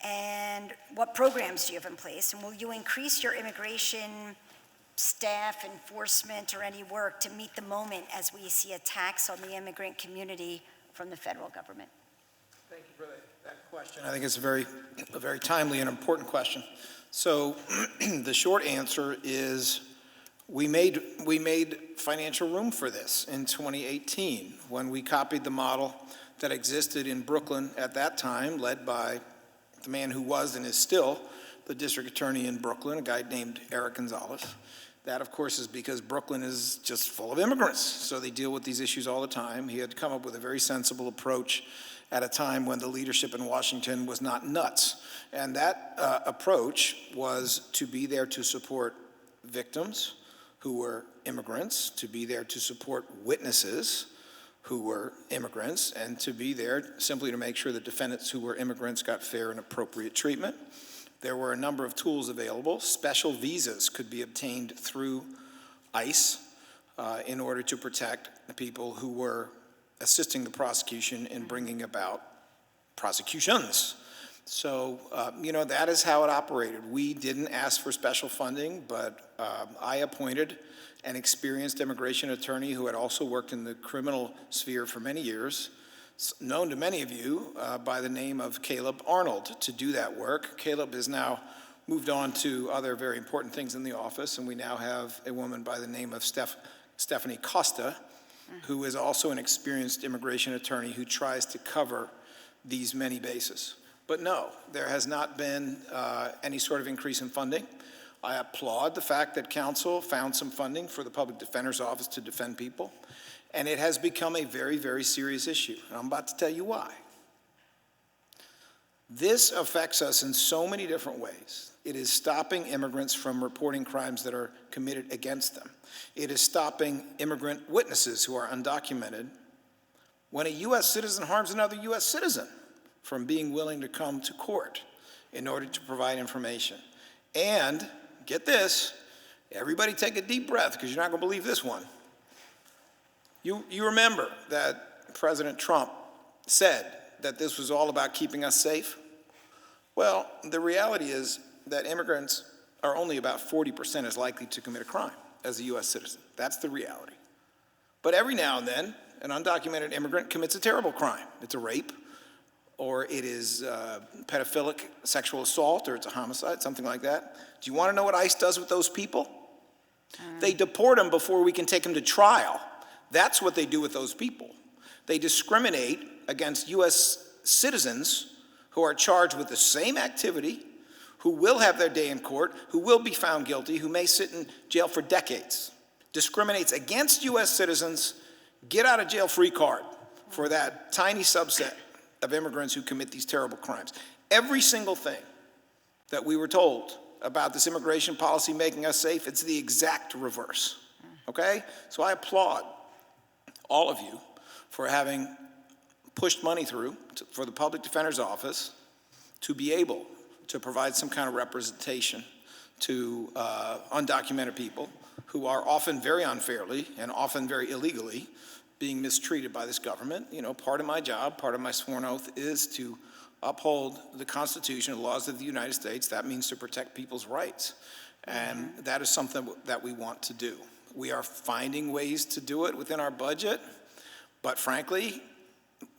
And what programs do you have in place? And will you increase your immigration staff, enforcement, or any work to meet the moment as we see attacks on the immigrant community from the federal government? Thank you for that question. I think it's a very timely and important question. So the short answer is we made financial room for this in 2018 when we copied the model that existed in Brooklyn at that time, led by the man who was and is still the district attorney in Brooklyn, a guy named Eric Gonzalez. That, of course, is because Brooklyn is just full of immigrants, so they deal with these issues all the time. He had come up with a very sensible approach at a time when the leadership in Washington was not nuts. And that approach was to be there to support victims who were immigrants, to be there to support witnesses who were immigrants, and to be there simply to make sure that defendants who were immigrants got fair and appropriate treatment. There were a number of tools available. Special visas could be obtained through ICE in order to protect the people who were assisting the prosecution in bringing about prosecutions. So, that is how it operated. We didn't ask for special funding, but I appointed an experienced immigration attorney who had also worked in the criminal sphere for many years, known to many of you by the name of Caleb Arnold, to do that work. Caleb has now moved on to other very important things in the office, and we now have a woman by the name of Stephanie Costa, who is also an experienced immigration attorney who tries to cover these many bases. But no, there has not been any sort of increase in funding. I applaud the fact that council found some funding for the Public Defender's Office to defend people, and it has become a very, very serious issue, and I'm about to tell you why. This affects us in so many different ways. It is stopping immigrants from reporting crimes that are committed against them. It is stopping immigrant witnesses who are undocumented when a U.S. citizen harms another U.S. citizen from being willing to come to court in order to provide information. And, get this, everybody take a deep breath because you're not going to believe this one. You remember that President Trump said that this was all about keeping us safe? Well, the reality is that immigrants are only about 40% as likely to commit a crime as a U.S. citizen. That's the reality. But every now and then, an undocumented immigrant commits a terrible crime. It's a rape, or it is pedophilic sexual assault, or it's a homicide, something like that. Do you want to know what ICE does with those people? They deport them before we can take them to trial. That's what they do with those people. They discriminate against U.S. citizens who are charged with the same activity, who will have their day in court, who will be found guilty, who may sit in jail for decades. Discriminates against U.S. citizens, get out of jail free card for that tiny subset of immigrants who commit these terrible crimes. every single thing that we were told about this immigration policy making us safe, it's the exact reverse, okay? So I applaud all of you for having pushed money through for the Public Defender's Office to be able to provide some kind of representation to undocumented people who are often very unfairly and often very illegally being mistreated by this government. You know, part of my job, part of my sworn oath is to uphold the Constitution and laws of the United States. That means to protect people's rights. And that is something that we want to do. We are finding ways to do it within our budget, but frankly,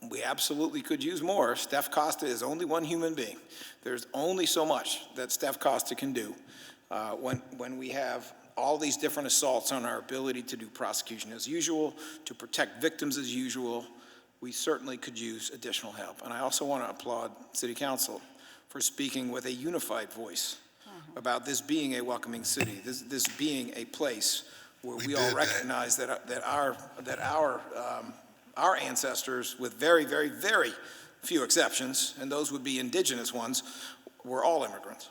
we absolutely could use more. Steph Costa is only one human being. There's only so much that Steph Costa can do when we have all these different assaults on our ability to do prosecution as usual, to protect victims as usual. We certainly could use additional help. And I also want to applaud City Council for speaking with a unified voice about this being a welcoming city, this being a place where we all recognize that our ancestors, with very, very, very few exceptions, and those would be indigenous ones, were all immigrants.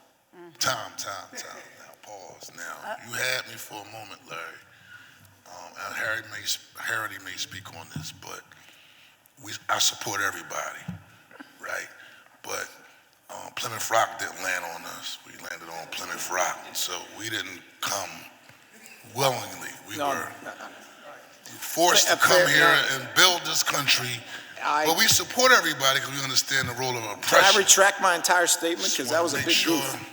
Time. Now, pause. Now, you had me for a moment, Larry. And Harry may speak on this, but I support everybody, right? But Plymouth Rock didn't land on us. We landed on Plymouth Rock, so we didn't come willingly. We were forced to come here and build this country. But we support everybody because we understand the role of oppression. Can I retract my entire statement? Because that was a big goof.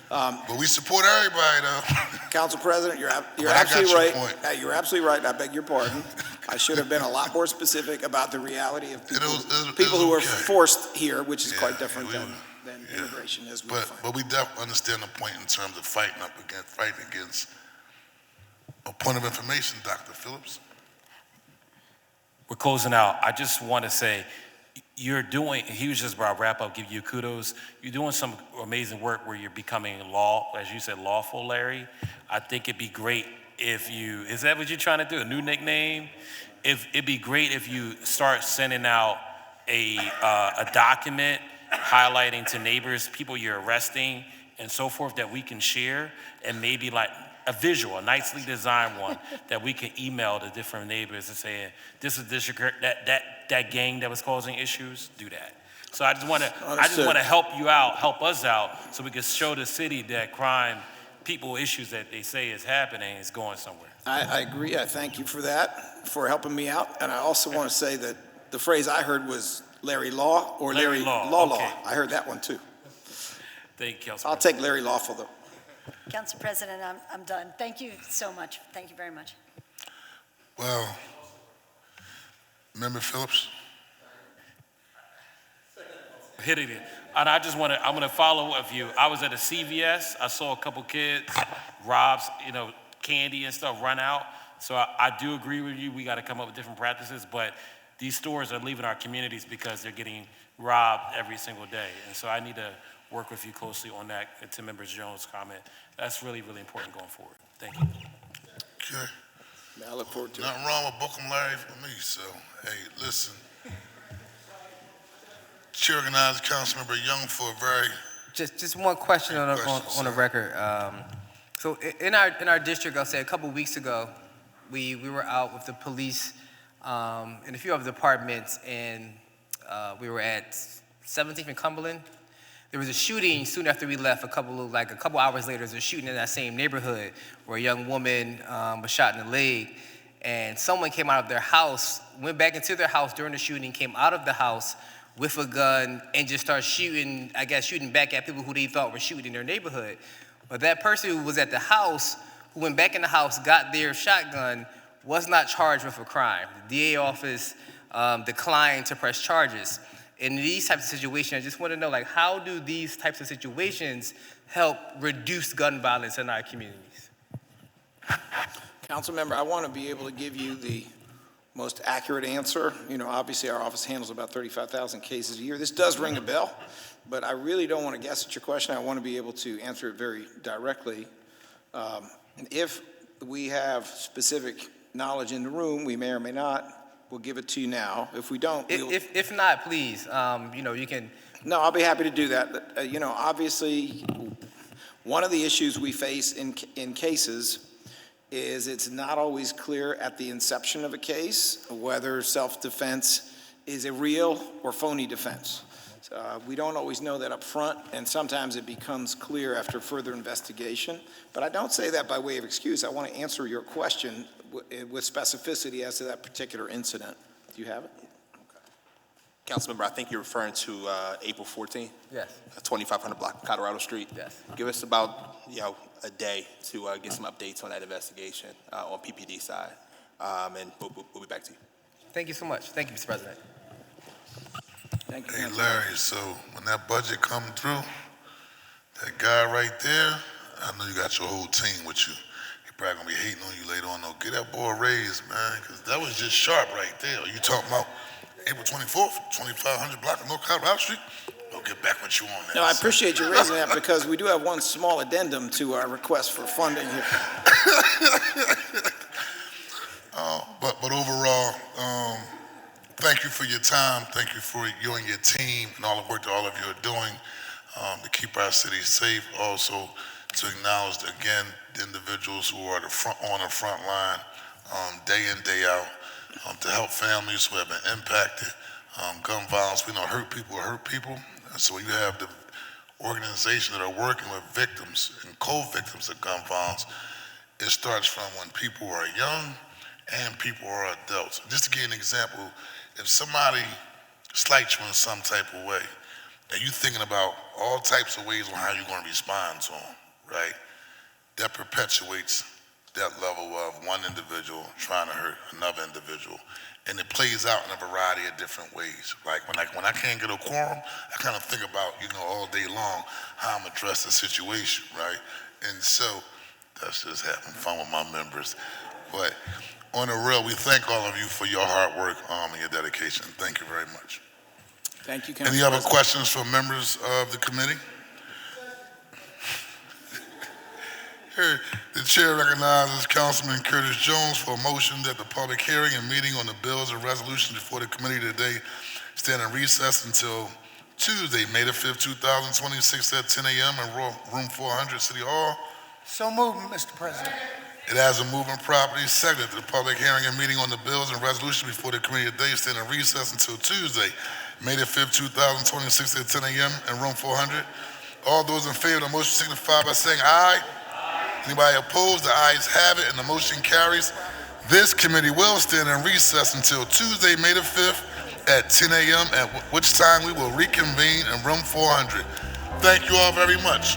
But we support everybody, though. Council President, you're absolutely right. You're absolutely right. I beg your pardon. I should have been a lot more specific about the reality of people who were forced here, which is quite different than immigration, as we find. But we definitely understand the point in terms of fighting against a point of information, Dr. Phillips. We're closing out. I just want to say, you're doing, he was just about to wrap up, give you kudos. You're doing some amazing work where you're becoming as you said, lawful, Larry. I think it'd be great if you, is that what you're trying to do, a new nickname? It'd be great if you start sending out a document highlighting to neighbors, people you're arresting and so forth that we can share, and maybe like a visual, a nicely designed one that we can email to different neighbors and say, this is that gang that was causing issues, do that. So I just want to help you out, help us out, so we can show the city that crime, people issues that they say is happening is going somewhere. I agree. I thank you for that, for helping me out. And I also want to say that the phrase I heard was Larry Law or Larry Law. Okay. I heard that one too. Thank you, Council. I'll take Larry Lawful though. Council President, I'm done. Thank you so much. Thank you very much. Well, Member Phillips. Hit it in. And I just want to, I'm going to follow up with you. I was at a CVS. I saw a couple kids rob, candy and stuff, run out. So I do agree with you. We got to come up with different practices, but these stores are leaving our communities because they're getting robbed every single day. And so I need to work with you closely on that, and to Member Jones' comment. That's really, really important going forward. Thank you. Okay. I look forward to Nothing wrong with Bookham Larry for me, so, hey, listen. Chair recognizes Councilmember Young for a very... Just one question on the record. So in our district, I'll say a couple weeks ago, we were out with the police and a few other departments, and we were at 17th and Cumberland. There was a shooting soon after we left. A couple hours later, there was a shooting in that same neighborhood where a young woman was shot in the leg, and someone came out of their house, went back into their house during the shooting, came out of the house with a gun and just started shooting back at people who they thought were shooting in their neighborhood. But that person who was at the house, who went back in the house, got their shotgun, was not charged with a crime. The DA office declined to press charges. In these types of situations, I just want to know, how do these types of situations help reduce gun violence in our communities? Council member, I want to be able to give you the most accurate answer. Obviously our office handles about 35,000 cases a year. This does ring a bell, but I really don't want to guess at your question. I want to be able to answer it very directly. If we have specific knowledge in the room, we may or may not we'll give it to you now. If we don't, we'll... If not, please, you can... No, I'll be happy to do that. Obviously, one of the issues we face in cases is it's not always clear at the inception of a case whether self-defense is a real or phony defense. We don't always know that up front, and sometimes it becomes clear after further investigation. But I don't say that by way of excuse. I want to answer your question with specificity as to that particular incident. Do you have it? Councilmember, I think you're referring to April 14th? Yes. 2500 block of Colorado Street? Yes. Give us about, a day to get some updates on that investigation on PPD side, and we'll be back to you. Thank you so much. Thank you, Mr. President. Thank you. Hey, Larry, so when that budget come through, that guy right there, I know you got your whole team with you. He probably gonna be hating on you later on, though. Get that boy raised, man, because that was just sharp right there. You talking about April 24th, 2500 block of North Colorado Street? I'll get back with you on that. No, I appreciate you raising that because we do have one small addendum to our request for funding here. But overall, thank you for your time. Thank you for you and your team and all the work that all of you are doing to keep our city safe. Also, to acknowledge again the individuals who are on the front line day in, day out to help families who have been impacted. Gun violence, we know hurt people. And so you have the organizations that are working with victims and co-victims of gun violence. It starts from when people are young and people are adults. Just to give you an example, if somebody slights you in some type of way, and you're thinking about all types of ways on how you're going to respond to them, right? That perpetuates that level of one individual trying to hurt another individual. And it plays out in a variety of different ways. Like when I can't get a quorum, I kind of think about, all day long how I'm addressing the situation, right? And so that's just having fun with my members. But on the real, we thank all of you for your hard work and your dedication. Thank you very much. Thank you, Council Any other President. questions from members of the committee? Here, the chair recognizes Councilman Curtis Jones for a motion that the public hearing and meeting on the bills and resolutions before the committee today stand in recess until Tuesday, May the 5th, 2026 at 10 a.m. in room 400, City Hall. So moved, Mr. President. It has a moving property seconded that the public hearing and meeting on the bills and resolutions before the committee today stand in recess until Tuesday, May the 5th, 2026 at 10 a.m. in room 400. All those in favor of the motion signify by saying aye. Anybody opposed? The ayes have it and the motion carries. This committee will stand in recess until Tuesday, May the 5th at 10 a.m. at which time we will reconvene in room 400. Thank you all very much.